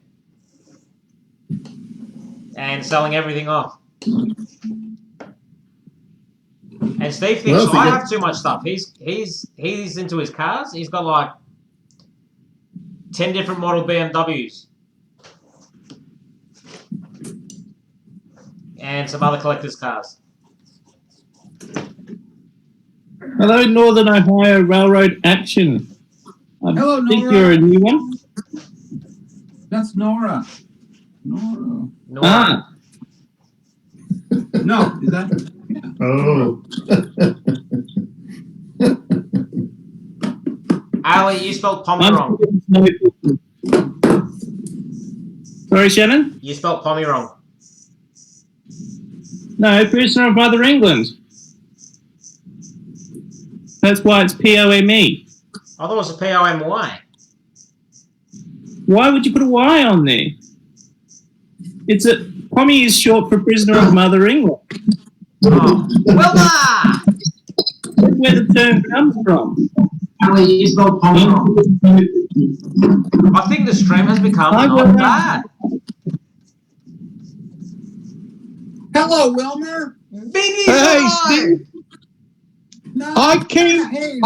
And selling everything off. And Steve thinks I have too much stuff. He's into his cars. He's got like 10 different model BMWs. And some other collector's cars. Hello, Northern Ohio Railroad Action. Hello, I think Nora. you're a new one. That's Nora. Nora. Ah. No, is that? Oh. Ali, you spelled Pommy wrong. Sorry, Shannon? You spelled Pommy wrong. No, prisoner of Mother England. That's why it's P-O-M-E. I thought it was a P-O-M-Y. Why would you put a Y on there? Pommy is short for prisoner of Mother England. Oh. Well done! That's where the term comes from. Ali, you spelled Pommy wrong. I think the stream has become not bad. Hello, Wilmer. Vinny's Hey, alive! Steve. No, I came. hey,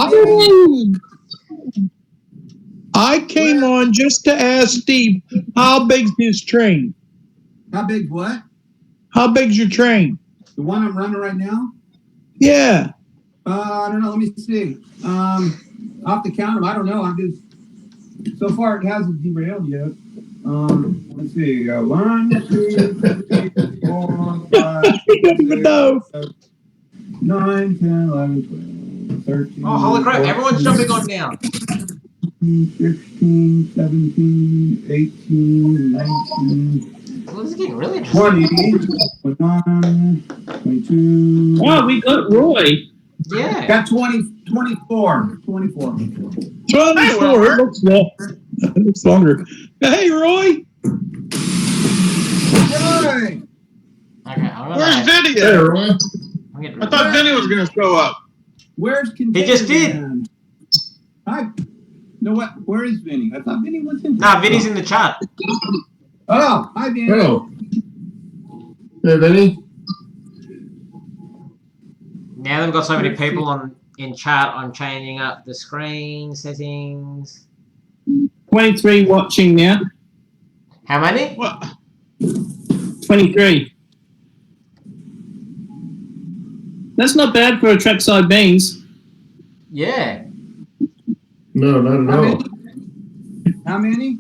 I came on just to ask Steve, how big's his train? How big? What? How big's your train? The one I'm running right now? Yeah. I don't know. Let me see. I'll have to count them. I don't know. I'm just. So far, it hasn't derailed yet. Let's see. 1, 2, 3, 4, 5, 6, 9, 10, 11, 12, 13. Oh, holy crap, everyone's jumping on now. 16, 17, 18, 19. Well, this is getting really interesting. 20, 21, 22. Oh, we got Roy. Yeah. Got 24. 24. 24. It looks long. It looks longer. Hey, Roy. Hey! Okay, I'm Where's gonna... Vinny Hey, at? Roy. I thought Vinny was going to show up. Where's Container He just did. Man? Hi. No, what? Where is Vinny? I thought Vinny was in. Nah, Vinny's in the chat. Oh, hi, Vinny. Oh. Hey, Vinny. Now they've got so many people in chat, I'm changing up the screen settings. 23 watching now. How many? What? 23. That's not bad for a trackside beans. Yeah. No, not at all. How many?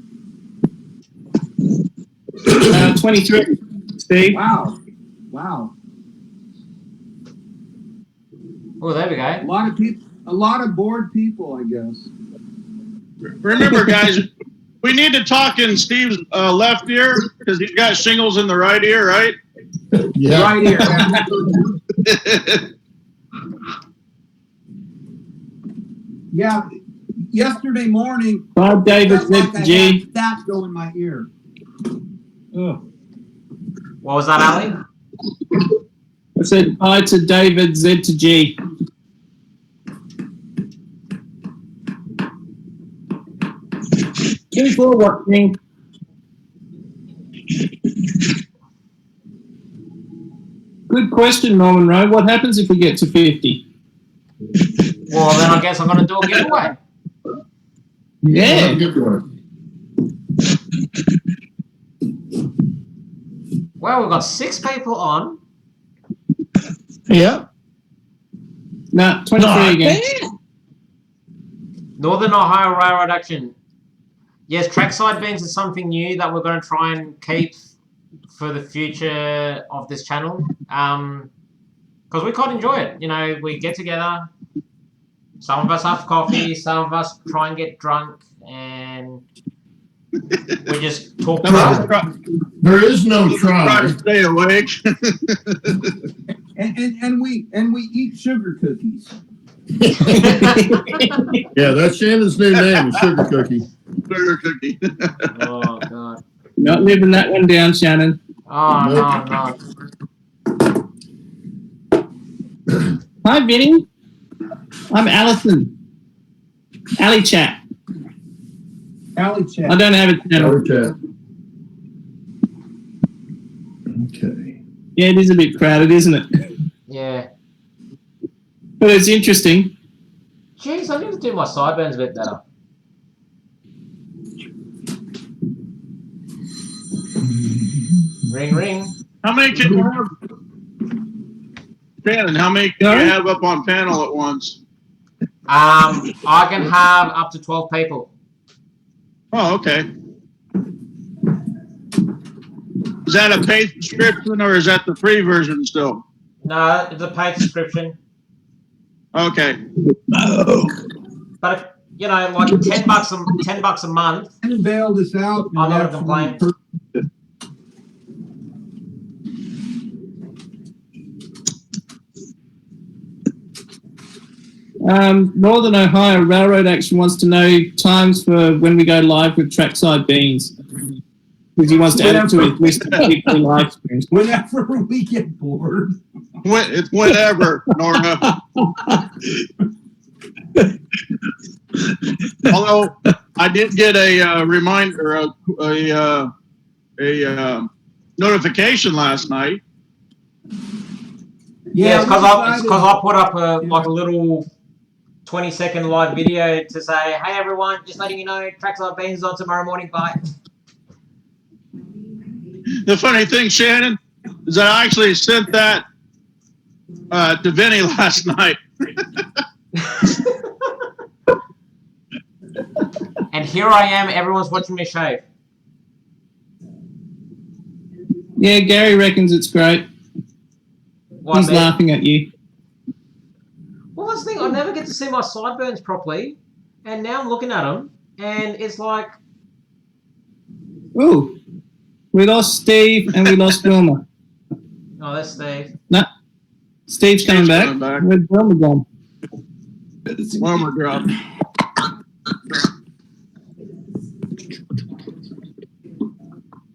23. Steve. Wow. Wow. Oh, there we go. A lot of people. A lot of bored people, I guess. Remember, guys, we need to talk in Steve's left ear because he's got shingles in the right ear, right? Yeah. Right here. Yeah. Yesterday morning, Bob David felt like I G. had that go in my ear. Ugh. What was that, Ali? I said I to David, Z to G. People watching. Good question, Norman Rowe. What happens if we get to 50? Well, then I guess I'm going to do a giveaway. Yeah. Good one. Well, we've got 6 people on. Yeah. No, 23 again. Northern Ohio Railroad Action. Yes, trackside beans is something new that we're going to try and keep for the future of this channel. Because we quite enjoy it. You know, we get together. Some of us have coffee. Some of us try and get drunk. And we just talk trash. There is no Try try. to stay awake. And we eat sugar cookies. Yeah, that's Shannon's new name, is Sugar Cookie. Sugar cookie. Oh, God. Not living that one down, Shannon. Oh, no. Hi, Vinny. I'm Alison. AllyChat. AllyChat. I don't have a channel. Okay. Okay. Yeah, it is a bit crowded, isn't it? Yeah. But it's interesting. Jeez, I need to do my sideburns a bit better. Ring, ring. How many can you have? Shannon, how many can you have up on panel at once? I can have up to 12 people. Oh, okay. Is that a paid subscription or is that the free version still? No, it's a paid subscription. Okay. But you know, like $10 a month. And bailed us out. I'm not gonna complain. Northern Ohio Railroad Action wants to know times for when we go live with Trackside Beans. Because he wants to add it to his list of weekly live streams. Whenever we get bored. It's whenever, Norma. Although I did get a reminder, a notification last night. Yeah, it's because I put up a little 20-second live video to say, hey everyone, just letting you know, Trackside Beans on tomorrow morning. Bye. The funny thing, Shannon, is that I actually sent that to Vinny last night. And here I am, everyone's watching me shave. Yeah, Gary reckons it's great. He's laughing at you. Well, that's the thing, I never get to see my sideburns properly, and now I'm looking at them, and it's like... Ooh, we lost Steve and we lost Wilma. Oh, that's Steve. No, Steve's coming back. Where's Wilma gone? Wilma dropped.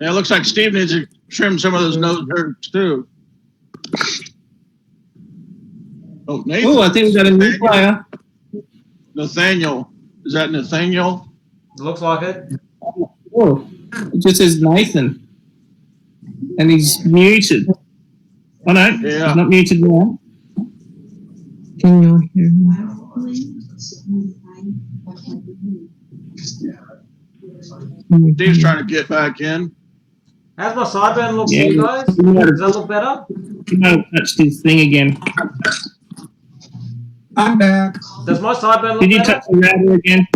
Yeah, it looks like Steve needs to trim some of those nose hairs too. Oh, Nathan. Oh, I think we got a new player. Nathaniel. Is that Nathaniel? Looks like it. Oh, it just says Nathan. And he's muted. Oh no, yeah. He's not muted now. Can you hear me? Steve's trying to get back in. How's my sideburn look to you guys? Does that look better? No, touched his thing again. I'm back. Does my sideburn look better? Did you touch the router again?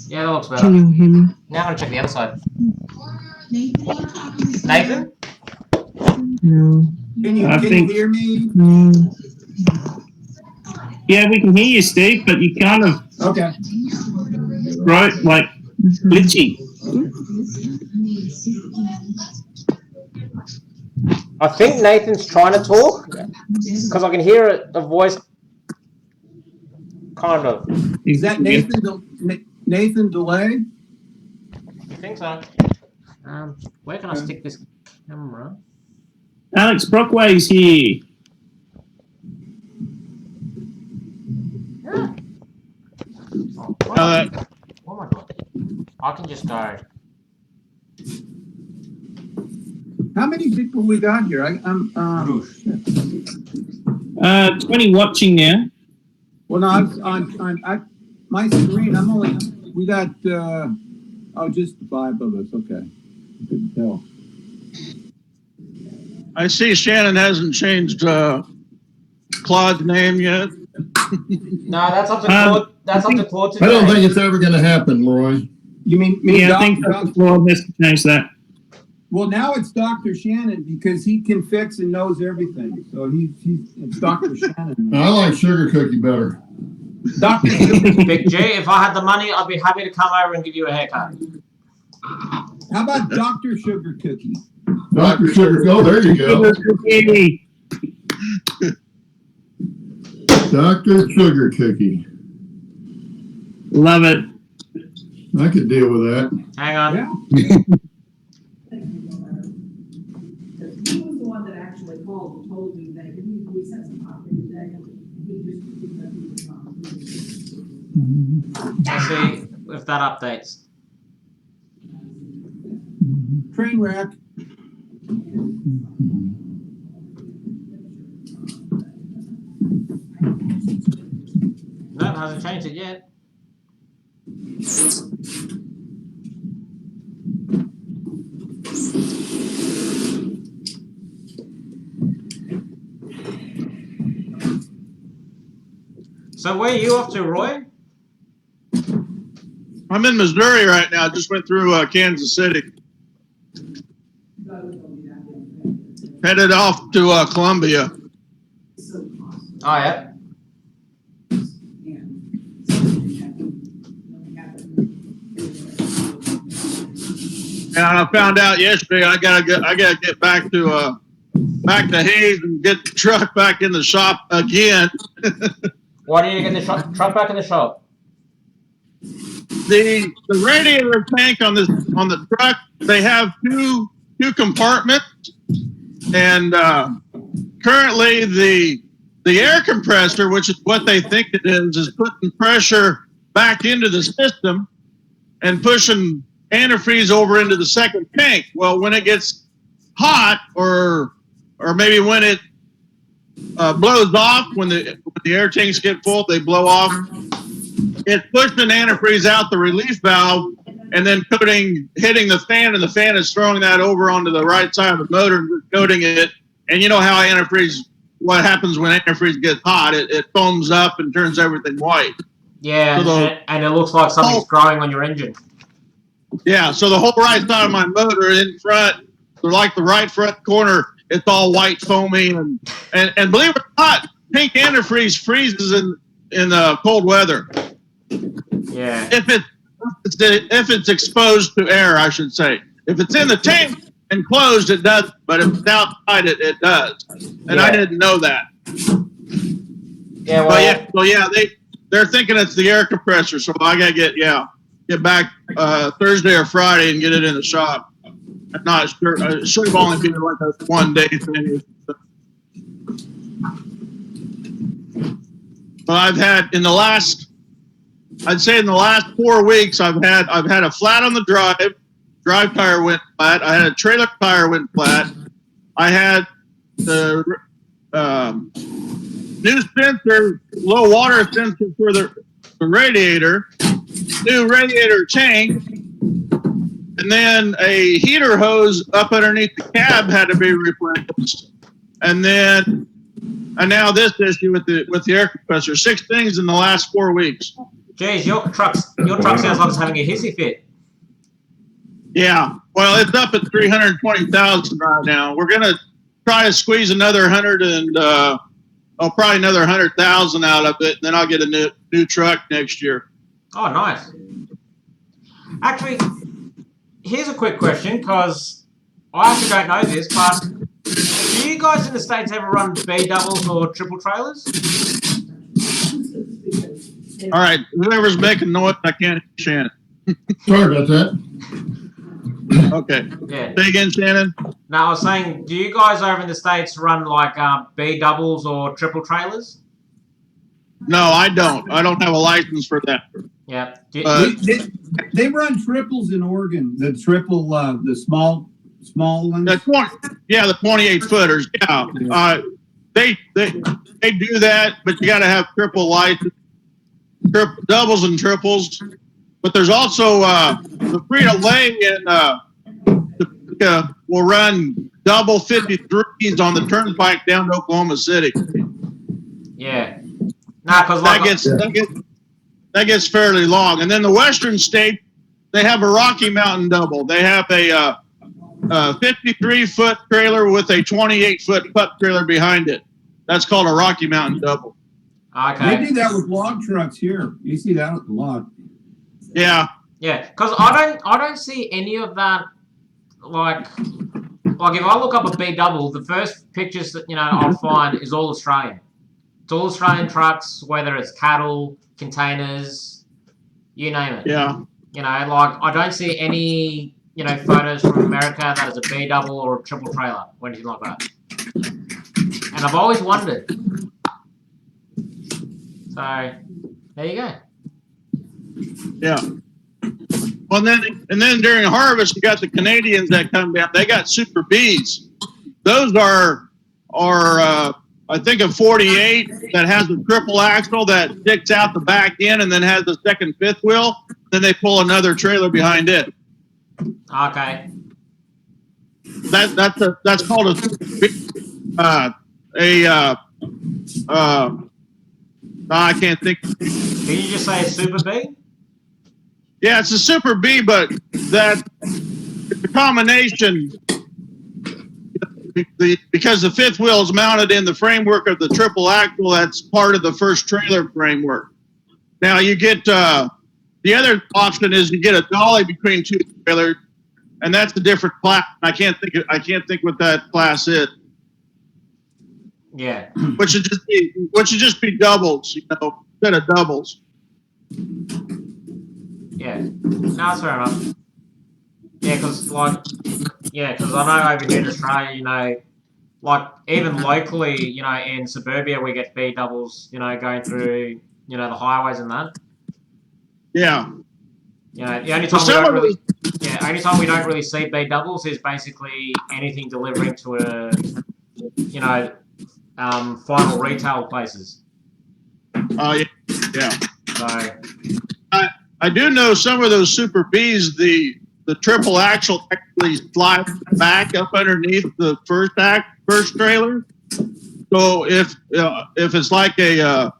Yeah, that looks better. Can you hear me? Now I'm going to check the other side. Nathan? No. Can you hear me? No. Yeah, we can hear you, Steve, but you kind of... Okay. Right, like, glitchy. I think Nathan's trying to talk, because I can hear a voice, kind of. Is that Nathan Delay? I think so. Where can I stick this camera? Alex Brockway's here. Yeah. What am I doing? I can just go. How many people we got here? I'm 20 watching now. Well, no, on my screen. We got just 5 of us. Okay, couldn't tell. I see Shannon hasn't changed Claude's name yet. No, that's up to Claude. That's up to Claude today. I don't think it's ever going to happen, Roy. You mean I think Claude has to change that. Well, now it's Dr. Shannon because he can fix and knows everything. So it's Dr. Shannon. I like Sugar Cookie better. Dr. Big J, if I had the money, I'd be happy to come over and give you a haircut. How about Dr. Sugar Cookie? Dr. Sugar Cookie. Oh, there you go. Dr. Sugar Cookie. Love it. I could deal with that. Hang on. Yeah. He was the one that actually called and told me that we sent some coffee today. He just Let's see if that updates. Train wreck. No, it hasn't changed it yet. So where are you off to, Roy? I'm in Missouri right now. Just went through Kansas City. Headed off to Columbia. Oh, yeah. And I found out yesterday I gotta get back to Hayes and get the truck back in the shop again. Why do you get the truck back in the shop? The radiator tank on the truck, they have two compartments, and currently the air compressor, which is what they think it is putting pressure back into the system and pushing antifreeze over into the second tank. Well, when it gets hot, or maybe when it blows off, when the air tanks get full, they blow off. It's pushing antifreeze out the relief valve, and then hitting the fan, and the fan is throwing that over onto the right side of the motor and coating it. And you know how what happens when antifreeze gets hot? It foams up and turns everything white. Yeah, so and it looks like something's growing on your engine. Yeah, so the whole right side of my motor in front, so like the right front corner, it's all white foamy, and believe it or not, pink antifreeze freezes in cold weather. Yeah. If it's exposed to air, I should say. If it's in the tank and closed, it doesn't. But if it's outside, it does. And I didn't know that. Yeah. Well. So they're thinking it's the air compressor. So I gotta get back Thursday or Friday and get it in the shop. I'm not sure. It should have only been like a 1 day thing. But I've had in the last 4 weeks, I've had a flat on the drive tire went flat. I had a trailer tire went flat. I had the new sensor, low water sensor for the radiator, new radiator tank, and then a heater hose up underneath the cab had to be replaced. And now this issue with the air compressor. 6 things in the last 4 weeks. Geez, your truck sounds like it's having a hissy fit. Yeah, well, it's up at 320,000 right now. We're gonna try to squeeze another 100 and probably another 100,000 out of it, and then I'll get a new truck next year. Oh, nice. Actually, here's a quick question, because I actually don't know this, but do you guys in the States ever run B doubles or triple trailers? All right, whoever's making noise, I can't hear Shannon. Sorry about that. Okay. Yeah. Say again, Shannon. No, I was saying, do you guys over in the States run like B doubles or triple trailers? No, I don't. I don't have a license for that. Yeah. They run triples in Oregon. The triple, the small ones. The 28 footers. Yeah. They do that, but you got to have triple license, doubles and triples. But there's also the Frito-Lay in will run double 53s on the turnpike down to Oklahoma City. Yeah. Nah, because that gets fairly long. And then the Western state, they have a Rocky Mountain double. They have a 53-foot trailer with a 28-foot pup trailer behind it. That's called a Rocky Mountain double. Okay. They do that with log trucks here. You see that a lot. Yeah. Yeah, because I don't see any of that. Like if I look up a B double, the first pictures that I'll find is all Australian. It's all Australian trucks, whether it's cattle, containers, you name it. Yeah. I don't see any photos from America that is a B double or a triple trailer or anything like that. And I've always wondered. So there you go. Yeah. Well, and then during harvest, you got the Canadians that come down. They got Super Bs. Those are I think a 48 that has a triple axle that sticks out the back end and then has the second fifth wheel. Then they pull another trailer behind it. Okay. That's called I can't think. Did you just say a Super B? Yeah, it's a Super B, but it's a combination. because the fifth wheel is mounted in the framework of the triple axle, that's part of the first trailer framework. Now you get the other option is you get a dolly between two trailers, and that's a different class. I can't think what that class is. Yeah. Which should just be doubles, instead of doubles. Yeah. No, that's fair enough. Yeah, because I know over here in Australia, like even locally, in suburbia we get B doubles, going through, the highways and that. Yeah. The only time we don't really see B doubles is basically anything delivering to a, final retail places. Oh yeah. So I do know some of those Super Bs, the triple axle actually slides back up underneath the first trailer. So if it's like a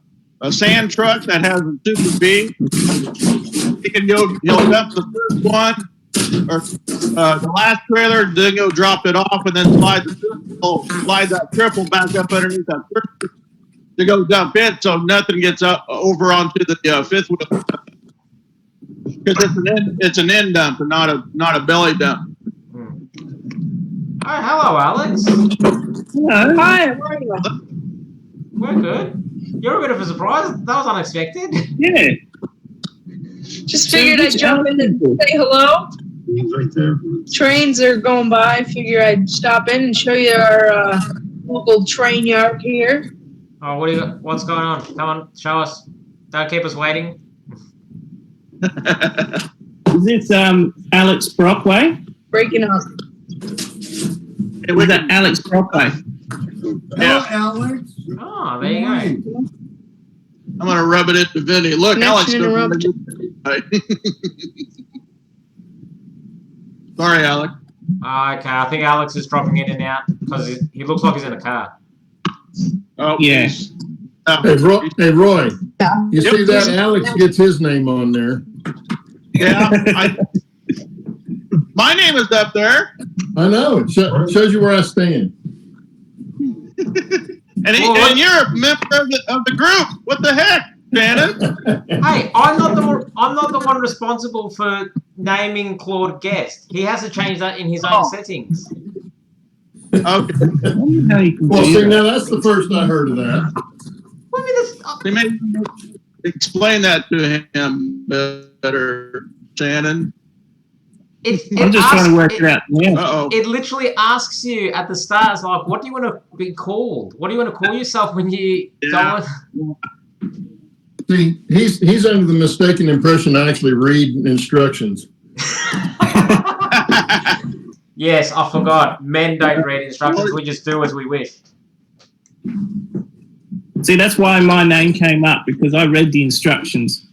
sand truck that has a Super B, he'll dump the first one or the last trailer, then he'll drop it off and then slide that triple back up underneath that first to go dump it, so nothing gets up over onto the fifth wheel. Because it's an end dump and not a belly dump. Hi, hello, Alex. Hello. Hi, how are you? We're good. You're a bit of a surprise. That was unexpected. Yeah. Just figured I'd jump in and say hello. Right there. Trains are going by. Figure I'd stop in and show you our local train yard here. Oh, what's going on? Come on, show us. Don't keep us waiting. Is this Alex Brockway? Breaking up. Was that Alex Brockway? Yeah. Alex. Oh, there you go. I'm gonna rub it into Vinny. Look, Alex. Connection Sorry, Alex. Okay, I think Alex is dropping in and out because he looks like he's in a car. Oh Yeah. Hey, Roy. You see that Alex gets his name on there. Yeah. My name is up there. I know. It shows you where I stand. And you're a member of the group. What the heck, Shannon? Hey, I'm not the one responsible for naming Claude guest. He has to change that in his own settings. Okay. Well, see, now that's the first I heard of that. Explain that to him better, Shannon. I'm just trying to work it out. Yeah. It literally asks you at the start, it's like, what do you want to be called? What do you want to call yourself when you go on? See, he's under the mistaken impression I actually read instructions. Yes, I forgot. Men don't read instructions. We just do as we wish. See, that's why my name came up, because I read the instructions.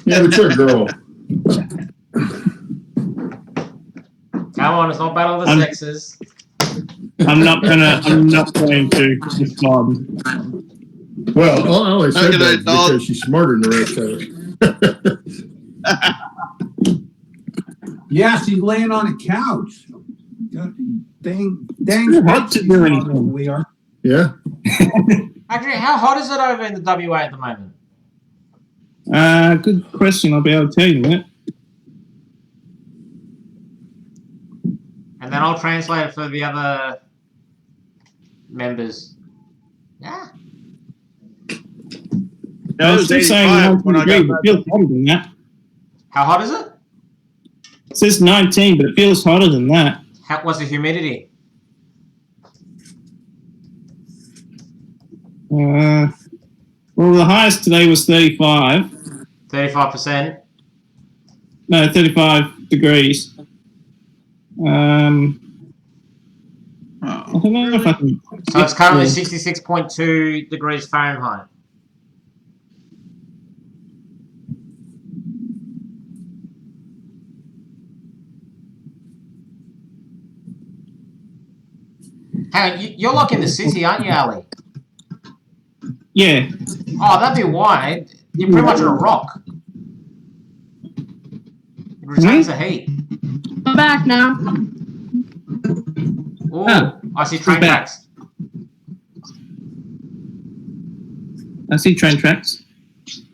Yeah, but you're a girl. Come on, it's not battle of the sexes. I'm not going to respond. Well, I always said that because she's smarter than the rest of us. Yeah, she's laying on a couch. Dang. Hot to do anything. We are. Yeah. Actually, how hot is it over in the WA at the moment? Good question. I'll be able to tell you that. And then I'll translate it for the other members. Yeah. That was still saying 85 when I got it feels hotter than that. How hot is it? It says 19, but it feels hotter than that. What's the humidity? Well, the highest today was 35. 35%? No, 35 degrees. I don't know if I can... So it's currently 66.2 degrees Fahrenheit. Hey, you're like in the city, aren't you, Ali? Yeah. Oh, that'd be why. You're pretty much on a rock. It retains the heat. I'm back now. Oh, I see train back. tracks. I see train tracks.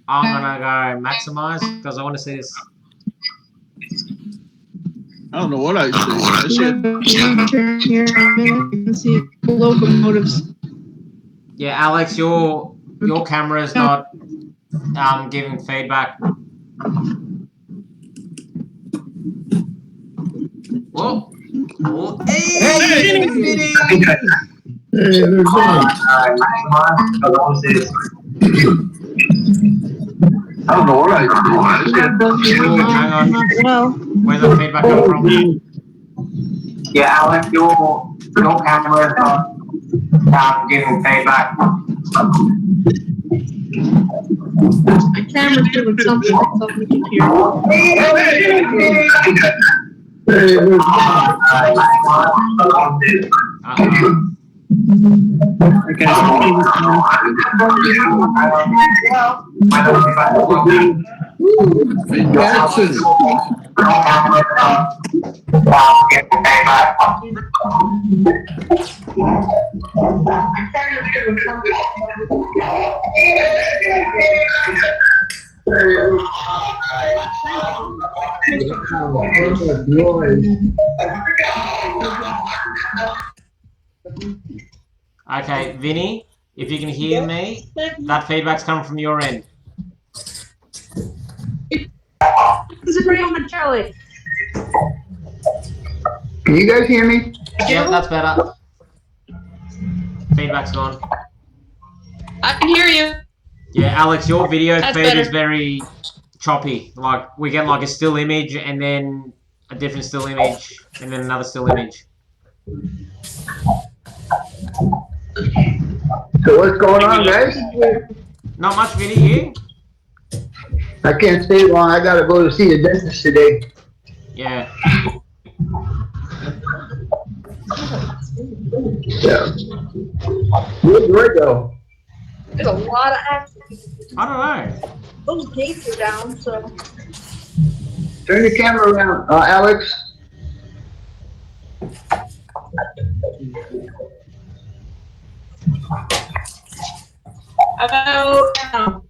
I'm gonna go maximize because I want to see this. I don't know what I see. Turn here. See locomotives. Yeah, Alex, your camera is not giving feedback. Whoa. Oh, hey, Vinny! Hey, there's I don't know what I see. Oh, hang on. Well, Where's the feedback coming from? Yeah, Alex, your camera is not giving feedback. my camera's doing something on the computer. Okay, Jackson. Okay, Vinny, if you can hear me, that feedback's coming from your end. This is real Charlie. Can you guys hear me? Yeah, that's better. Feedback's gone. I can hear you. Yeah, Alex, your video That's feed better. is very choppy. Like, we get like a still image and then a different still image and then another still image. So what's going on, guys? Not much, Vinny, you? I can't stay long. I gotta go to see the dentist today. Yeah. Yeah. Where'd Roy go? There's a lot of activity. I don't know. Those gates are down, so. Turn your camera around, Alex. About now.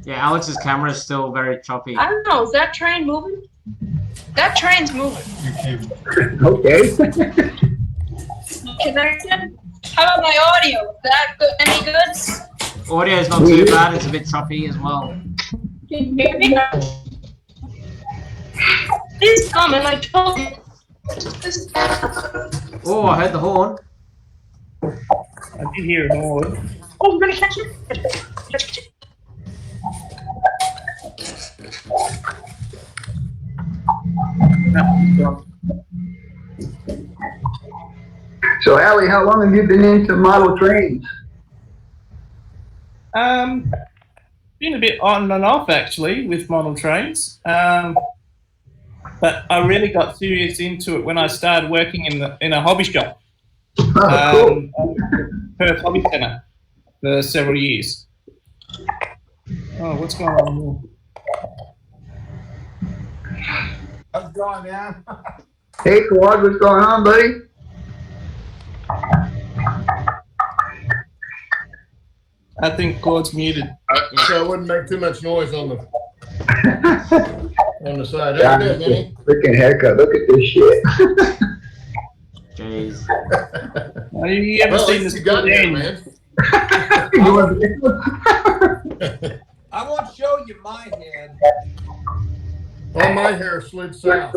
Yeah, Alex's camera is still very choppy. I don't know. Is that train moving? That train's moving. Okay. Connected? How about my audio? Is that good? Any good? Audio's not too bad, it's a bit choppy as well. Can you hear me? It's coming, I told you. Oh, I heard the horn. I did hear a horn. Oh, we're gonna catch it. So, Allie, how long have you been into model trains? Been a bit on and off actually with model trains, but I really got serious into it when I started working in a hobby shop, Perth Hobby Centre, for several years. Oh, what's going on here? How's it going, man? Hey, Claude, what's going on, buddy? I think Claude's muted. So I wouldn't make too much noise on the side. How you doing, Vinny? Freaking haircut. Look at this shit. Jeez. Have you ever Well, at seen least this you got there, game? man. I won't show you my head. All my hair slid south.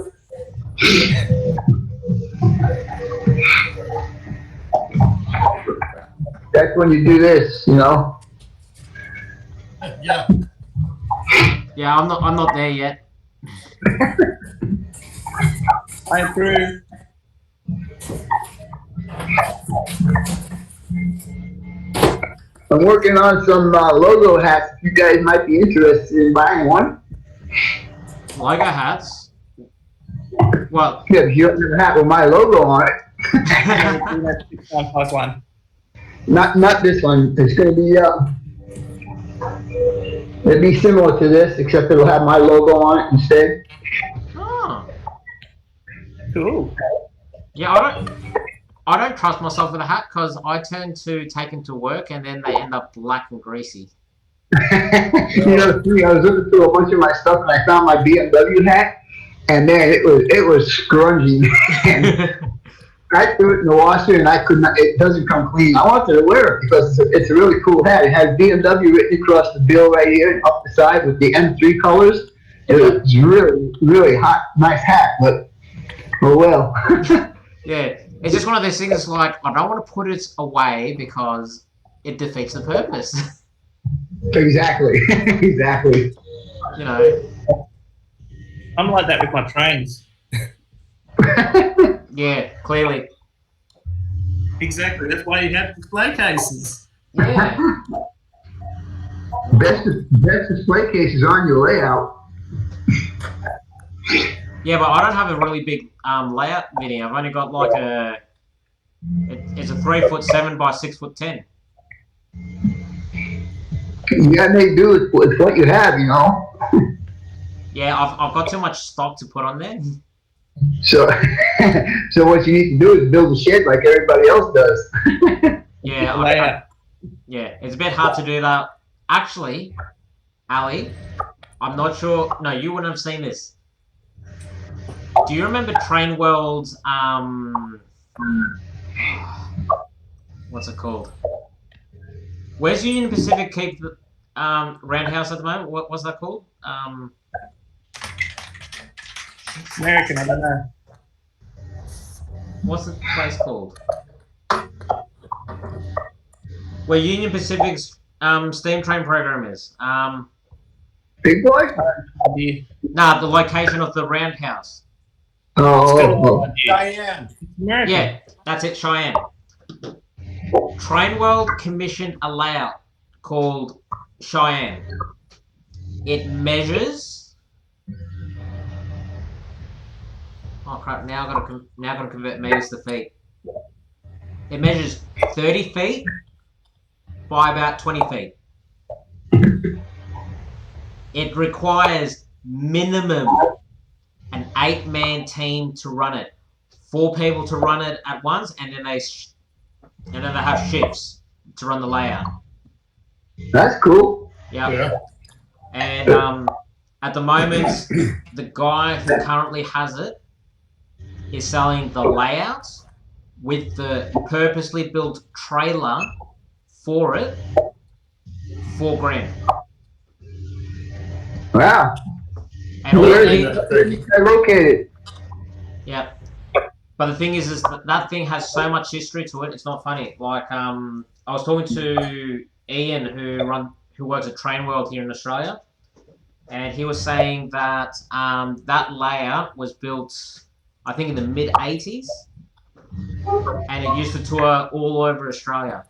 That's when you do this, you know? Yeah. Yeah, I'm not there yet. I approve. I'm working on some logo hats. You guys might be interested in buying one. Logo hats? Well, Yeah, you have a hat with my logo on it. +1. Not this one. It's gonna be it'll be similar to this, except it'll have my logo on it instead. Cool. Yeah, I don't trust myself with a hat because I tend to take them to work and then they end up black and greasy. You know, I was looking through a bunch of my stuff and I found my BMW hat, and man, it was scrungy. I threw it in the washer and I could not. It doesn't come clean. I wanted to wear it because it's a really cool hat. It has BMW written across the bill right here and up the side with the M3 colors. It was really, really hot, nice hat, but oh well. Yeah, it's just one of those things. Like I don't want to put it away because it defeats the purpose. Exactly. Exactly. You know. I'm like that with my trains. Yeah, clearly. Exactly. That's why you have display cases. Yeah. Best display cases on your layout. Yeah, but I don't have a really big layout video. I've only got like it's a 3'7" by 6'10". You gotta make do with what you have, you know. Yeah, I've got too much stock to put on there. So, so what you need to do is build a shed like everybody else does. Yeah, yeah, it's a bit hard to do that. Actually, Ali, I'm not sure. No, you wouldn't have seen this. Do you remember Train World's what's it called? Where's Union Pacific keep the roundhouse at the moment? What's that called? American, I don't know. What's the place called? Where Union Pacific's steam train program is. Big Boy? Nah, the location of the roundhouse. Oh. Cheyenne. Yeah, that's it, Cheyenne. Train World commissioned a layout called Cheyenne. It measures. Oh crap! Now I gotta convert meters to feet. It measures 30 feet by about 20 feet. It requires minimum an 8-man team to run it, 4 people to run it at once, and then they have shifts to run the layout. That's cool. Yep. Yeah. And at the moment, the guy who currently has it is selling the layout with the purposely built trailer for it, $4,000. Wow. And where is it located? Yeah. But the thing is that thing has so much history to it. It's not funny. Like I was talking to Ian who works at Train World here in Australia, and he was saying that that layout was built, I think, in the mid-80s, and it used to tour all over Australia.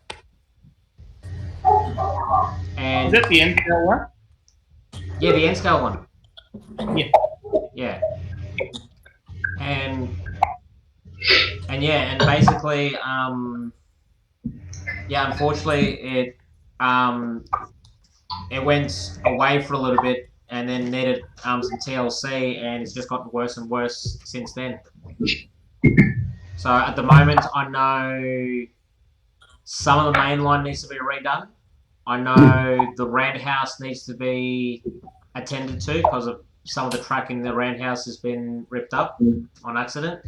And is that the N-scale one? Yeah, the N-scale one. Yeah. Yeah. And basically, unfortunately, it went away for a little bit and then needed some TLC, and it's just gotten worse and worse since then. So at the moment, I know some of the main line needs to be redone. I know the roundhouse needs to be attended to because of some of the track in the roundhouse has been ripped up on accident.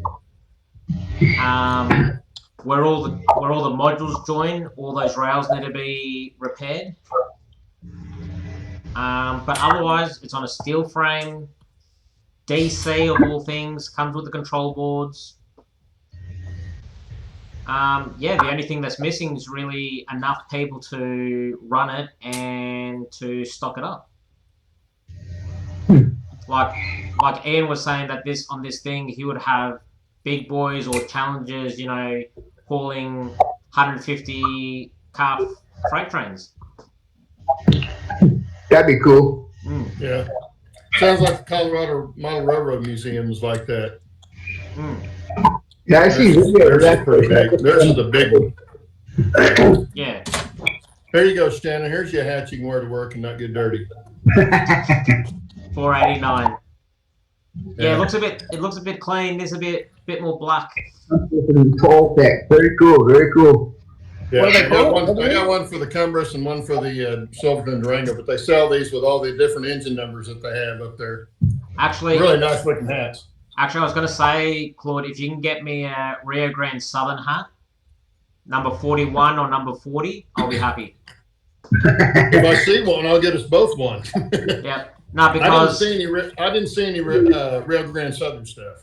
Where all the modules join, all those rails need to be repaired. But otherwise, it's on a steel frame. DC of all things comes with the control boards. The only thing that's missing is really enough people to run it and to stock it up. Like Ian was saying that on this thing he would have big boys or challengers, hauling 150 car freight trains. That'd be cool. Yeah. Sounds like the Colorado Model Railroad Museum is like that. Yeah, I see. That's pretty big. This is the big one. Yeah. Here you go, Shannon. Here's your hat you can wear to work and not get dirty. $4.89. Yeah, it looks a bit clean. There's a bit more black. Tall deck. Very cool. Very cool. Yeah, What are they I got called? I got one for the Cumbrus and one for the Silverton Durango, but they sell these with all the different engine numbers that they have up there. Actually, really nice looking hats. Actually, I was going to say, Claude, if you can get me a Rio Grande Southern hat, number 41 or number 40, I'll be happy. If I see one, I'll get us both one. Yeah. No, because I didn't see any Rio Grande Southern stuff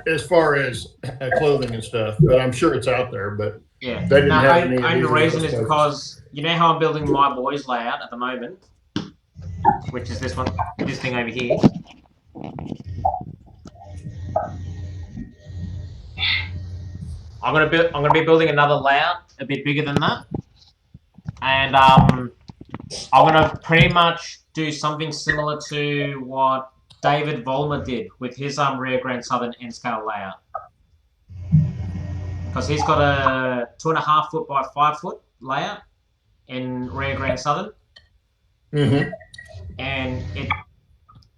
as far as clothing and stuff, but I'm sure it's out there. But yeah, they didn't have any. And the reason is because you know how I'm building my boys layout at the moment, which is this one, this thing over here. I'm gonna be building another layout a bit bigger than that, and I'm gonna pretty much do something similar to what David Vollmer did with his Rio Grande Southern N scale layout, because he's got a 2.5 foot by 5 foot layout in Rio Grande Southern, and it,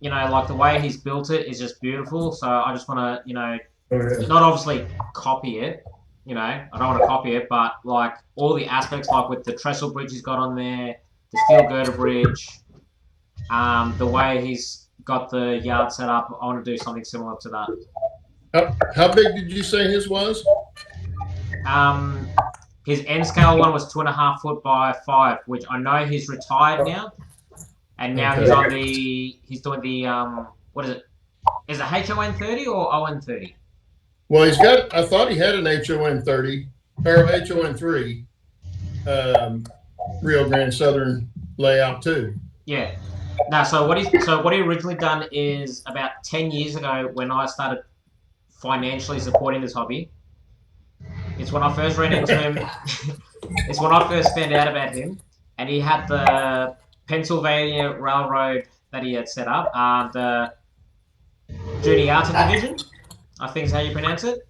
you know, like the way he's built it is just beautiful. So I just want to, you know, not obviously copy it. You know, I don't want to copy it, but like all the aspects, like with the trestle bridge he's got on there, the steel girder bridge, the way he's got the yard set up, I want to do something similar to that. How big did you say his was? His N scale one was 2.5 foot by 5, which I know he's retired now, and now he's on the, he's doing the what is it? Is it HON 30 or ON 30? Well, he's got. I thought he had an HON 30 or HON 3 Rio Grande Southern layout too. Yeah. Now, so what he originally done is about 10 years ago when I started financially supporting this hobby. It's when I first ran into him. It's when I first found out about him, and he had the Pennsylvania Railroad that he had set up, the Juniata Division, I think is how you pronounce it.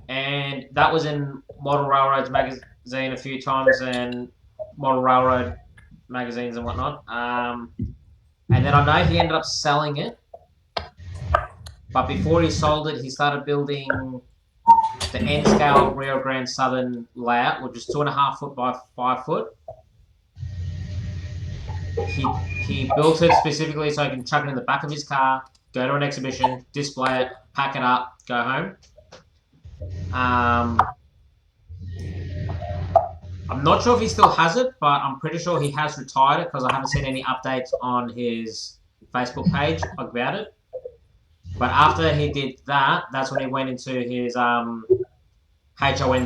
And that was in Model Railroads magazine a few times, and Model Railroad magazines and whatnot. And then I know he ended up selling it, but before he sold it, he started building the N-scale Rio Grande Southern layout, which is 2.5 foot by 5 foot. He built it specifically so he can chuck it in the back of his car, go to an exhibition, display it, pack it up, go home. I'm not sure if he still has it, but I'm pretty sure he has retired it because I haven't seen any updates on his Facebook page about it. But after he did that, that's when he went into his HON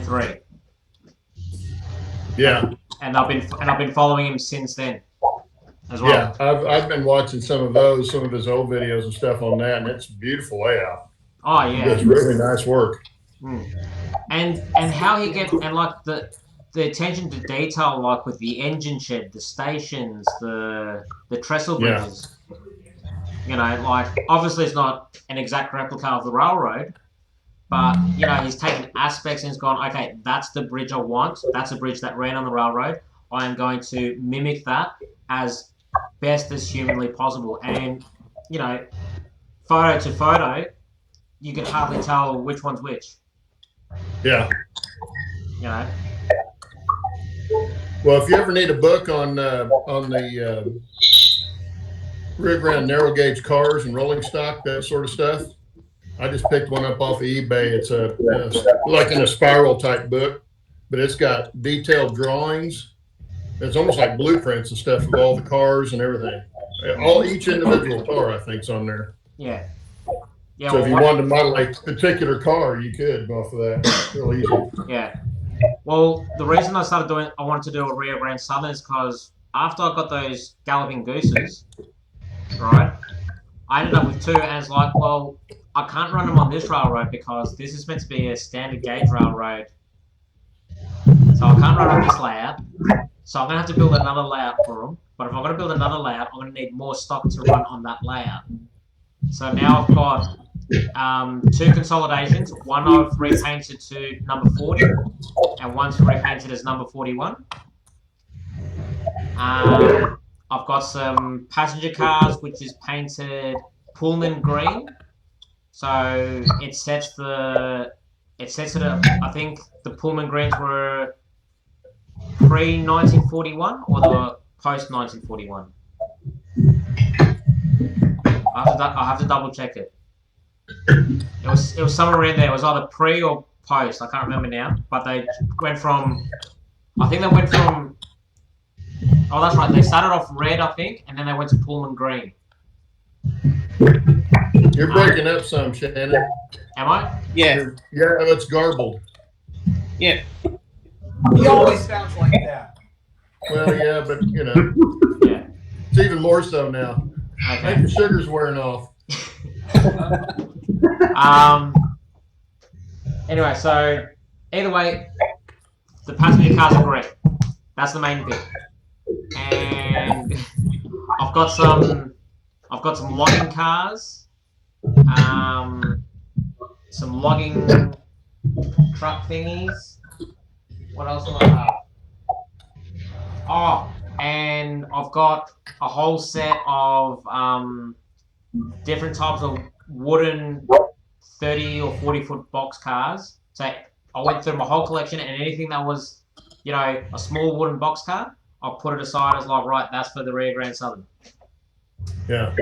3. Yeah. And I've been following him since then as well. Yeah, I've been watching some of his old videos and stuff on that, and it's a beautiful layout. Oh yeah. It's really nice work. And how he gets, and like the attention to detail, like with the engine shed, the stations, the trestle bridges. You know, like obviously it's not an exact replica of the railroad, but you know, he's taken aspects and he's gone, okay, that's the bridge I want. That's a bridge that ran on the railroad. I am going to mimic that as best as humanly possible. And you know, photo to photo, you can hardly tell which one's which. Yeah. You know. Well, if you ever need a book on the Rio Grande narrow gauge cars and rolling stock, that sort of stuff, I just picked one up off of eBay. It's like in a spiral type book, but it's got detailed drawings. It's almost like blueprints and stuff of all the cars and everything. Each individual car, I think, is on there. Yeah. Yeah. So if you wanted to model a particular car, you could go off of that. Real easy. Yeah. Well, the reason I wanted to do a Rio Grande Southern is because after I got those Galloping Gooses, right, I ended up with 2, and it's like, well, I can't run them on this railroad because this is meant to be a standard gauge railroad. So I can't run on this layout. So I'm going to have to build another layout for them. But if I'm going to build another layout, I'm going to need more stock to run on that layout. So now I've got 2 consolidations. One I've repainted to number 40, and one's repainted as number 41. I've got some passenger cars, which is painted Pullman green. So it sets it up. I think the Pullman greens were pre-1941 or they were post-1941. I have to double check it. It was somewhere around there. It was either pre or post. I can't remember now. But they went from. I think they went from. Oh, that's right. They started off red, I think, and then they went to Pullman green. You're breaking up some, Shannon. Am I? Yeah. Yeah, it's garbled. Yeah. He always sounds like that. Well, yeah, but you know, Yeah. it's even more so now. I Okay. think the sugar's wearing off. Anyway, so either way, the passenger cars are great. That's the main thing. And I've got some logging cars, some logging truck thingies. What else do I have? Oh, and I've got a whole set of different types of wooden 30 or 40-foot box cars. So I went through my whole collection, and anything that was, a small wooden box car, I'll put it aside as like, right, that's for the Rio Grande Southern. Yeah.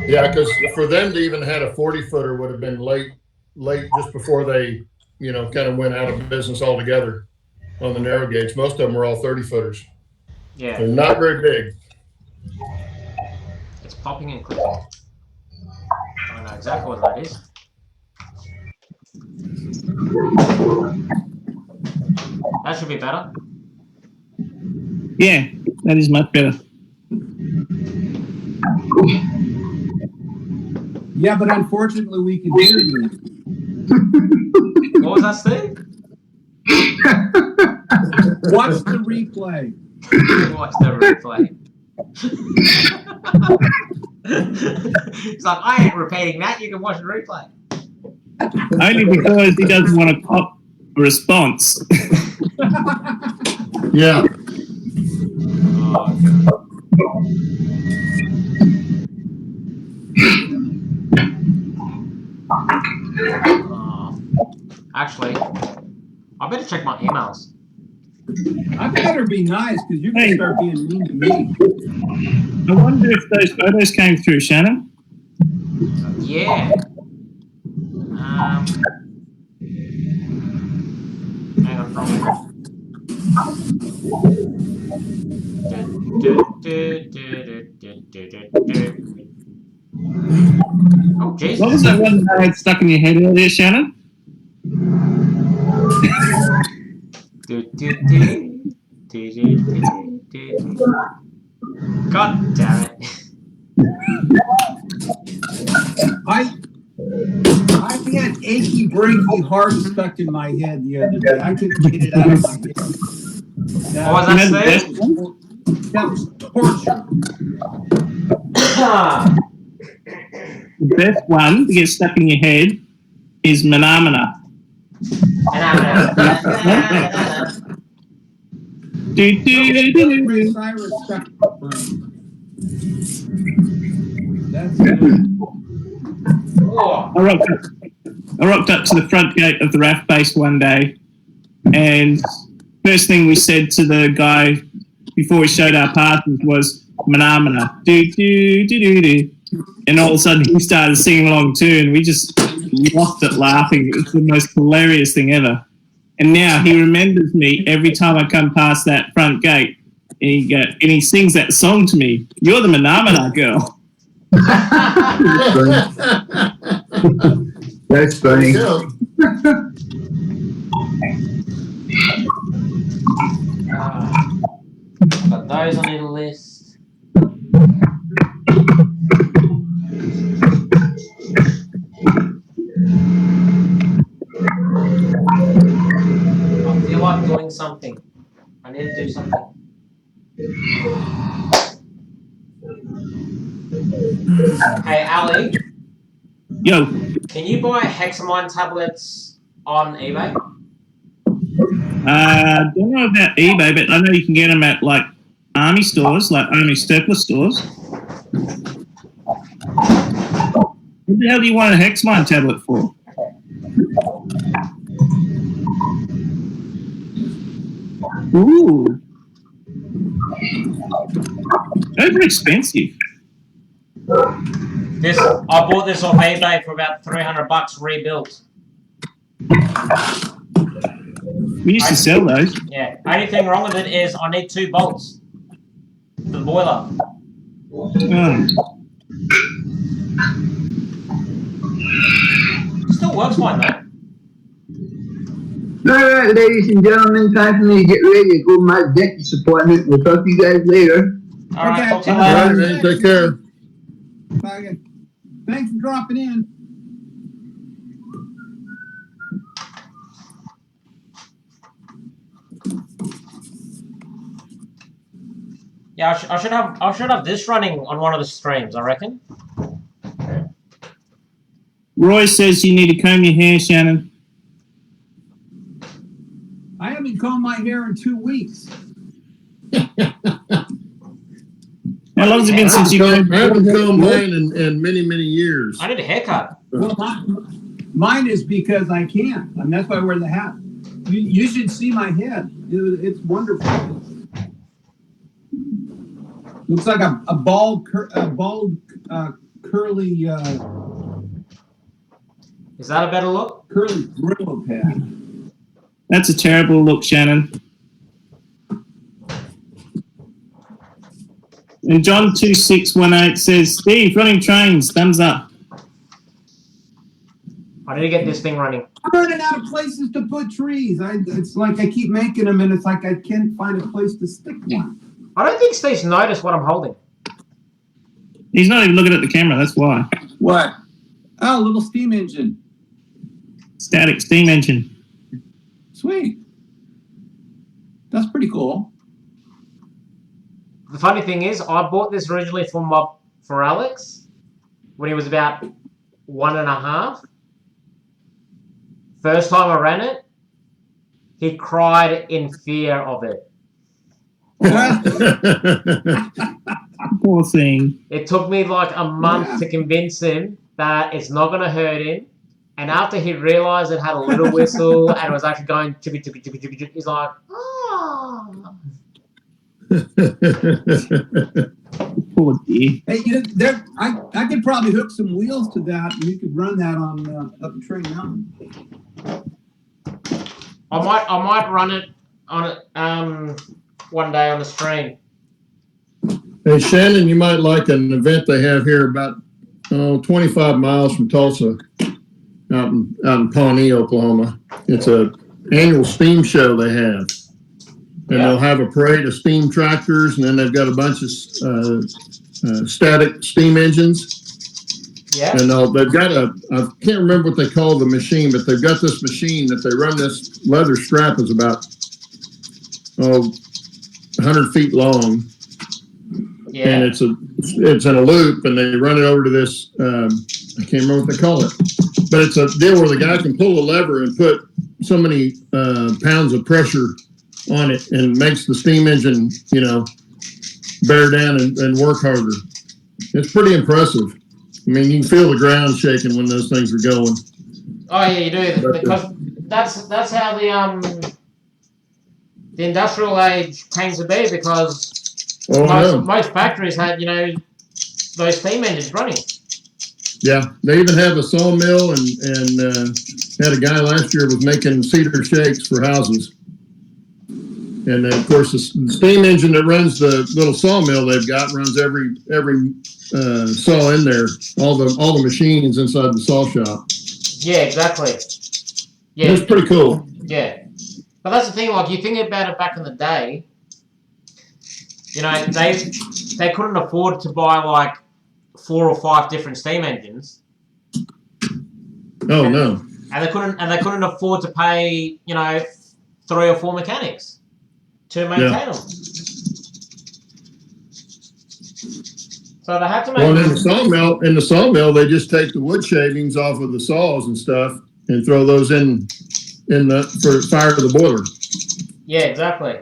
Yeah, because for them to even had a 40-footer would have been late just before they, kind of went out of business altogether on the narrow gauge. Most of them were all 30-footers. Yeah. They're not very big. It's popping and clicking. I know exactly what that is. That should be better. Yeah, that is much better. Yeah, but unfortunately, we can hear you. What was that, Steve? Watch the replay. Watch the replay. It's like, I ain't repeating that. You can watch the replay. Only because he doesn't want to cop a response. Yeah. Actually, I better check my emails. I better be nice because you're going to start being mean to me. I wonder if those photos came through, Shannon. Yeah. Hang on. Oh, Jesus. What was that one that had stuck in your head earlier, Shannon? God damn it. I had achy, breaky heart stuck in my head the other day. I couldn't get it out of my head. What was that saying? That was torture. The best one to get stuck in your head is Manamana. Cyrus stuck in my brain. That's good. I rocked up to the front gate of the RAF base one day, and first thing we said to the guy before we showed our passes was Manamana, do. And all of a sudden he started singing along too, and we just lost it laughing. It was the most hilarious thing ever. And now he remembers me every time I come past that front gate, and he sings that song to me. You're the Manamana girl. That's funny. Got those on the list. I feel like doing something. I need to do something. Hey, Ali. Yo. Can you buy hexamine tablets on eBay? Don't know about eBay, but I know you can get them at like Army stores, like Army surplus stores. What the hell do you want a Hexmine tablet for? Ooh. Those are expensive. I bought this off eBay for about $300 rebuilt. We used to sell those. Yeah. Only thing wrong with it is I need 2 bolts for the boiler. Still works fine though. All right, ladies and gentlemen, time for me to get ready to go to my dentist appointment. We'll talk to you guys later. All right, talk to you All later. right, man, take care. Okay. Thanks for dropping in. Yeah, I should have this running on one of the streams, I reckon. Roy says you need to comb your hair, Shannon. I haven't combed my hair in 2 weeks. How long has it been since you I haven't combed mine in many, many years. I need a haircut. Well, mine is because I can't, and that's why I wear the hat. You should see my head. It's wonderful. Looks like a bald, curly. Is that a better look? Curly Brillo pad. That's a terrible look, Shannon. And John2618 says, Steve, running trains, thumbs up. I need to get this thing running. I'm running out of places to put trees. It's like I keep making them, and it's like I can't find a place to stick one. I don't think Steve's noticed what I'm holding. He's not even looking at the camera, that's why. What? Oh, a little steam engine. Static steam engine. Sweet. That's pretty cool. The funny thing is, I bought this originally for Alex when he was about 1.5. First time I ran it, he cried in fear of it. Poor thing. It took me like a month to convince him that it's not going to hurt him. And after he realized it had a little whistle and it was actually going chippy, chippy, chippy, chippy, chippy, he's like, oh. Poor dear. Hey, I could probably hook some wheels to that, and you could run that on up Train Mountain. I might run it on one day on the stream. Hey, Shannon, you might like an event they have here about 25 miles from Tulsa, out in Pawnee, Oklahoma. It's a annual steam show they have. And they'll have a parade of steam tractors, and then they've got a bunch of static steam engines. Yeah. And they've got I can't remember what they call the machine, but they've got this machine that they run. This leather strap is about 100 feet long. Yeah. And it's in a loop, and they run it over to this. I can't remember what they call it, but it's a deal where the guy can pull a lever and put so many pounds of pressure on it, and makes the steam engine, bear down and work harder. It's pretty impressive. I mean, you can feel the ground shaking when those things are going. Oh yeah, you do, because that's how the industrial age came to be, because most factories had those steam engines running. Yeah, they even have a sawmill, and had a guy last year was making cedar shakes for houses. And then, of course, the steam engine that runs the little sawmill they've got runs every saw in there, all the machines inside the saw shop. Yeah, exactly. Yeah, it's pretty cool. Yeah, but that's the thing. Like, you think about it back in the day, they couldn't afford to buy like 4 or 5 different steam engines. Oh no! And they couldn't afford to pay 3 or 4 mechanics to maintain them. So they had to make. Well, in the sawmill, they just take the wood shavings off of the saws and stuff and throw those in for fire to the boiler. Yeah, exactly.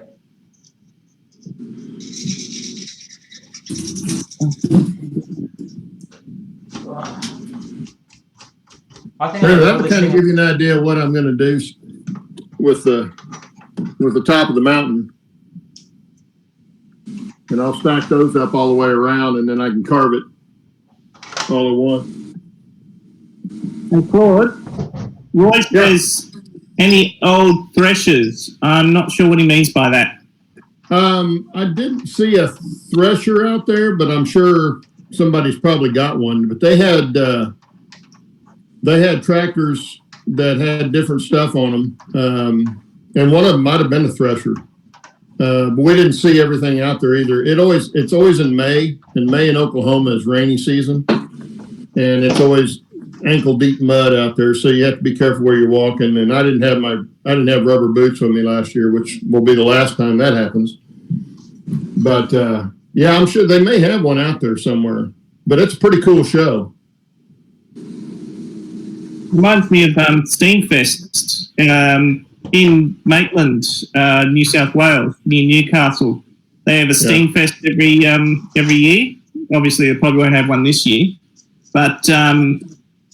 I think That would kind of give you an idea of what I'm going to do with the top of the mountain. And I'll stack those up all the way around, and then I can carve it all at once. And Claude, Roy says any old threshers. I'm not sure what he means by that. I didn't see a thresher out there, but I'm sure somebody's probably got one. But they had tractors that had different stuff on them, and one of them might have been a thresher. But we didn't see everything out there either. It's always in May, and May in Oklahoma is rainy season, and it's always ankle deep mud out there, so you have to be careful where you're walking. And I didn't have rubber boots with me last year, which will be the last time that happens. But yeah, I'm sure they may have one out there somewhere. But it's a pretty cool show. Reminds me of Steamfest in Maitland, New South Wales, near Newcastle. They have a Steamfest every year. Obviously, they probably won't have one this year, but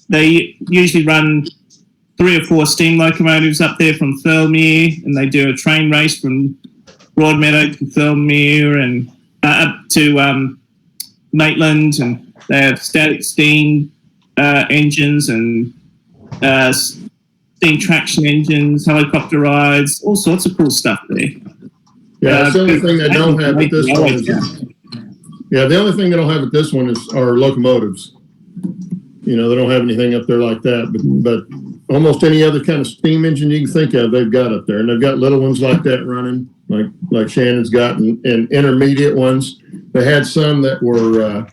they usually run 3 or 4 steam locomotives up there from Thirlmere, and they do a train race from Broadmeadow to Thirlmere and up to Maitland, and they have static steam engines and steam traction engines, helicopter rides, all sorts of cool stuff there. Yeah, the only thing they don't have at this one is the only thing they don't have at this one are locomotives. You know, they don't have anything up there like that, but almost any other kind of steam engine you can think of, they've got up there, and they've got little ones like that running, like Shannon's got, and intermediate ones. They had some that were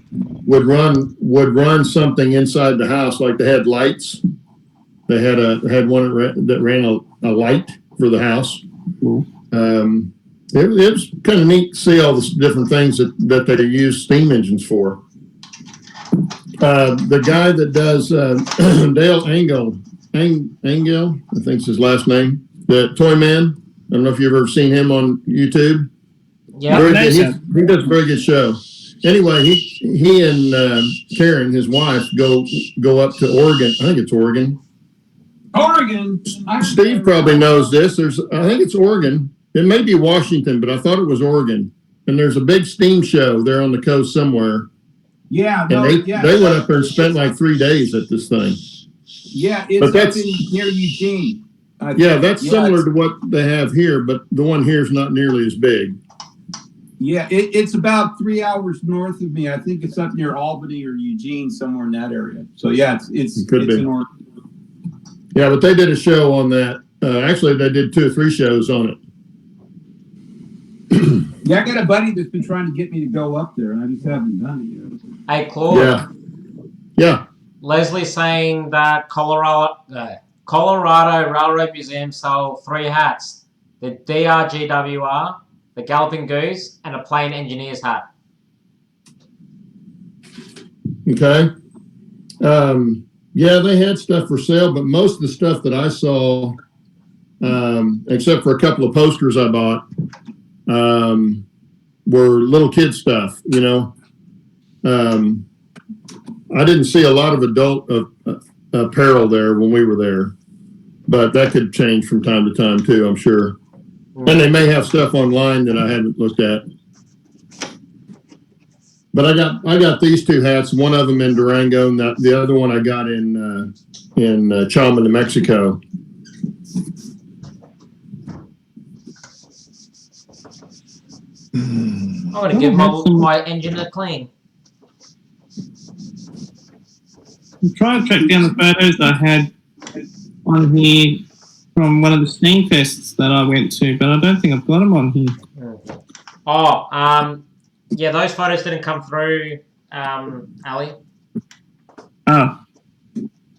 would run something inside the house, like they had lights. They had one that ran a light for the house. It was kind of neat to see all the different things that they use steam engines for. The guy that does Dale Angel, I think is his last name, the Toy Man. I don't know if you've ever seen him on YouTube. Yeah, he does a very good show. Anyway, he and Karen, his wife, go up to Oregon. I think it's Oregon. Oregon. Steve probably knows this. I think it's Oregon. It may be Washington, but I thought it was Oregon. And there's a big steam show there on the coast somewhere. Yeah, and they went up there and spent like 3 days at this thing. Yeah, it's near Eugene. That's similar to what they have here, but the one here is not nearly as big. Yeah, it's about 3 hours north of me. I think it's up near Albany or Eugene, somewhere in that area. So yeah, it's in Oregon. Yeah, but they did a show on that. Actually, they did 2 or 3 shows on it. Yeah, I got a buddy that's been trying to get me to go up there, and I just haven't done it yet. Hey, Claude. Yeah. Leslie's saying that Colorado Railroad Museum sold 3 hats: the D&RGW, the Galloping Goose, and a plain engineer's hat. Okay. Yeah, they had stuff for sale, but most of the stuff that I saw, except for a couple of posters I bought, were little kid stuff, you know. I didn't see a lot of adult apparel there when we were there, but that could change from time to time too, I'm sure. And they may have stuff online that I haven't looked at. But I got these 2 hats, one of them in Durango, and the other one I got in Chalma, New Mexico. I'm going to give my engine a clean. I'm trying to track down the photos I had on here from one of the steam fests that I went to, but I don't think I've got them on here. Yeah, those photos didn't come through, Ally. Oh.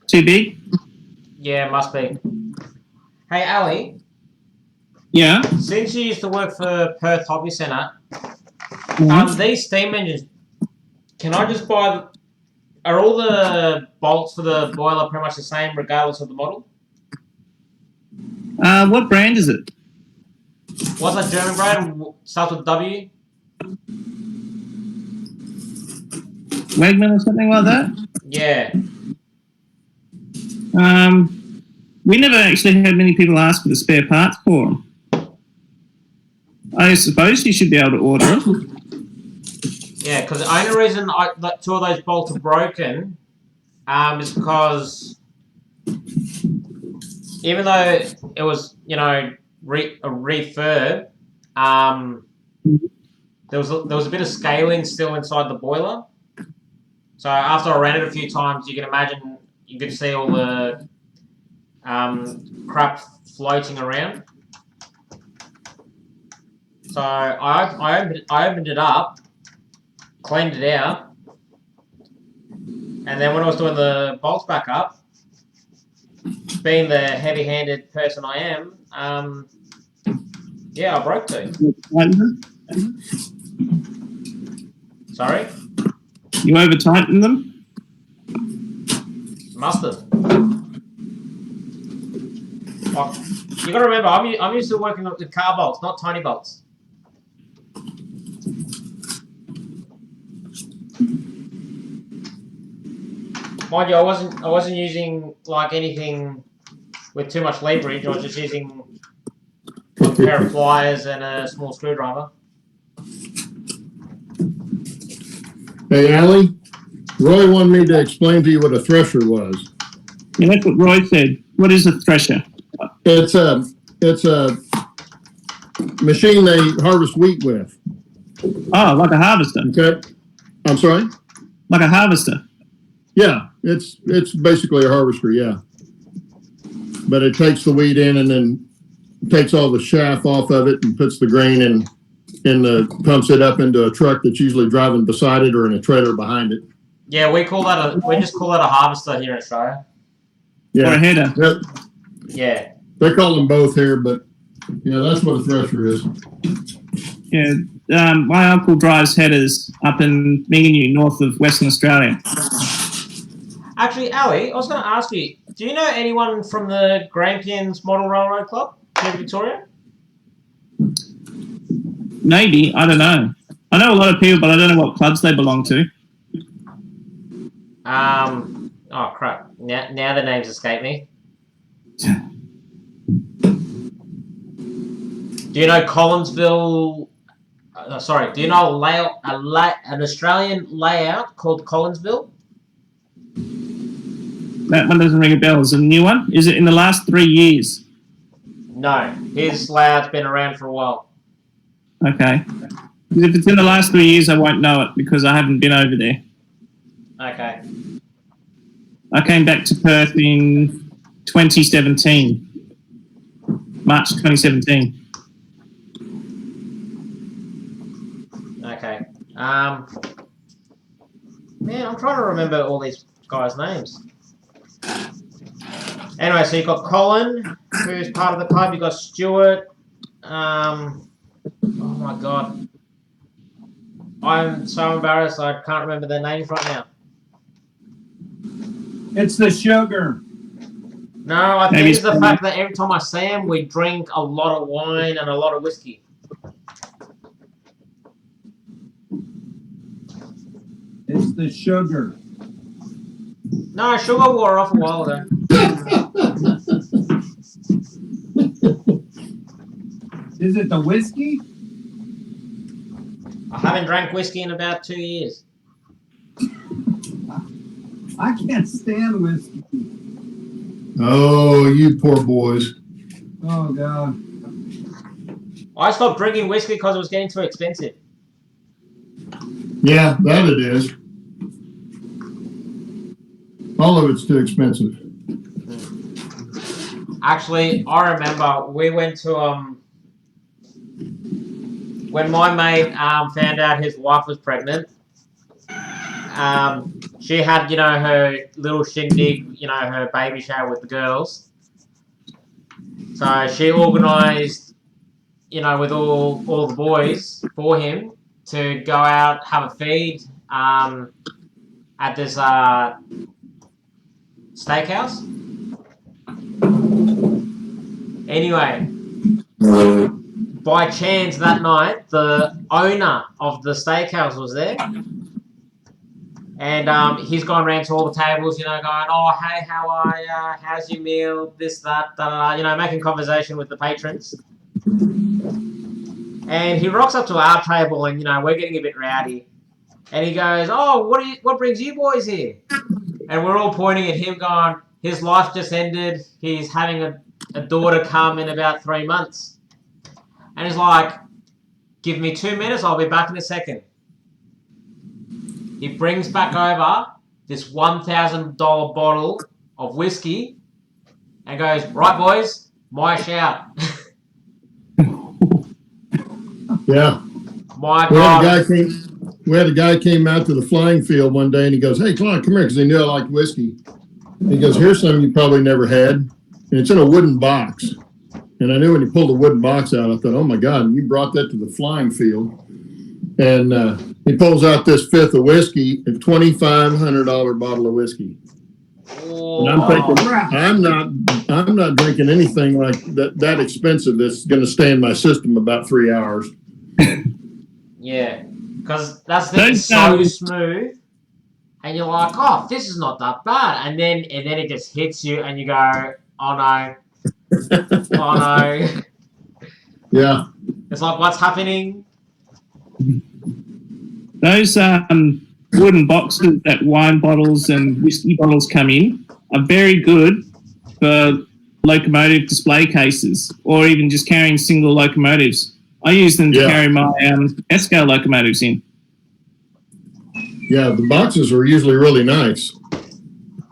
Too big? Yeah, must be. Hey, Ally. Yeah? Since you used to work for Perth Hobby Centre, these steam engines, can I just buy... Are all the bolts for the boiler pretty much the same regardless of the model? What brand is it? What's that German brand? Starts with W? Wegman or something like that? Yeah. We never actually had many people ask for the spare parts for them. I suppose you should be able to order it. Yeah, because the only reason that 2 of those bolts are broken is because even though it was, you know, a refurb, there was a bit of scaling still inside the boiler. So after I ran it a few times, you can imagine you could see all the crap floating around. So I opened it up, cleaned it out, and then when I was doing the bolts back up, being the heavy-handed person I am, yeah, I broke 2. Sorry? You over-tightened them? Must have. Oh, you got to remember, I'm used to working with car bolts, not tiny bolts. Mind you, I wasn't using like anything with too much leverage. I was just using a pair of pliers and a small screwdriver. Hey, Allie, Roy wanted me to explain to you what a thresher was. Yeah, that's what Roy said. What is a thresher? It's a machine they harvest wheat with. Oh, like a harvester. Okay. I'm sorry? Like a harvester. Yeah, it's basically a harvester, yeah. But it takes the wheat in and then takes all the chaff off of it and puts the grain in pumps it up into a truck that's usually driving beside it or in a trailer behind it. Yeah, we just call that a harvester here in Australia. Yeah. Or a header. Yep. Yeah. They call them both here, but yeah, that's what a thresher is. Yeah. My uncle drives headers up in Minganyu, north of Western Australia. Actually, Ali, I was going to ask you, do you know anyone from the Grampians Model Railroad Club here in Victoria? Maybe. I don't know. I know a lot of people, but I don't know what clubs they belong to. Oh, crap. Now the names escape me. Do you know Collinsville? Do you know an Australian layout called Collinsville? That one doesn't ring a bell. Is it a new one? Is it in the last 3 years? No, his layout's been around for a while. Okay. If it's in the last 3 years, I won't know it because I haven't been over there. Okay. I came back to Perth in 2017. March 2017. Okay. Man, I'm trying to remember all these guys' names. Anyway, so you've got Colin, who's part of the club. You've got Stuart. Oh my God. I'm so embarrassed I can't remember their names right now. It's the sugar. No, I think it's the fact that every time I see him, we drink a lot of wine and a lot of whiskey. It's the sugar. No, sugar wore off a while ago. Is it the whiskey? I haven't drank whiskey in about 2 years. I can't stand whiskey. Oh, you poor boys. Oh, God. I stopped drinking whiskey because it was getting too expensive. Yeah, that it is. All of it's too expensive. Actually, I remember we went to when my mate found out his wife was pregnant. She had, her little shindig, her baby shower with the girls. So she organised, with all the boys for him to go out, have a feed at this steakhouse. Anyway, by chance that night, the owner of the steakhouse was there. And he's gone around to all the tables, going, oh, hey, how are ya? How's your meal? This, that, making conversation with the patrons. And he rocks up to our table and, we're getting a bit rowdy. And he goes, oh, what brings you boys here? And we're all pointing at him going, his life just ended. He's having a daughter come in about 3 months. And he's like, give me 2 minutes, I'll be back in a second. He brings back over this $1,000 bottle of whiskey and goes, right, boys, my shout. Yeah. My God. We had a guy came out to the flying field one day and he goes, hey, Claude, come here, because he knew I liked whiskey. And he goes, here's something you probably never had. And it's in a wooden box. And I knew when he pulled the wooden box out, I thought, oh, my God, you brought that to the flying field. And he pulls out this fifth of whiskey, a $2,500 bottle of whiskey. Oh, and I'm thinking, I'm not drinking anything like that expensive that's going to stay in my system about 3 hours. Yeah, because that's the thing, it's so smooth, and you're like, oh, this is not that bad, and then it just hits you, and you go, oh no, oh no. Yeah. It's like, what's happening? Those wooden boxes that wine bottles and whiskey bottles come in are very good for locomotive display cases, or even just carrying single locomotives. I use them to carry my S-scale locomotives in. Yeah, the boxes are usually really nice.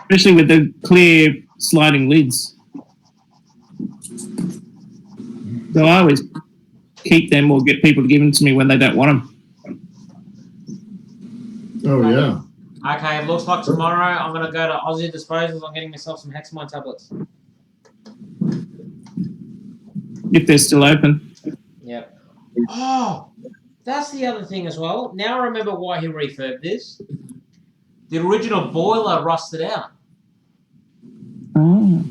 Especially with the clear sliding lids. So I always keep them or get people to give them to me when they don't want them. Oh, yeah. Okay, it looks like tomorrow I'm going to go to Aussie Disposals. I'm getting myself some Hexamine tablets. If they're still open. Yep. Oh, that's the other thing as well. Now I remember why he refurbed this. The original boiler rusted out. Oh.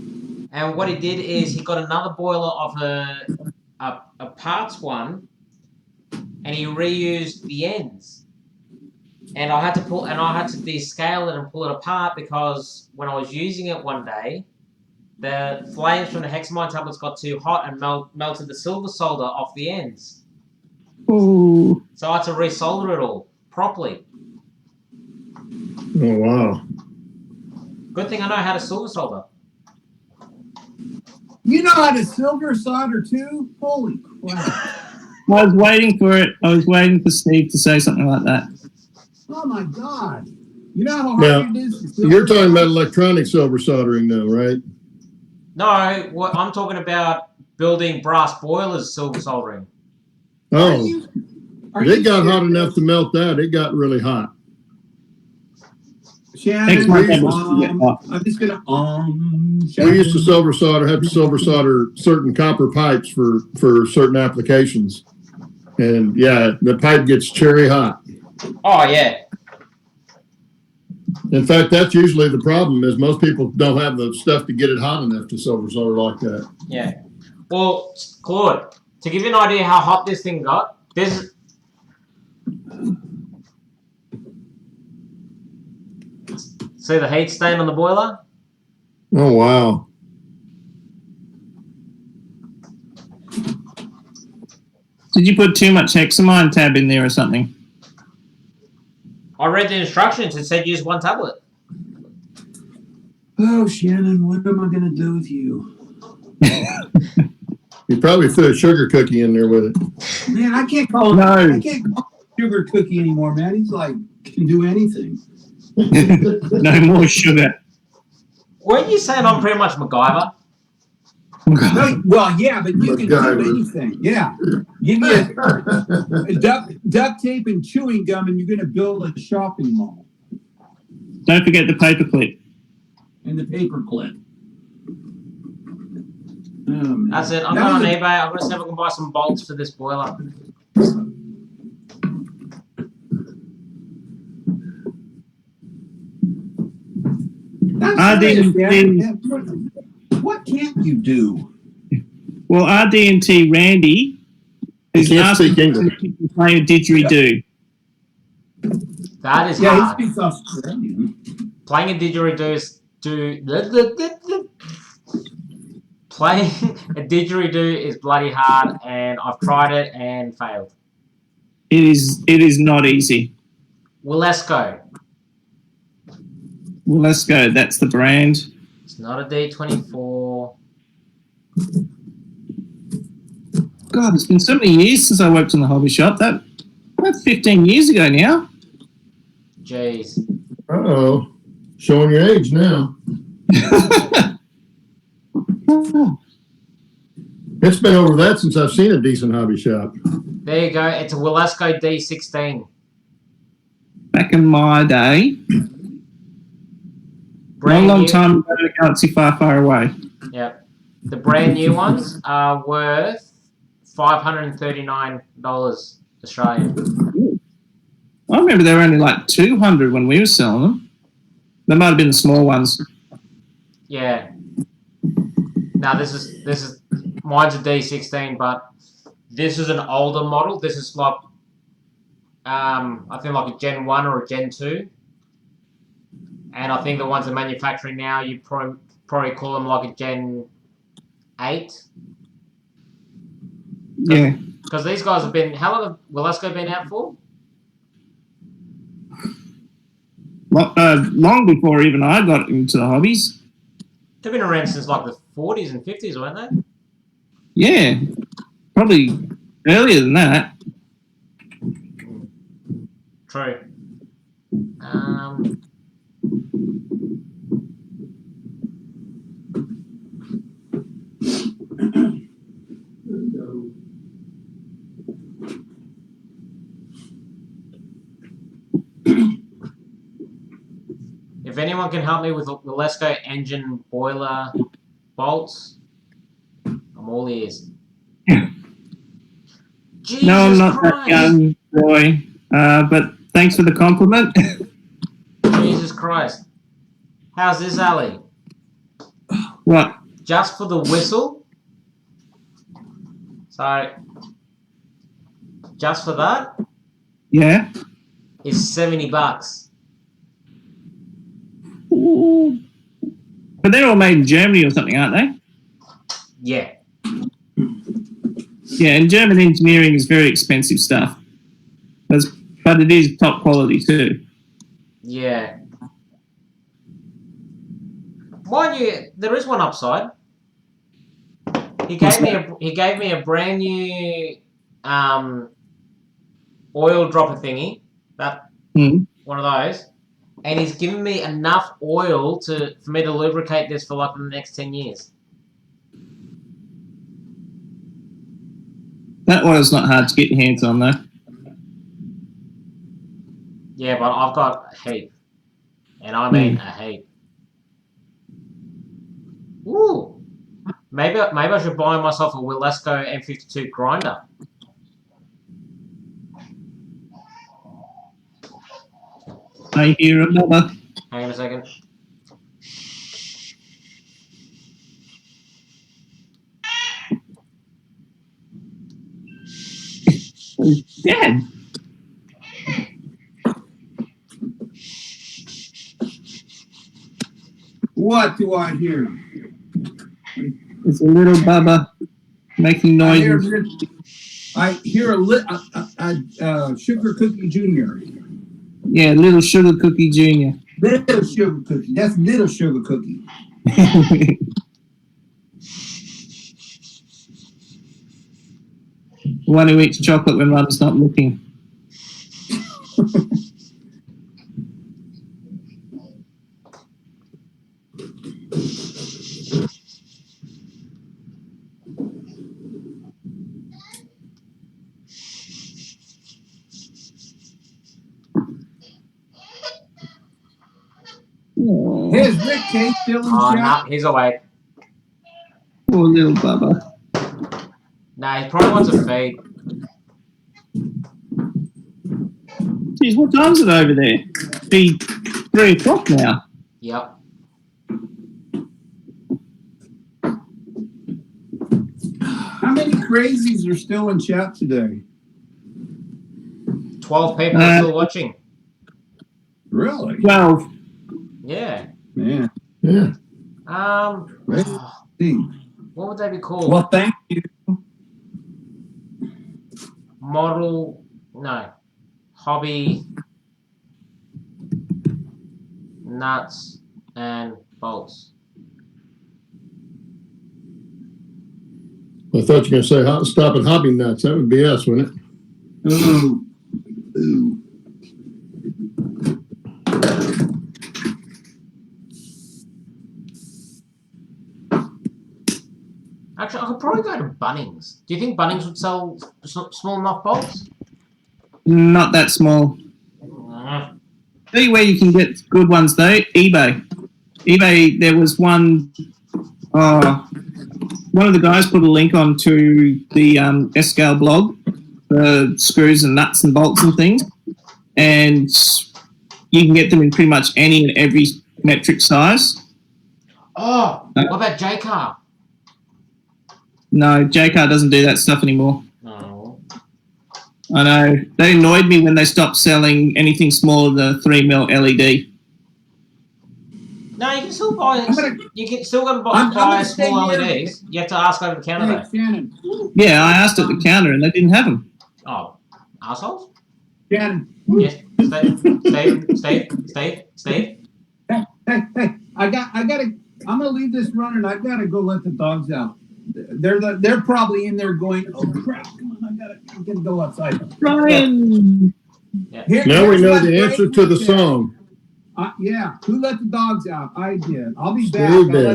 And what he did is he got another boiler of a parts one, and he reused the ends. And I had to descale it and pull it apart because when I was using it one day, the flames from the Hexamine tablets got too hot and melted the silver solder off the ends. Ooh. So I had to resolder it all properly. Oh, wow. Good thing I know how to silver solder. You know how to silver solder too? Holy crap. I was waiting for it. I was waiting for Steve to say something like that. Oh my God. You know how hard it is? You're talking about electronic silver soldering though, right? No, what I'm talking about building brass boilers silver soldering. Oh, it got hot enough to melt that. It got really hot. Shannon, I'm just gonna we used to have to silver solder certain copper pipes for certain applications, and yeah, the pipe gets cherry hot. Oh yeah. In fact, that's usually the problem. Is most people don't have the stuff to get it hot enough to silver solder like that. Yeah. Well, Claude, to give you an idea how hot this thing got, this. See the heat stain on the boiler? Oh, wow. Did you put too much Hexamine tab in there or something? I read the instructions. It said use one tablet. Oh, Shannon, what am I going to do with you? You probably threw a sugar cookie in there with it. Man, I can't call him sugar cookie anymore, man. He's like, can do anything. No more sugar. Weren't you saying I'm pretty much MacGyver? No, well, yeah, but you can do anything. Yeah. Give me a duct tape and chewing gum, and you're going to build a shopping mall. Don't forget the paperclip. And the paper clip. That's it. I'm going on eBay. I'm going to see if I can buy some bolts for this boiler. What can't you do? Well, RD&T Randy is He can't asking speak English. if you can play a didgeridoo. That is Yeah, hard. he speaks Australian. Playing a didgeridoo is playing a didgeridoo is bloody hard, and I've tried it and failed. It is not easy. Well, let's go. Well, let's go. That's the brand. It's not a D24. God, it's been so many years since I worked in the hobby shop. That's 15 years ago now. Jeez. Uh-oh. Showing your age now. It's been over that since I've seen a decent hobby shop. There you go. It's a Wilesco D16. Back in my day. Long time ago in a galaxy far, far away. Yep. The brand new ones are worth $539 Australian. I remember they were only like 200 when we were selling them. They might have been the small ones. Yeah. Now this is mine's a D16, but this is an older model. This is like I think like a Gen 1 or a Gen 2. And I think the ones they're manufacturing now, you probably call them like a Gen 8. Yeah. Because these guys have been, how long have Wilesco been out for? Long before even I got into the hobbies. They've been around since like the 40s and 50s, weren't they? Yeah. Probably earlier than that. True. If anyone can help me with the Wilesco engine boiler bolts, I'm all ears. Jesus No, I'm not Christ. that young, Roy. But thanks for the compliment. Jesus Christ. How's this, Ali? What? Just for the whistle? So, just for that? Yeah. Is $70. Ooh. But they're all made in Germany or something, aren't they? Yeah. Yeah, and German engineering is very expensive stuff. But it is top quality too. Yeah. Mind you, there is one upside. He gave me a brand new oil dropper thingy. One of those. And he's given me enough oil for me to lubricate this for like the next 10 years. That oil's not hard to get your hands on though. Yeah, but I've got a heap. And I mean a heap. Ooh. Maybe I should buy myself a Wilesco M52 grinder. I hear another. Hang on a second. He's dead. What do I hear? It's a little Bubba making noises. I hear a Sugar Cookie Junior. Yeah, little Sugar Cookie Junior. Little Sugar Cookie. That's Little Sugar Cookie. One who eats chocolate when Mum's not looking. Here's Rick Case still in chat. Nah, he's awake. Poor little Bubba. Nah, he probably wants a feed. Geez, what time is it over there? Be 3 o'clock now. Yep. crazies are still in chat today? 12 people are still watching. Really? 12. Yeah. Man. Yeah. What would they be called? Well, thank you. Hobby, nuts, and bolts. I thought you were going to say stop at hobby nuts. That would be us, wouldn't it? Ooh. Actually, I could probably go to Bunnings. Do you think Bunnings would sell small enough bolts? Not that small. Tell you where you can get good ones though. eBay. eBay. There was one. One of the guys put a link onto the S-Scale blog for screws and nuts and bolts and things, and you can get them in pretty much any and every metric size. Oh, what about J-Car? No, J-Car doesn't do that stuff anymore. No. I know. They annoyed me when they stopped selling anything smaller than a 3mm LED. No, you can still buy. You can still go buy small LEDs. You have to ask over the counter though. Shannon. Yeah, I asked at the counter and they didn't have them. Oh, assholes. Shannon. Yes, Steve. Hey! I'm gonna leave this running. I've got to go let the dogs out. They're probably in there going, oh crap! Come on, I gotta go outside. Brian. Yeah. Now we know the answer to the song. Yeah, who let the dogs out? I did. I'll be back.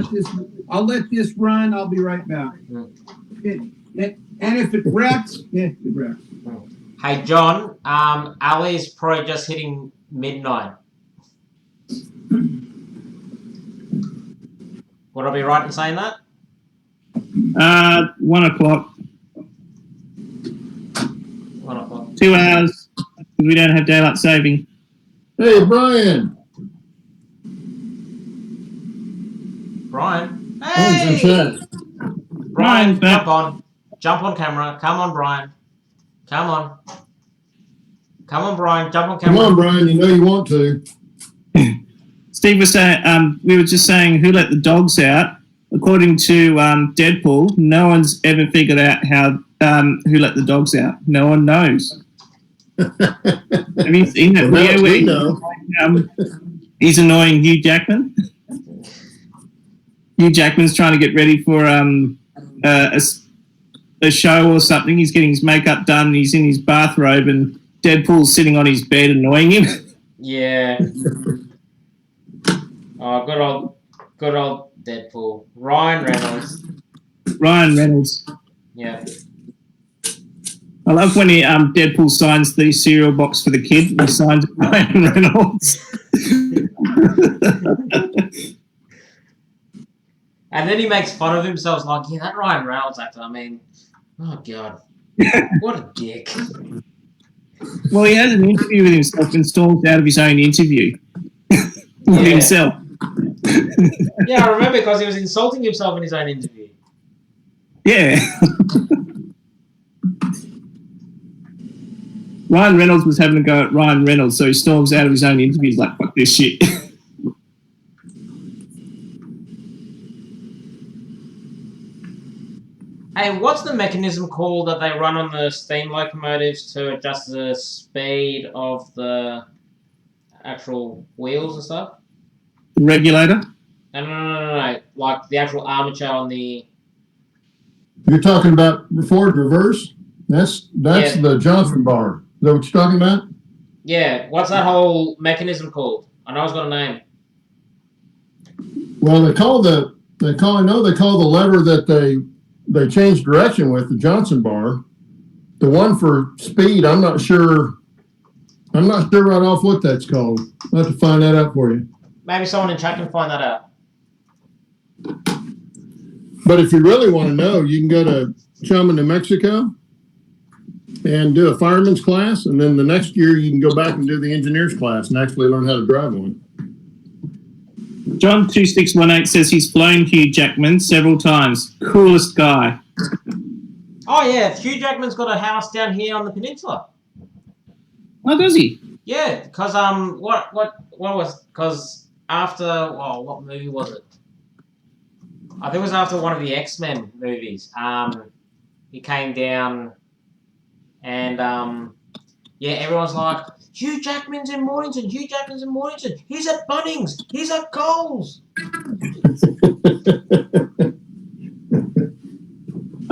Steve I'll let this run. I'll be right back. And if it wrecks, it wrecks. Hey John, Ally's probably just hitting midnight. Would I be right in saying that? 1 o'clock. 1 o'clock. 2 hours. We don't have daylight saving. Hey, Brian. Brian. Hey. Brian, Brian, jump on camera. Come on, Brian. Come on, Brian. Jump on camera. Come on, Brian. You know you want to. Steve was saying, we were just saying who let the dogs out. According to Deadpool, no one's ever figured out how who let the dogs out. No one knows. Have you seen that video where he's annoying Hugh Jackman? Hugh Jackman's trying to get ready for a show or something. He's getting his makeup done. He's in his bathrobe, and Deadpool's sitting on his bed annoying him. Yeah. Oh, good old Deadpool. Ryan Reynolds. Yeah. I love when Deadpool signs the cereal box for the kid. He signs Ryan Reynolds. And then he makes fun of himself, like, yeah, that Ryan Reynolds actor, I mean, oh, God. What a dick. Well, he has an interview with himself and storms out of his own interview with himself. Yeah, I remember because he was insulting himself in his own interview. Yeah. Ryan Reynolds was having a go at Ryan Reynolds, so he storms out of his own interview. He's like, fuck this shit. Hey, what's the mechanism called that they run on the steam locomotives to adjust the speed of the actual wheels and stuff? Regulator? No. Like the actual armature on the... You're talking about forward reverse? That's the Johnson bar. Is that what you're talking about? Yeah. What's that whole mechanism called? I know it's got a name. Well, they call the lever that they change direction with, the Johnson bar. The one for speed, I'm not sure right off what that's called. I'll have to find that out for you. Maybe someone in chat can find that out. But if you really want to know, you can go to Chuma, New Mexico and do a fireman's class, and then the next year you can go back and do the engineer's class and actually learn how to drive one. John2618 says he's flown Hugh Jackman several times. Coolest guy. Oh yeah, Hugh Jackman's got a house down here on the peninsula. Oh, does he? Yeah, because because after what movie was it? I think it was after one of the X-Men movies. He came down, and yeah, everyone's like, Hugh Jackman's in Mornington. Hugh Jackman's in Mornington. He's at Bunnings. He's at Coles.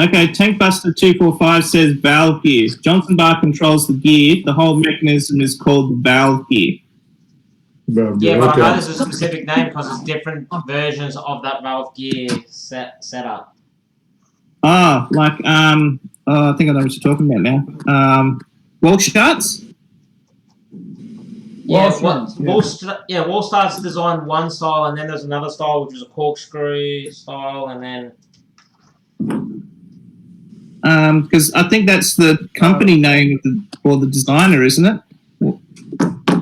Okay, Tankbuster 245 says valve gears. Johnson Bar controls the gear. The whole mechanism is called the valve gear. Yeah, but I know there's a specific name because there's different versions of that valve gear setup. Ah, like I think I know what you're talking about now. Wall shuts. Yeah, Wall Start's designed one style, and then there's another style which is a corkscrew style, and then. Because I think that's the company name for the designer, isn't it?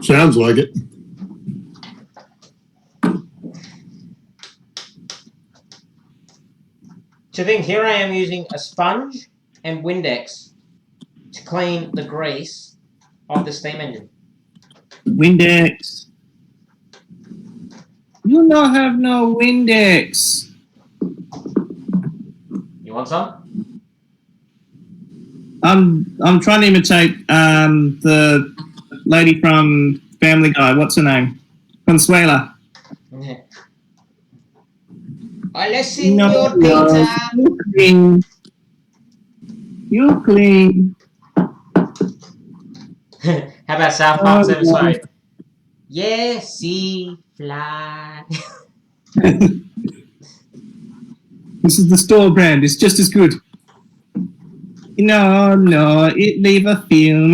Sounds like it. So I think here I am using a sponge and Windex to clean the grease of the steam engine. Windex. You don't have no Windex. You want some? I'm trying to imitate the lady from Family Guy. What's her name? Consuela. Yeah. Hola, Senor Peter. You clean. You clean. How about South Park's episode? Yeah, see, fly. This is the store brand. It's just as good. No, it leave a film.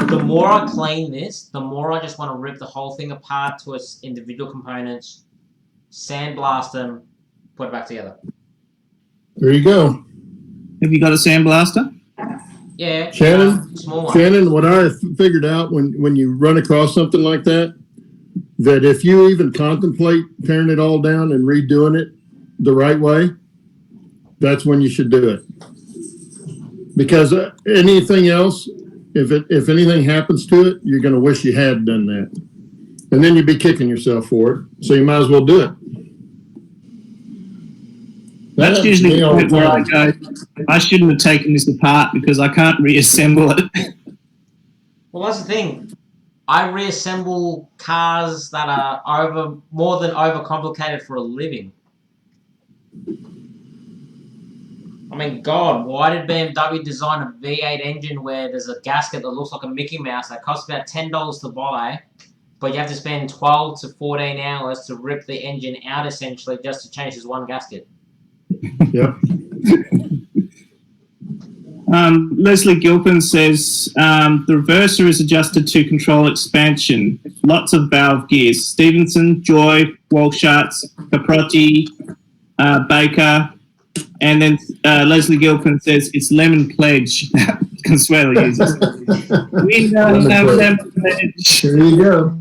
The more I clean this, the more I just want to rip the whole thing apart to its individual components, sandblast them, put it back together. There you go. Have you got a sandblaster? Yeah, Shannon. Small one. Shannon, what I figured out when you run across something like that if you even contemplate tearing it all down and redoing it the right way, that's when you should do it. Because anything else, if anything happens to it, you're going to wish you had done that, and then you'd be kicking yourself for it. So you might as well do it. That's usually the point where I go, I shouldn't have taken this apart because I can't reassemble it. Well, that's the thing. I reassemble cars that are more than overcomplicated for a living. I mean, God, why did BMW design a V8 engine where there's a gasket that looks like a Mickey Mouse that costs about $10 to buy, but you have to spend 12 to 14 hours to rip the engine out, essentially, just to change this one gasket? Yep. Leslie Gilpin says the reverser is adjusted to control expansion. Lots of valve gears. Stevenson, Joy, Walsharts, Caprotti, Baker, and then Leslie Gilpin says it's Lemon Pledge. Consuelo uses. We know Lemon Pledge. There you go.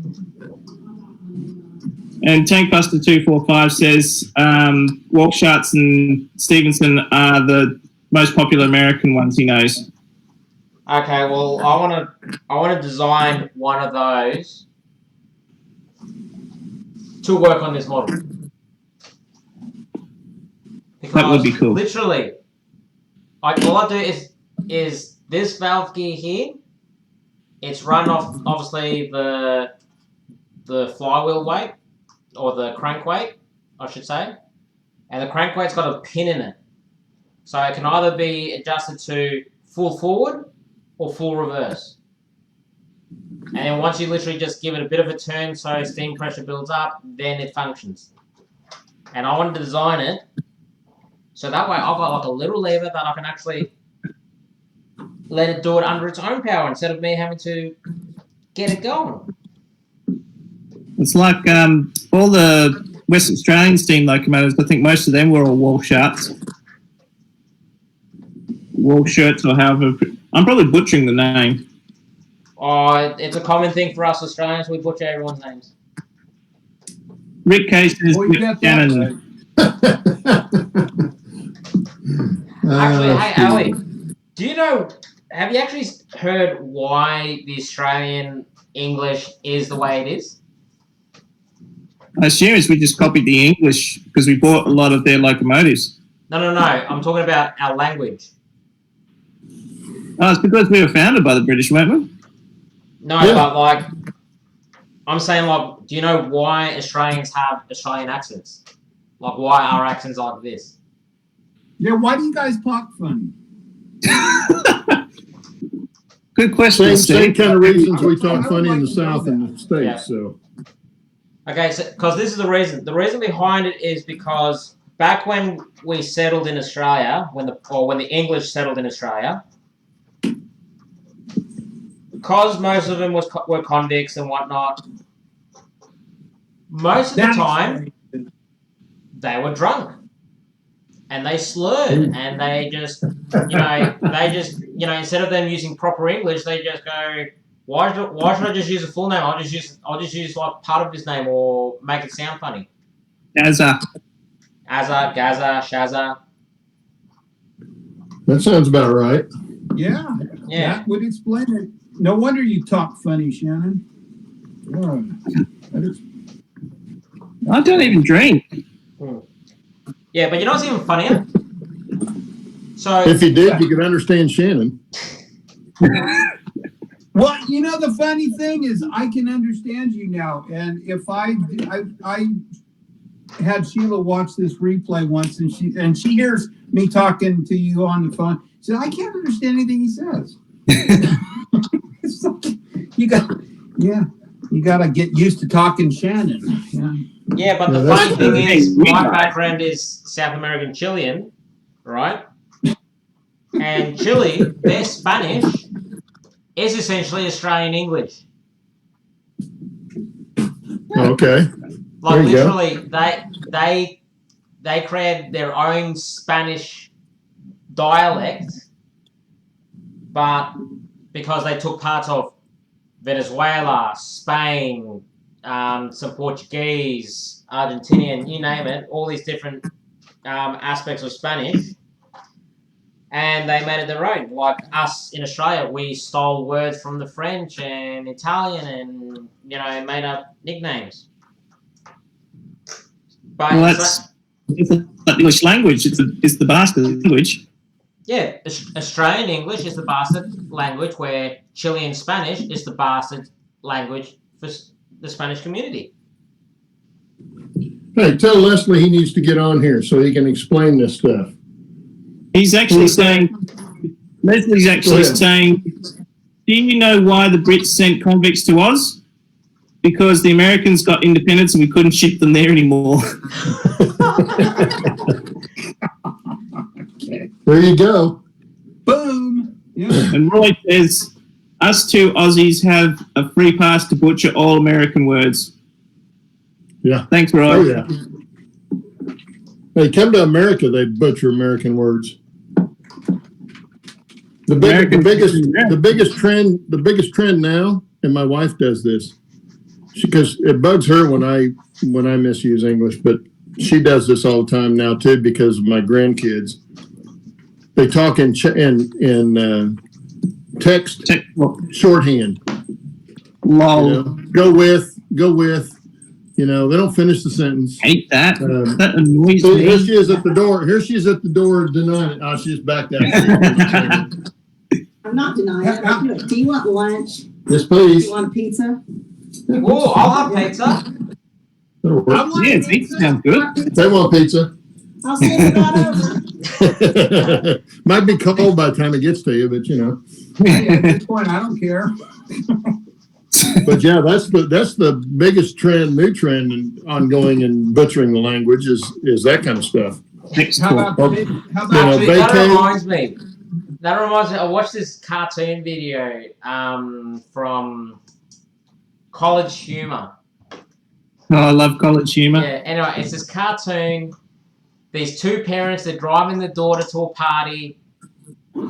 And Tankbuster 245 says Walsharts and Stevenson are the most popular American ones he knows. Okay, well, I want to design one of those to work on this model. Because that would be cool. Literally, all I do is this valve gear here. It's run off obviously the flywheel weight or the crank weight, I should say, and the crank weight's got a pin in it, so it can either be adjusted to full forward or full reverse. And then once you literally just give it a bit of a turn so steam pressure builds up, then it functions. And I wanted to design it so that way I've got like a little lever that I can actually let it do it under its own power instead of me having to get it going. It's like all the West Australian steam locomotives, I think most of them were all Walsharts. Walsharts or however. I'm probably butchering the name. Oh, it's a common thing for us Australians. We butcher everyone's names. Rick Case is Oh, you got that Shannon. Actually, hey, Ali, do you know, have you actually heard why the Australian English is the way it is? I assume we just copied the English because we bought a lot of their locomotives. No. I'm talking about our language. Oh, it's because we were founded by the British, weren't we? No, but like, I'm saying, like, do you know why Australians have Australian accents? Like, why our accents are like this? Yeah, why do you guys talk funny? Good question. Same kind of reasons we talk funny in the South and the States. Yeah. So. Okay, so because this is the reason. The reason behind it is because back when we settled in Australia, when the English settled in Australia, because most of them were convicts and whatnot, most of the time they were drunk and they slurred and they just, instead of them using proper English, they just go, why should I just use a full name? I'll just use like part of his name or make it sound funny. Gaza, Shaza. That sounds about right. Yeah. That would explain it. No wonder you talk funny, Shannon. I don't even drink. Yeah, but you know what's even funnier? So if you did, you could understand Shannon. Well, you know, the funny thing is I can understand you now. And if I had Sheila watch this replay once and she hears me talking to you on the phone. She said, I can't understand anything he says. It's like, you gotta get used to talking Shannon. Yeah, but the funny thing is, my background is South American Chilean, right? And Chile, their Spanish is essentially Australian English. Okay. Like literally, they created their own Spanish dialect, but because they took parts of Venezuela, Spain, some Portuguese, Argentinian, you name it, all these different aspects of Spanish, and they made it their own. Like us in Australia, we stole words from the French and Italian and, made up nicknames. But it's the English language. It's the bastard language. Yeah, Australian English is the bastard language, where Chilean Spanish is the bastard language for the Spanish community. Hey, tell Leslie he needs to get on here so he can explain this stuff. He's actually saying, Leslie's actually saying, do you know why the Brits sent convicts to Oz? Because the Americans got independence and we couldn't ship them there anymore. There you go. Boom. Yeah. And Roy says, us two Aussies have a free pass to butcher all American words. Yeah. Thanks, Roy. Oh, yeah. Hey, come to America, they butcher American words. The biggest trend now, and my wife does this, because it bugs her when I misuse English, but she does this all the time now too because of my grandkids. They talk in text shorthand. Lol. Go with. They don't finish the sentence. Hate that. That annoys me. Here she is at the door. Denying it. Oh, she just backed out. I'm not denying it. Do you want lunch? Yes, please. Do you want pizza? Oh, I'll have pizza. Pizza sounds good. They want pizza. I'll send it right over. Might be cold by the time it gets to you, but Hey, at this point, I don't care. But yeah, that's the biggest new trend and ongoing in butchering the language is that kind of stuff. That reminds me. I watched this cartoon video from College Humor. Oh, I love College Humor. Yeah. Anyway, it's this cartoon. These two parents, they're driving their daughter to a party.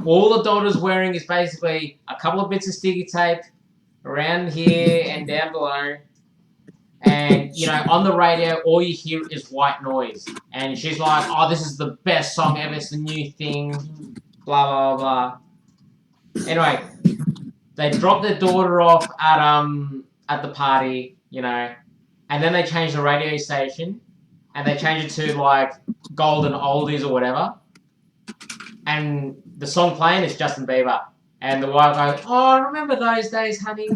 All the daughter's wearing is basically a couple of bits of sticky tape, around here and down below. And, you know, on the radio, all you hear is white noise. And she's like, oh, this is the best song ever. It's the new thing. Blah, blah, blah. Anyway, they dropped their daughter off at the party, you know. And then they changed the radio station. And they changed it to, like, Golden Oldies or whatever. And the song playing is Justin Bieber. And the wife goes, oh, remember those days, honey?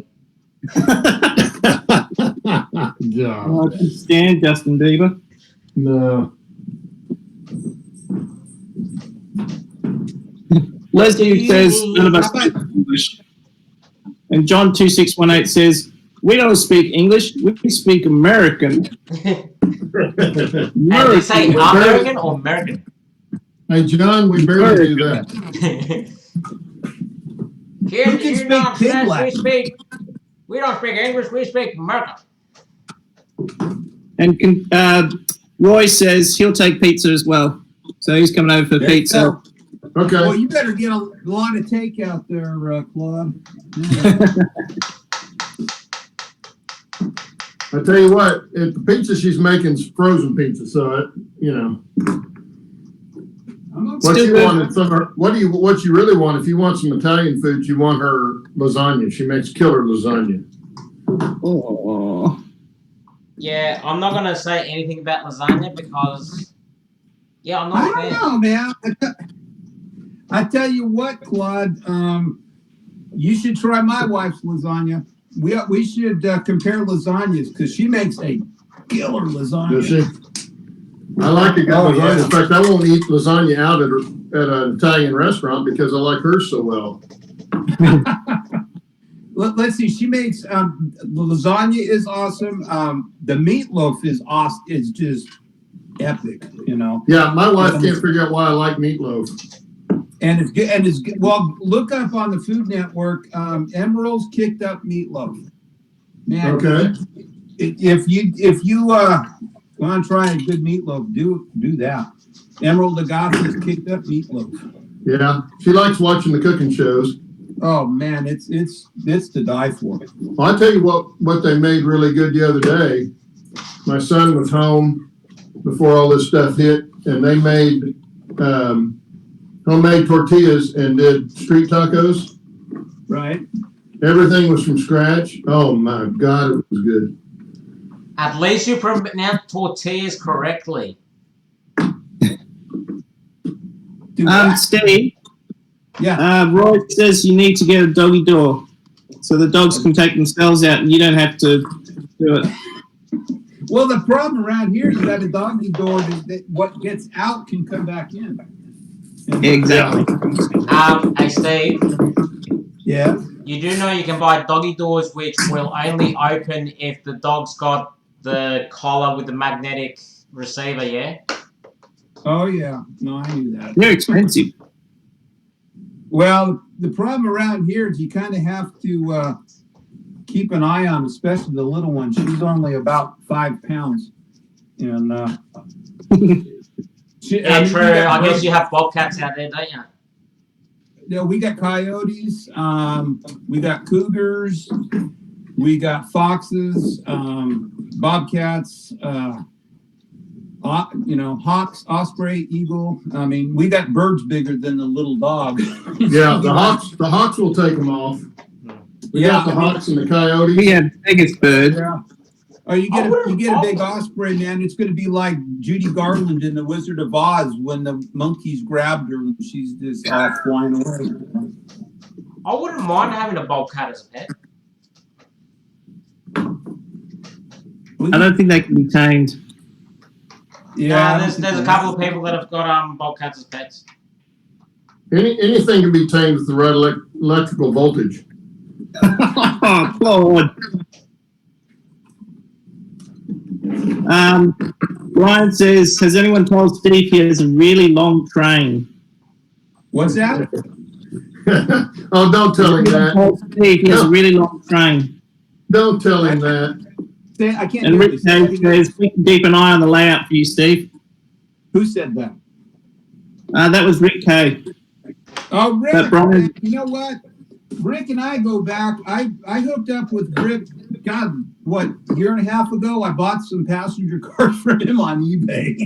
Yeah. I can stand Justin Bieber. No. Leslie says none of us speak English. And John 2618 says, we don't speak English, we speak American. And they say American or American? Hey, John, we barely do that. Here in the United States, we don't speak English, we speak American. And Roy says he'll take pizza as well. So he's coming over for pizza. Okay. Well, you better get a lot of takeout there, Claude. I tell you what, if the pizza she's making is frozen pizza, so you know. What you want is what you really want. If you want some Italian food, you want her lasagna. She makes killer lasagna. Oh. Yeah, I'm not gonna say anything about lasagna because, yeah, I'm not a fan. I don't know, man. I tell you what, Claude, you should try my wife's lasagna. We should compare lasagnas because she makes a killer lasagna. Does she? I like a good lasagna. In fact, I won't eat lasagna out at an Italian restaurant because I like hers so well. Let's see. She makes the lasagna is awesome. The meatloaf is awesome. It's just epic, you know. Yeah, my wife can't figure out why I like meatloaf. And it's good. And it's good. Well, look up on the Food Network. Emerald's kicked up meatloaf. Man, okay. If you want to try a good meatloaf, do that. Emerald Agassi's kicked up meatloaf. Yeah, she likes watching the cooking shows. Oh man, it's to die for. Well, I tell you what they made really good the other day. My son was home before all this stuff hit, and they made homemade tortillas and did street tacos. Right. Everything was from scratch. Oh my God, it was good. At least you pronounced tortillas correctly. Steve. Yeah. Roy says you need to get a doggy door so the dogs can take themselves out and you don't have to do it. Well, the problem around here is that a doggy door, that what gets out can come back in. Exactly. Hey, Steve. Yeah. You do know you can buy doggy doors which will only open if the dog's got the collar with the magnetic receiver, yeah? Oh, yeah. No, I knew that. They're expensive. Well, the problem around here is you kind of have to keep an eye on, especially the little one. She's only about 5 pounds. And true. I guess you have bobcats out there, don't you? Yeah, we got coyotes. We got cougars. We got foxes, bobcats, hawks, osprey, eagle. I mean, we got birds bigger than the little dog. Yeah, the hawks will take them off. We got the hawks and the coyotes. We have the biggest bird. Yeah. Oh, you get a big osprey, man. It's going to be like Judy Garland in The Wizard of Oz when the monkeys grabbed her and she's just all flying away. I wouldn't mind having a bobcat as a pet. I don't think they can be tamed. Yeah, there's a couple of people that have got bobcats as pets. Anything can be tamed with the right electrical voltage. Oh, Claude. Ryan says, has anyone told Steve he has a really long train? What's that? Oh, don't tell him that. Told Steve he has a really long train. Don't tell him that. I can't. And Rick says, we can keep an eye on the layout for you, Steve. Who said that? That was Rick K. Oh, Rick. But Brian, you know what? Rick and I go back. I hooked up with Rick, God, what, a year and a half ago? I bought some passenger cars from him on eBay.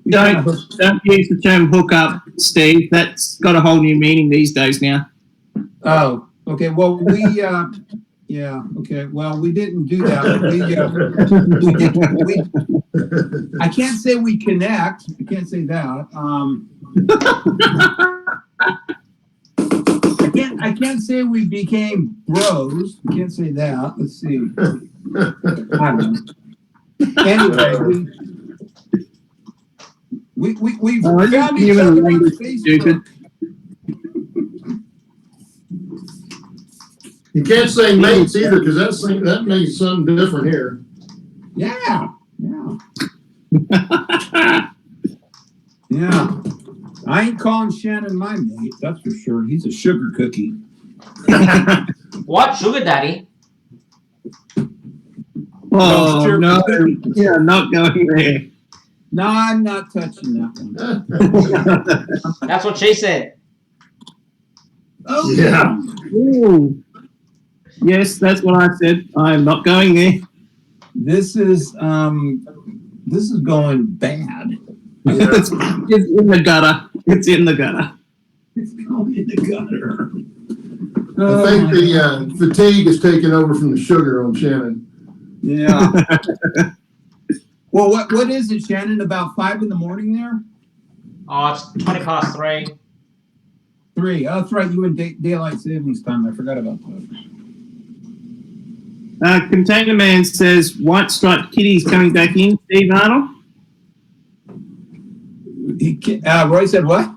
Don't use the term hook up, Steve. That's got a whole new meaning these days now. Oh, okay. Well, yeah, okay. Well, we didn't do that. I can't say we connect. I can't say that. I can't say we became bros. I can't say that. Let's see. I don't know. Anyway, we found each other on Facebook. You can't say mates either, because that makes something different here. Yeah. Yeah. I ain't calling Shannon my mate, that's for sure. He's a sugar cookie. What? Sugar daddy? Oh, no. Yeah, not going there. No, I'm not touching that one. That's what she said. Oh, yeah. Ooh. Yes, that's what I said. I am not going there. This is going bad. Yeah. It's in the gutter. It's in the gutter. It's going in the gutter. I think the fatigue is taking over from the sugar on Shannon. Yeah. Well, what is it, Shannon? About 5 in the morning there? Oh, it's 20 past 3. 3. Oh, that's right. You in daylight savings time. I forgot about that. Container Man says White Striped Kitty's coming back in. Steve Arnold. Roy said what?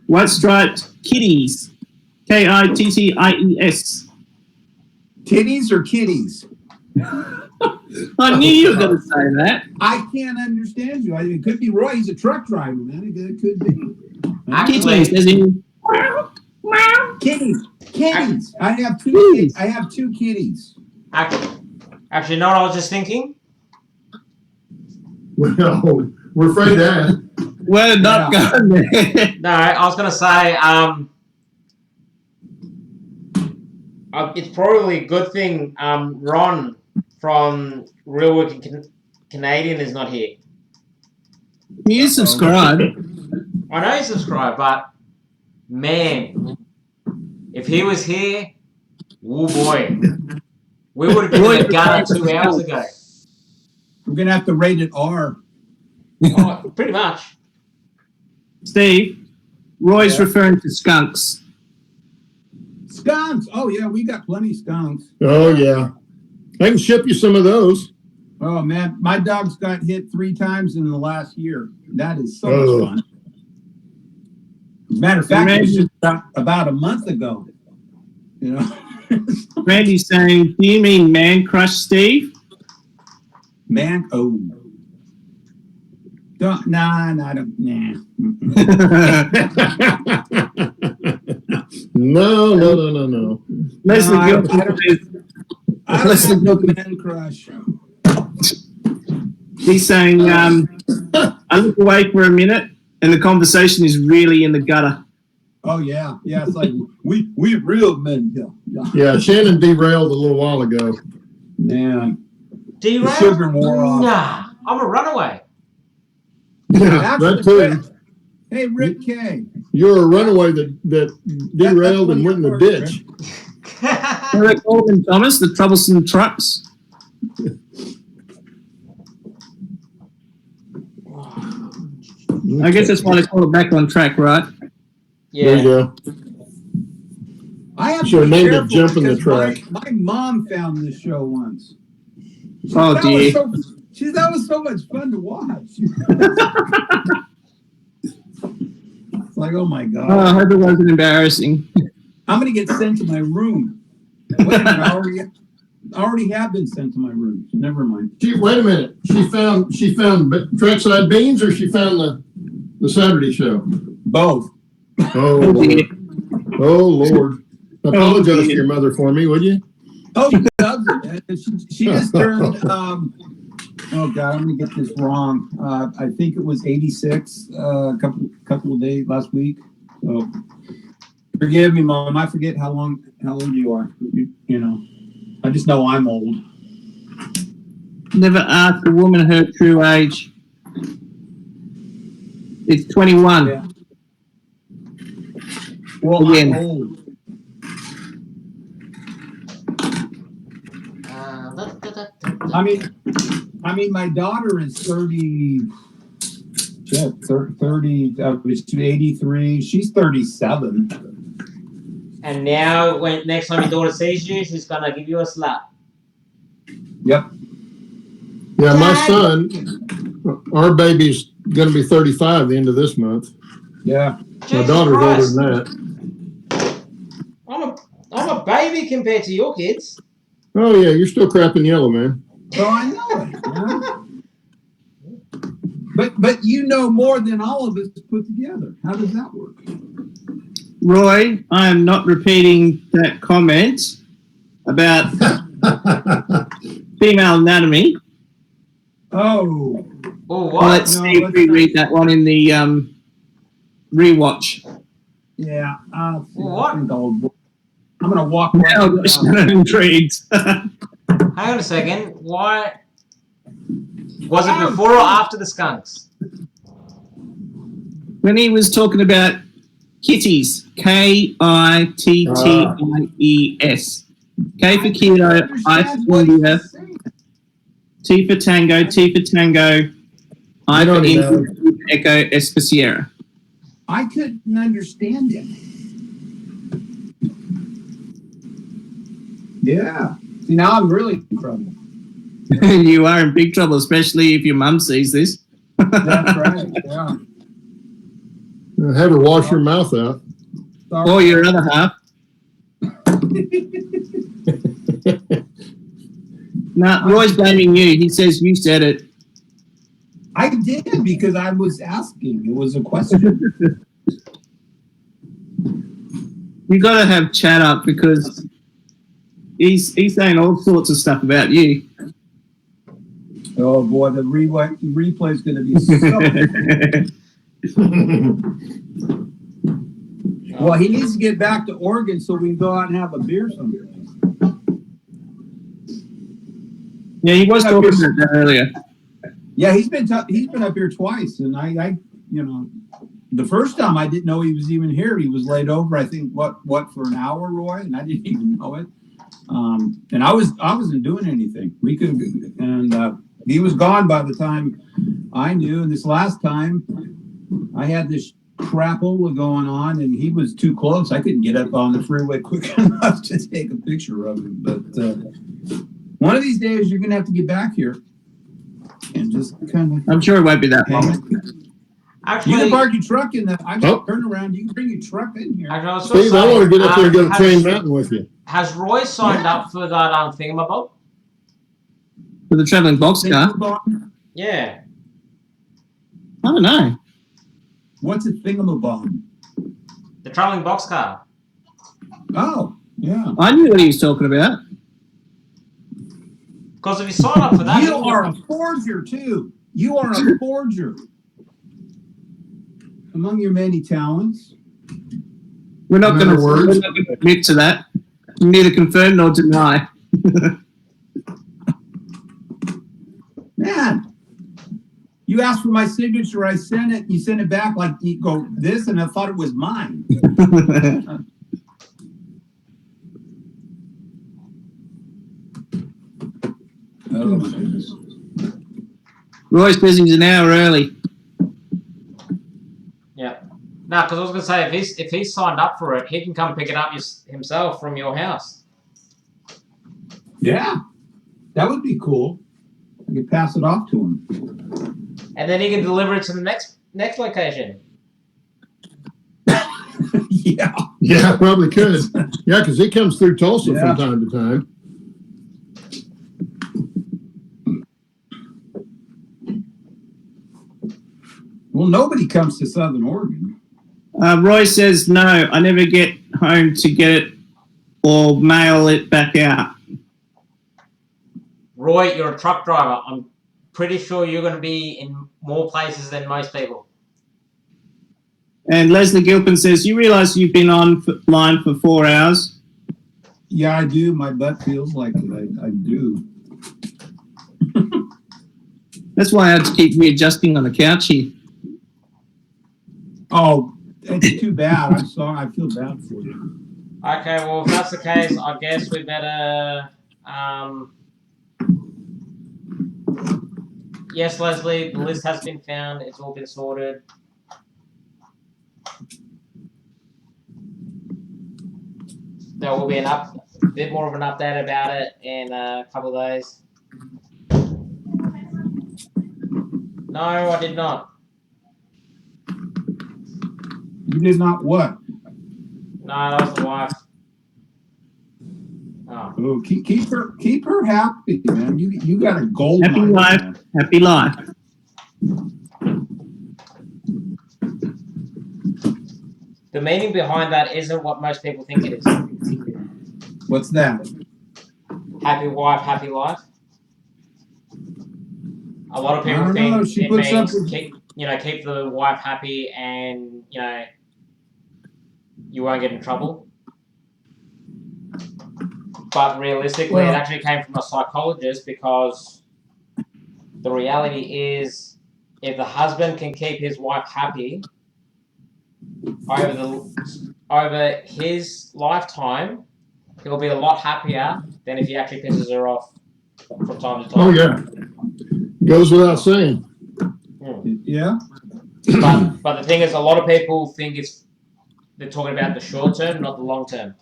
White Striped Kitties. Kitties. Titties or kitties? I knew you were going to say that. I can't understand you. It could be Roy. He's a truck driver, man. It could be. Kitties, as in Kitties. I have 2 kitties. I have 2 kitties. Actually, you know what I was just thinking? Well, we're afraid to ask. We're not going there. No, I was going to say, it's probably a good thing Ron from Real Working Canadian is not here. He is subscribed. I know he's subscribed, but man, if he was here, oh boy, we would have been in the gutter 2 hours ago. We're going to have to rate it R. Oh, pretty much. Steve, Roy's referring to skunks. Skunks. Oh, yeah, we got plenty of skunks. Oh, yeah. I can ship you some of those. Oh, man. My dog's got hit 3 times in the last year. That is so much fun. As a matter of fact, it was just about a month ago. You know? Randy's saying, do you mean Man Crush Steve? Man, oh. Don't, nah. No. Leslie Gilpin Man Crush. He's saying, I look away for a minute and the conversation is really in the gutter. Oh, yeah. Yeah, it's like, we real men. Yeah, Shannon derailed a little while ago. Man. Derailed? Sugar wore off. Nah, I'm a runaway. Yeah, that too. Hey, Rick K. You're a runaway that derailed and went in the ditch. Eric Alden Thomas, the troublesome trucks. I guess that's why they call it Back on Track, right? Yeah. There you go. I have Should to be name it careful Jumping the because Track. My mom found this show once. Oh, dear. That was so much fun to watch. It's like, oh my God. Oh, I hope it wasn't embarrassing. I'm going to get sent to my room. Wait a minute, I already have been sent to my room. So never mind. Wait a minute. She found Trackside Beans, or she found the Saturday show? Both. Oh, Lord. Oh, Lord. Apologize to your mother for me, would you? Oh, she loves it. She just turned, oh God, I'm going to get this wrong. I think it was 86 a couple of days last week. So Forgive me, Mom. I forget how old you are. You know, I just know I'm old. Never asked a woman her true age. It's 21. Yeah. Well, Again. I'm old. I mean, my daughter is 30. Yeah, 30. She's 83. She's 37. And now, when next time your daughter sees you, she's gonna give you a slap. Yep. Yeah, my son, our baby's going to be 35 the end of this month. Yeah. My daughter's older than that. I'm a baby compared to your kids. Oh, yeah, you're still crapping yellow, man. Oh, I know it. Yeah. But you know more than all of us put together. How does that work? Roy, I am not repeating that comment about female anatomy. Oh. Oh, what? I'll let Steve reread that one in the rewatch. Yeah. What? I'm going to walk now I'm intrigued. Hang on a second. Why? Was it before or after the skunks? When he was talking about kitties, Kitties. K for kilo, I for India, T for tango, T for tango, I for India, Echo, S for Sierra. I couldn't understand it. Yeah. See, now I'm really in trouble. You are in big trouble, especially if your mum sees this. That's right. Yeah. Have her wash your mouth out. Sorry. Or your other half. No, Roy's blaming you. He says you said it. I did because I was asking. It was a question. You got to have chat up because he's saying all sorts of stuff about you. Oh boy, the replay is going to be so. Well, he needs to get back to Oregon so we can go out and have a beer someday. Yeah, he was talking about that earlier. Yeah, he's been up here twice, and I you know, the first time I didn't know he was even here. He was laid over, I think, what for an hour, Roy, and I didn't even know it. And I wasn't doing anything. We couldn't, and he was gone by the time I knew. And this last time, I had this crapola going on, and he was too close. I couldn't get up on the freeway quick enough to take a picture of him. But one of these days, you're gonna have to get back here and just kind of. I'm sure it won't be that long. Actually, you can park your truck in the. I got turn around. You can bring your truck in here. Steve, I want to get up there and go to Train Mountain with you. Has Roy signed up for that thingamabob? For the traveling boxcar? Yeah. I don't know. What's a thingamabob? The traveling boxcar. Oh, yeah. I knew what he was talking about. Because if you sign up for that, you are a forger too. You are a forger. Among your many talents. We're not going to admit to that. Neither confirm nor deny. Man, you asked for my signature. I sent it. You sent it back like you go this, and I thought it was mine. Oh my goodness. Roy says he's an hour early. Yeah. No, because I was going to say, if he's signed up for it, he can come pick it up himself from your house. Yeah, that would be cool. I could pass it off to him. And then he can deliver it to the next location. Yeah. Yeah, probably could. Yeah, because he comes through Tulsa from time to time. Well, nobody comes to Southern Oregon. Roy says, no, I never get home to get it or mail it back out. Roy, you're a truck driver. I'm pretty sure you're going to be in more places than most people. And Leslie Gilpin says, you realize you've been online for 4 hours? Yeah, I do. My butt feels like it. I do. That's why I had to keep readjusting on the couch here. Oh, it's too bad. I'm sorry. I feel bad for you. Okay, well, if that's the case, I guess we better. Yes, Leslie, the list has been found. It's all been sorted. There will be a bit more of an update about it in a couple of days. No, I did not. You did not what? No, that was the wife. Oh, keep her happy, man. You got a gold. Happy life, man. Happy life. The meaning behind that isn't what most people think it is. What's that? Happy wife, happy life. A lot of people think it means keep the wife happy and you won't get in trouble. But realistically, it actually came from a psychologist, because the reality is, if the husband can keep his wife happy over his lifetime, he'll be a lot happier than if he actually pisses her off from time to time. Oh yeah, goes without saying. Yeah. But the thing is, a lot of people think they're talking about the short term, not the long term.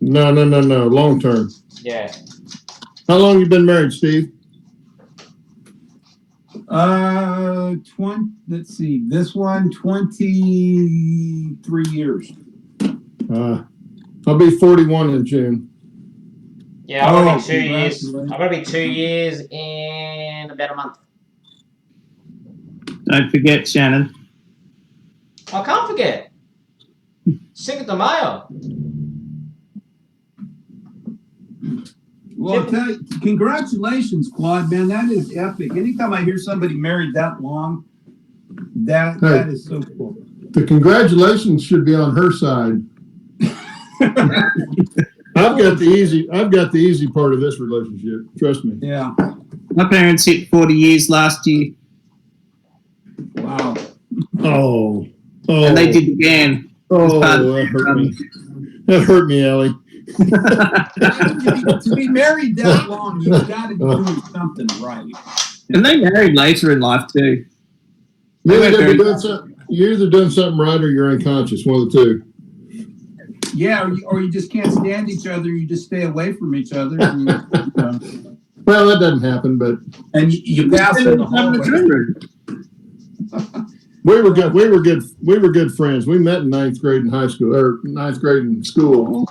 No, long term. Yeah. How long you been married, Steve? Let's see. This one, 23 years. I'll be 41 in June. Yeah, I'm gonna be 2 years. I'm gonna be 2 years in about a month. Don't forget, Shannon. I can't forget. Cinco de Mayo. Well, I'll tell you, congratulations, Claude, man. That is epic. Anytime I hear somebody married that long, that is so cool. The congratulations should be on her side. I've got the easy part of this relationship. Trust me. Yeah. My parents hit 40 years last year. Wow. Oh. And they did again. Oh, that hurt me. That hurt me, Allie. To be married that long, you've got to be doing something right. And they married later in life too. You're either doing something right or you're unconscious, one of the two. Yeah, or you just can't stand each other. You just stay away from each other. And, well, that doesn't happen, but you pass in the hallway. We were good friends. We met in ninth grade in school.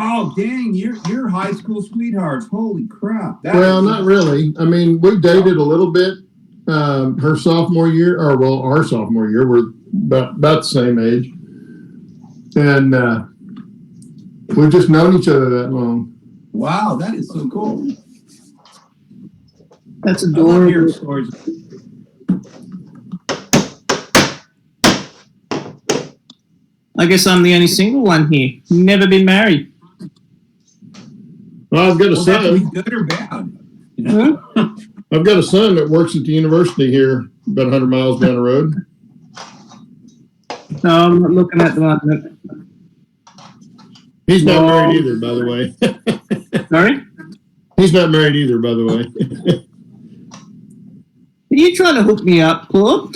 Oh dang, you're high school sweethearts. Holy crap. Not really. I mean, we dated a little bit her sophomore year, our sophomore year. We're about the same age. And we've just known each other that long. Wow, that is so cool. That's adorable. I guess I'm the only single one here. Never been married. Well, I've got a son. Good or bad? I've got a son that works at the university here, about 100 miles down the road. No, I'm not looking at the moment. He's not married either, by the way. Sorry? He's not married either, by the way. Are you trying to hook me up, Claude?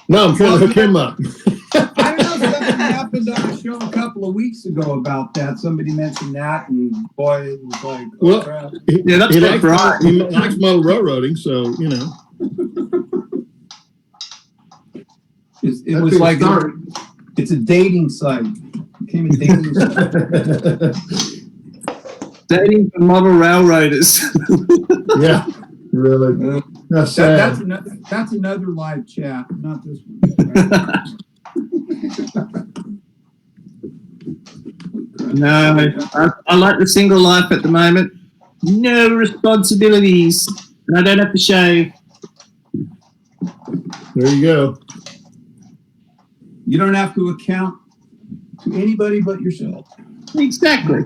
No, I'm trying to hook him up. I don't know, something happened on the show a couple of weeks ago about that. Somebody mentioned that, and boy, it was like, yeah, that's right. He likes model railroading, so, you know. It was like it's a dating site. It became a dating site. Dating for model railroaders. Yeah, really. That's another live chat, not this one. No, I like the single life at the moment. No responsibilities. And I don't have to shave. There you go. You don't have to account to anybody but yourself. Exactly.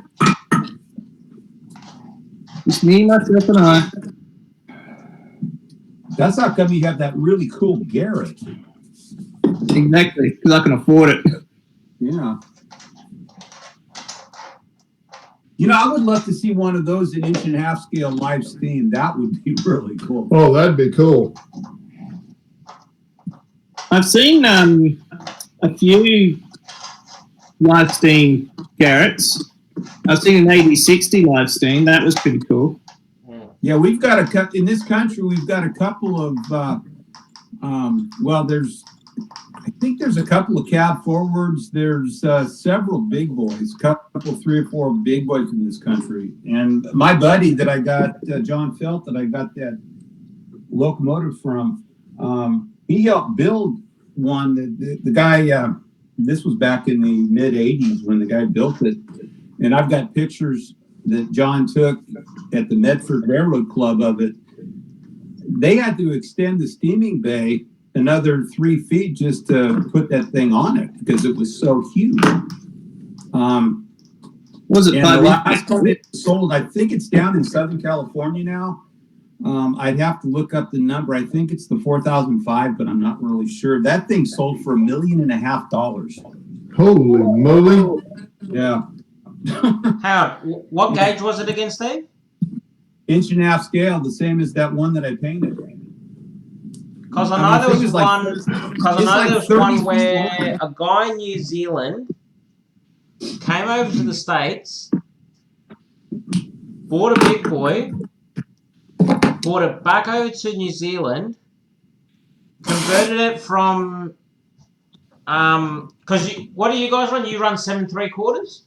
It's me, myself, and I. That's how come you have that really cool Garrett. Exactly, because I can afford it. Yeah. You know, I would love to see one of those in 1.5" scale live steam. That would be really cool. Oh, that'd be cool. I've seen a few live steam Garretts. I've seen an 8060 live steam. That was pretty cool. Yeah, we've got in this country. We've got a couple of. I think there's a couple of cab forwards. There's several big boys, couple, 3 or 4 big boys in this country. And my buddy that I got, John Felt, that I got that locomotive from, he helped build one. The guy, this was back in the mid 80s when the guy built it. And I've got pictures that John took at the Medford Railroad Club of it. They had to extend the steaming bay another 3 feet just to put that thing on it because it was so huge. Was it 5 the last time it sold? I think it's down in Southern California now. I'd have to look up the number. I think it's the 4005, but I'm not really sure. That thing sold for $1.5 million. Holy moly! Yeah. Howard, what gauge was it again, Steve? 1.5" scale, the same as that one that I painted. Because I know there was one. Because I know there was one where a guy in New Zealand came over to the States, bought a big boy, brought it back over to New Zealand, converted it from. Because what do you guys run? You run 7 3/4.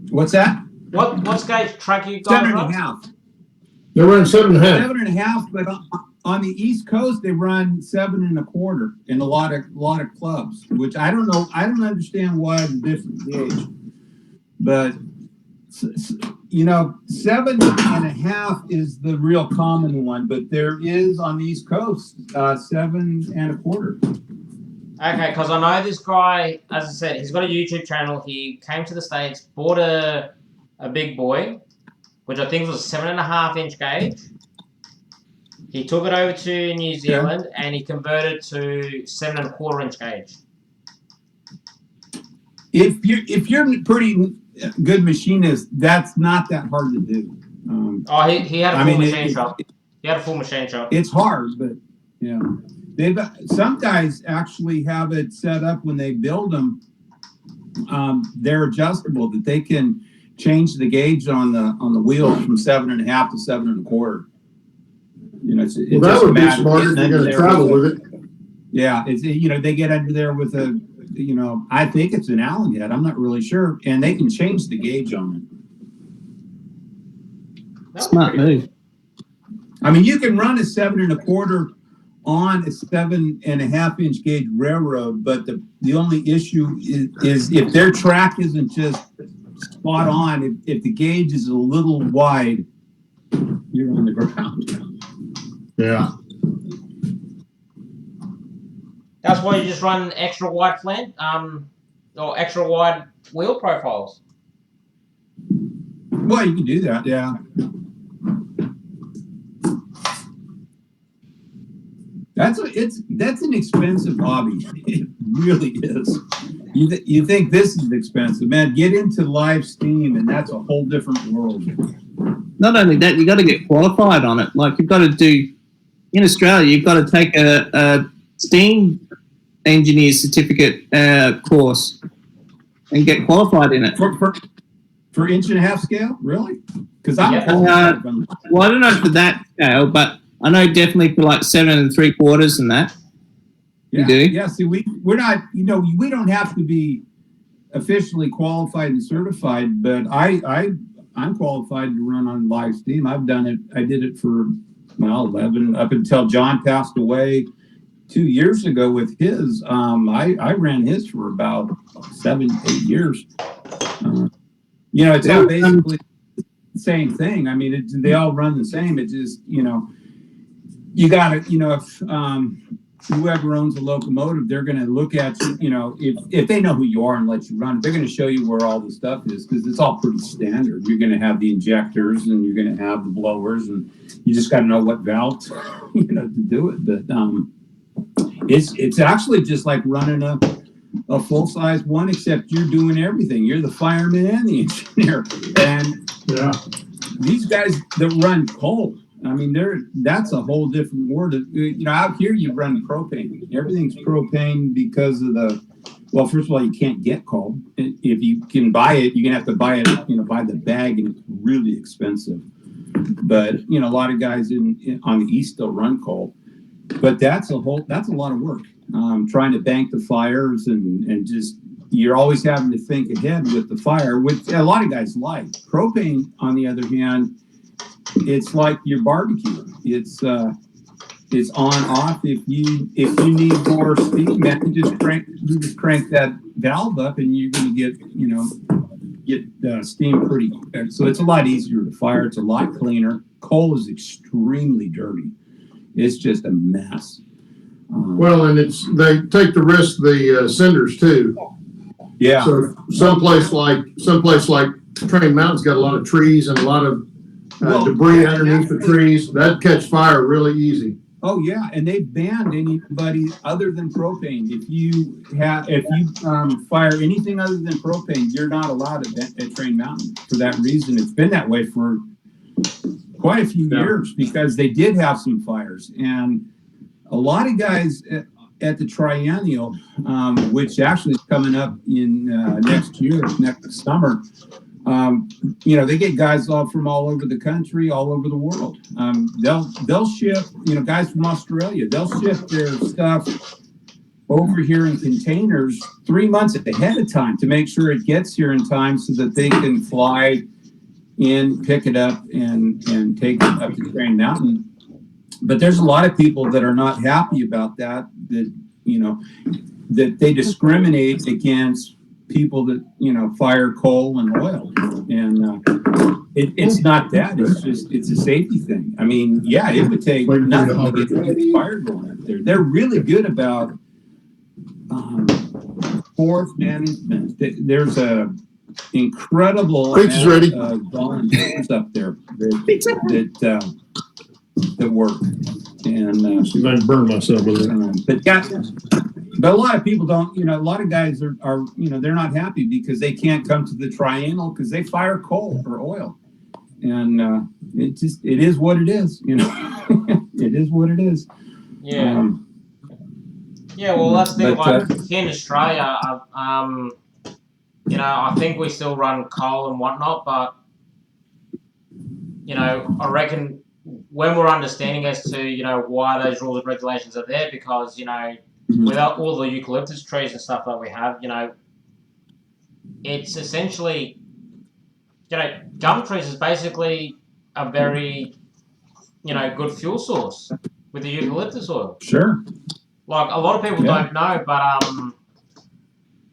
What's that? What's gauge truck you guys run? 7.5. They run 7.5. 7.5, but on the East Coast they run 7 1/4 in a lot of clubs, which I don't know. I don't understand why the different gauge, but 7.5 is the real common one. But there is on the East Coast 7 1/4. Okay, because I know this guy, as I said, he's got a YouTube channel. He came to the States, bought a big boy, which I think was a 7.5" gauge. He took it over to New Zealand and he converted to 7 1/4" gauge. If you're a pretty good machinist, that's not that hard to do. He had a full machine shop. He had a full machine shop. It's hard, but yeah. Some guys actually have it set up when they build them. They're adjustable, that they can change the gauge on the wheel from 7.5 to 7 1/4. That would be smart if you're going to travel with it. Yeah, they get under there with a, I think it's an Allen head. I'm not really sure, and they can change the gauge on it. Smart move. I mean, you can run a 7 1/4 on a 7.5" gauge railroad, but the only issue is if their track isn't just spot on, if the gauge is a little wide, you're on the ground. Yeah. That's why you just run extra wide flange, or extra wide wheel profiles. Well, you can do that, yeah. That's an expensive hobby. It really is. You think this is expensive, man? Get into live steam, and that's a whole different world. Not only that, you got to get qualified on it. Like you've got to do in Australia, you've got to take a steam engineer certificate course and get qualified in it. For 1.5" scale, really? Because well, I don't know for that scale, but I know definitely for like 7 3/4 and that. Yeah, you do? Yeah, see, we're not, we don't have to be officially qualified and certified, but I'm qualified to run on live steam. I've done it. I did it for 11 up until John passed away 2 years ago with his. I ran his for about 7 8 years. It's all basically the same thing. I mean, they all run the same. It's just you got to if whoever owns the locomotive, they're going to look at you, you know, if they know who you are and let you run, they're going to show you where all the stuff is, because it's all pretty standard. You're going to have the injectors and you're going to have the blowers, and you just got to know what valve, you know, to do it. But it's actually just like running a full-size one, except you're doing everything. You're the fireman and the engineer. And these guys that run coal, I mean, that's a whole different world. You know, out here you run propane. Everything's propane because of well, first of all, you can't get coal. If you can buy it, you're gonna have to buy it, you know, by the bag, and it's really expensive. But you know, a lot of guys on the east still run coal. But that's a lot of work. Trying to bank the fires and just, you're always having to think ahead with the fire, which a lot of guys like. Propane, on the other hand, it's like your barbecue. It's on off. If you need more steam, man, you just crank that valve up, and you're going to get steam pretty quick. So it's a lot easier to fire. It's a lot cleaner. Coal is extremely dirty. It's just a mess. Well, and they take the risk, the cinders too. Yeah. So someplace like Train Mountain's got a lot of trees and a lot of debris underneath the trees. That catch fire really easy. Oh yeah, and they've banned anybody other than propane. If you fire anything other than propane, you're not allowed at Train Mountain for that reason. It's been that way for quite a few years, because they did have some fires, and a lot of guys at the Triennial, which actually is coming up in next summer. You know, they get guys from all over the country, all over the world. They'll ship, you know, guys from Australia. They'll ship their stuff over here in containers 3 months ahead of time to make sure it gets here in time, so that they can fly in, pick it up, and take it up to Train Mountain. But there's a lot of people that are not happy about that. You know, that they discriminate against people that, you know, fire coal and oil, and it's not that. It's a safety thing. I mean, yeah, it would take nothing to get the fire going up there. They're really good about forest management. There's a incredible volunteers up there that work. And see if I can burn myself with it. But a lot of people don't, you know, a lot of guys are, you know, they're not happy because they can't come to the Triennial because they fire coal or oil. And it is what it is, you know. It is what it is. Yeah. Well, that's the thing. Like here in Australia, you know, I think we still run coal and whatnot, but, you know, I reckon when we're understanding as to, you know, why those rules and regulations are there, because, you know, without all the eucalyptus trees and stuff that we have, you know, it's essentially, you know, gum trees is basically a very, you know, good fuel source with the eucalyptus oil. Sure. Like, a lot of people don't know, but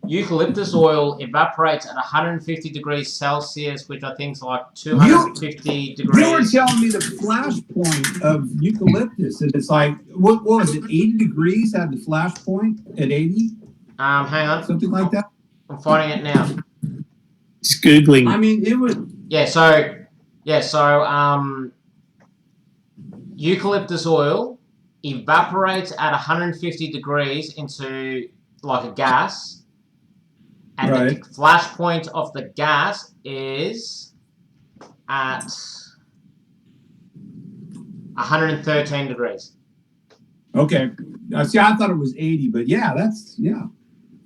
eucalyptus oil evaporates at 150 degrees Celsius, which I think is like 250 degrees. You were telling me the flash point of eucalyptus, and it's like, what was it, 80 degrees had the flash point at 80? Hang on. Something like that? I'm finding it now. It's Googling. I mean, it would... So eucalyptus oil evaporates at 150 degrees into like a gas. And the flash point of the gas is at 113 degrees. Okay. See, I thought it was 80, but yeah, that's, yeah.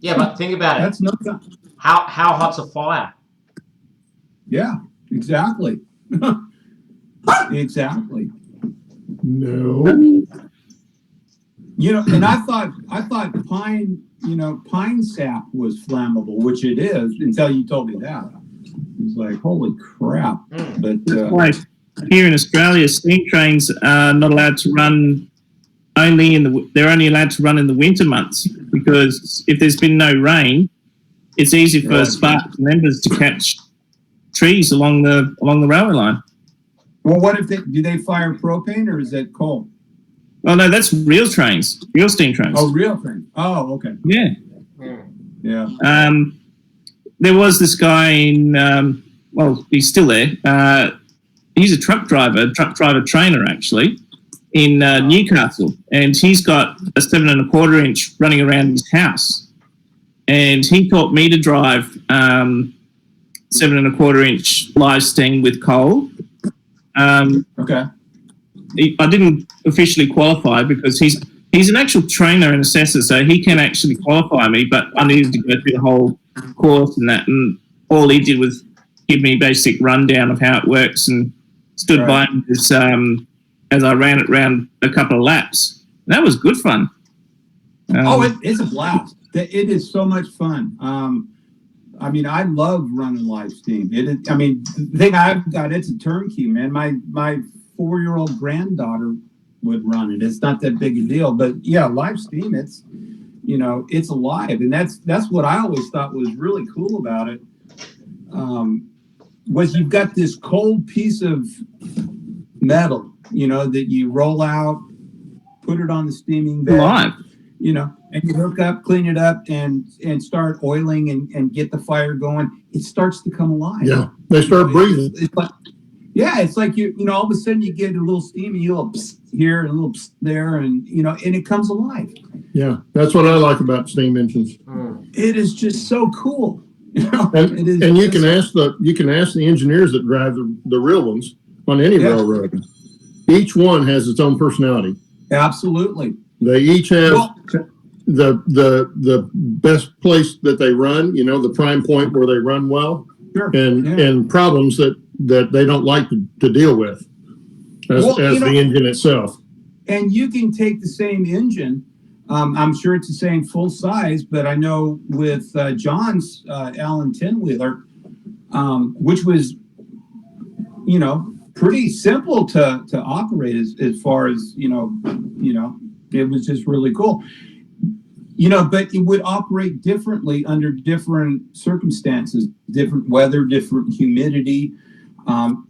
Yeah, but think about it. That's not... How hot's a fire? Yeah, exactly. Exactly. No. You know, and I thought pine, you know, pine sap was flammable, which it is, until you told me that. It's like, holy crap. But like here in Australia, steam trains are not allowed to run they're only allowed to run in the winter months, because if there's been no rain, it's easy for Sparks members to catch trees along the railway line. Well, what if do they fire propane, or is that coal? Oh no, that's real trains, real steam trains. Oh, real trains. Oh, okay. Yeah. Yeah. There was this guy in, well, he's still there. He's a truck driver trainer actually in Newcastle, and he's got a 7 1/4 inch running around his house, and he taught me to drive 7 1/4 inch live steam with coal. Okay. I didn't officially qualify because he's an actual trainer and assessor, so he can actually qualify me, but I needed to go through the whole course and that, and all he did was give me a basic rundown of how it works and stood by me as I ran it around a couple of laps. That was good fun. It's a blast. It is so much fun. I mean, I love running live steam. The thing I've got, it's a turnkey, man. My 4-year-old granddaughter would run it. It's not that big a deal, but yeah, live steam, it's alive. And that's what I always thought was really cool about it. Was you've got this cold piece of metal, that you roll out, put it on the steaming bed, live, and you hook up, clean it up, and start oiling and get the fire going. It starts to come alive. Yeah, they start breathing. It's like you all of a sudden you get a little steam and you little psst here and a little psst there, and and it comes alive. Yeah, that's what I like about steam engines. It is just so cool. And you can ask the engineers that drive the real ones on any railroad. Each one has its own personality. Absolutely. They each have the best place that they run. The prime point where they run well, and problems that they don't like to deal with as the engine itself. And you can take the same engine. I'm sure it's the same full size, but I know with John's Allen 10-wheeler, which was, pretty simple to operate as far as, it was just really cool. But it would operate differently under different circumstances, different weather, different humidity.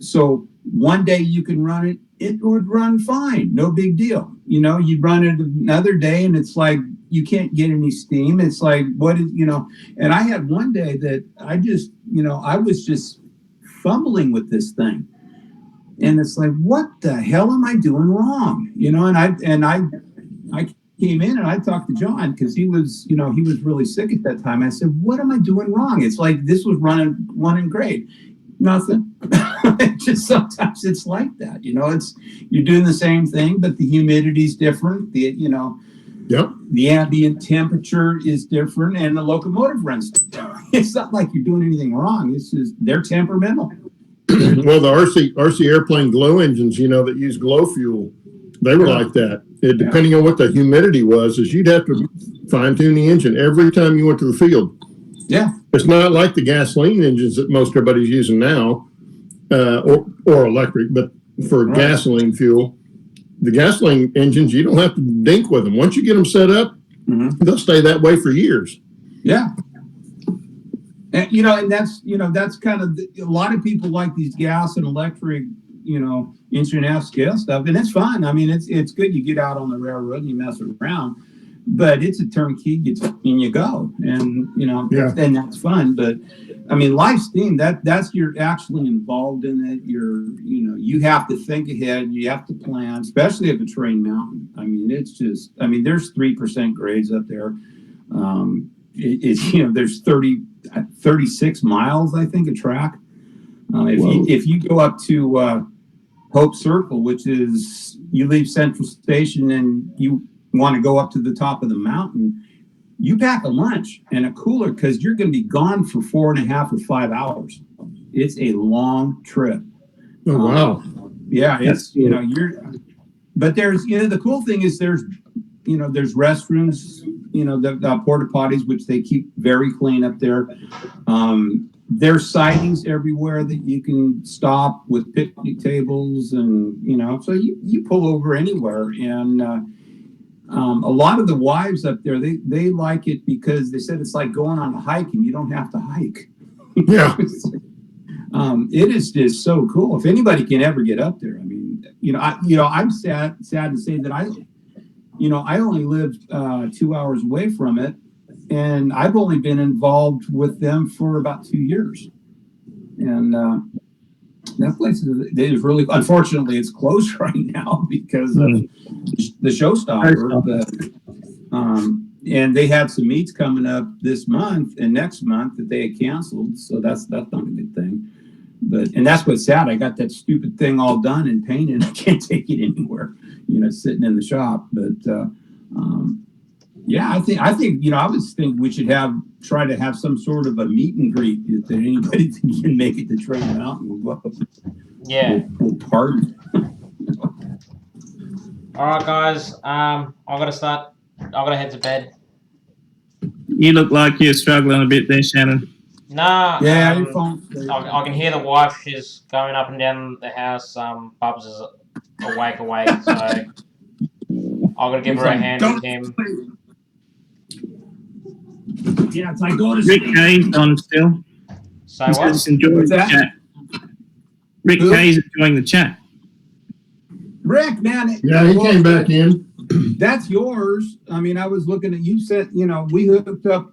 So one day you can run it, it would run fine, no big deal. You'd run it another day and it's like you can't get any steam. It's like, and I had one day that I just, I was just fumbling with this thing. And it's like, what the hell am I doing wrong? And I came in and I talked to John because he was really sick at that time. I said, what am I doing wrong? It's like, this was running great. Nothing. Just sometimes it's like that. You're doing the same thing, but the humidity's different. The ambient temperature is different, and the locomotive runs. It's not like you're doing anything wrong. It's just they're temperamental. Well, the RC airplane glow engines, that use glow fuel, they were like that. Depending on what the humidity was, you'd have to fine tune the engine every time you went to the field. Yeah, it's not like the gasoline engines that most everybody's using now, or electric. But for gasoline fuel, the gasoline engines, you don't have to dink with them. Once you get them set up, they'll stay that way for years. Yeah. And, and that's kind of, a lot of people like these gas and electric, instant F scale stuff, and it's fun. I mean, it's good. You get out on the railroad and you mess around, but it's a turnkey, and you go, and, then that's fun. But I mean, live steam, that's you're actually involved in it. You have to think ahead. You have to plan, especially if it's Rain Mountain. I mean, there's 3% grades up there. There's 36 miles, I think, of track. If you go up to Hope Circle, which is, you leave Central Station and you want to go up to the top of the mountain, you pack a lunch and a cooler because you're going to be gone for 4.5 or 5 hours. It's a long trip. Oh, wow. Yeah, it's, but there's, the cool thing is there's restrooms, the porta potties, which they keep very clean up there. There's sidings everywhere that you can stop with picnic tables, and so you pull over anywhere. And a lot of the wives up there, they like it because they said it's like going on a hike and you don't have to hike. Yeah. It is just so cool. If anybody can ever get up there, I mean, I'm sad to say that you know, I only lived 2 hours away from it, and I've only been involved with them for about 2 years. And that place is really, unfortunately, it's closed right now because of the showstopper. But, and they had some meets coming up this month and next month that they had canceled, so that's not a good thing. But and that's what's sad. I got that stupid thing all done and painted. I can't take it anywhere, you know, sitting in the shop. But yeah, I think you know, I was thinking we should try to have some sort of a meet and greet if anybody can make it to Train Mountain. We'll go. Yeah. We'll party. All right, guys. I gotta head to bed. You look like you're struggling a bit there, Shannon. Nah. Yeah, I can hear the wife. She's going up and down the house. Bubs is awake, so I gotta give her a hand with him. Yeah, it's like go to Rick Kay's on still. So what? Just enjoying the chat. Rick Kay's enjoying the chat. Rick, man. Yeah, he came back in. That's yours. I mean, I was looking at, you said, you know, we hooked up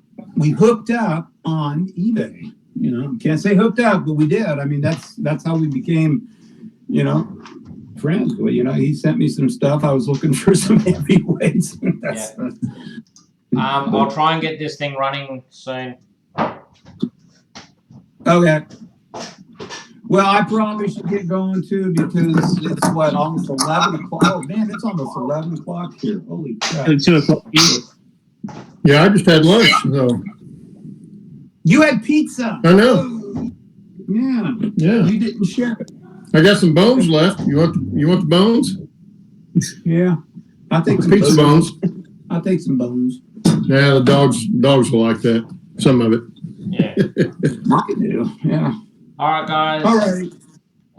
on eBay. You know, can't say hooked up, but we did. I mean, that's how we became, you know, friends. Well, you know, he sent me some stuff. I was looking for some heavyweights. I'll try and get this thing running soon. Okay. Well, I probably should get going too because it's what, almost 11 o'clock. Oh man, it's almost 11 o'clock here. Holy crap. 2 o'clock. Yeah, I just had lunch. So. You had pizza. I know. Yeah. Yeah. You didn't share it. I got some bones left. You want the bones? Yeah. I'll take some pizza bones. I'll take some bones. Yeah, the dogs will like that. Some of it. Yeah. I do. Yeah. All right, guys. All right.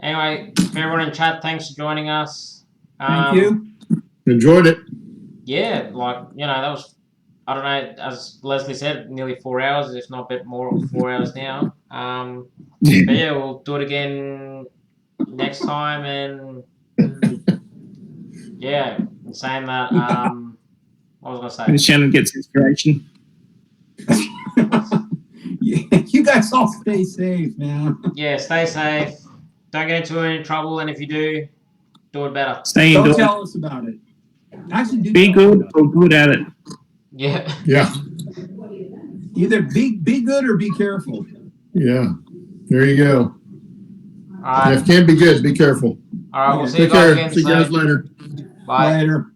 Anyway, for everyone in chat, thanks for joining us. Thank you. Enjoyed it. Yeah, like, you know, that was, I don't know, as Leslie said, nearly 4 hours, if not a bit more, 4 hours now. But yeah, we'll do it again next time. And yeah, saying that, what was I going to say? And Shannon gets inspiration. You guys all stay safe, man. Yeah, stay safe. Don't get into any trouble, and if you do it better. Stay Don't indoors. tell us about it. Actually, Be good or good at it. Yeah. Yeah. Either be good or be careful. Yeah. There you go. All right. If it can't be good, be careful. All right, we'll see you Take guys care. again See you guys later. Bye. Later.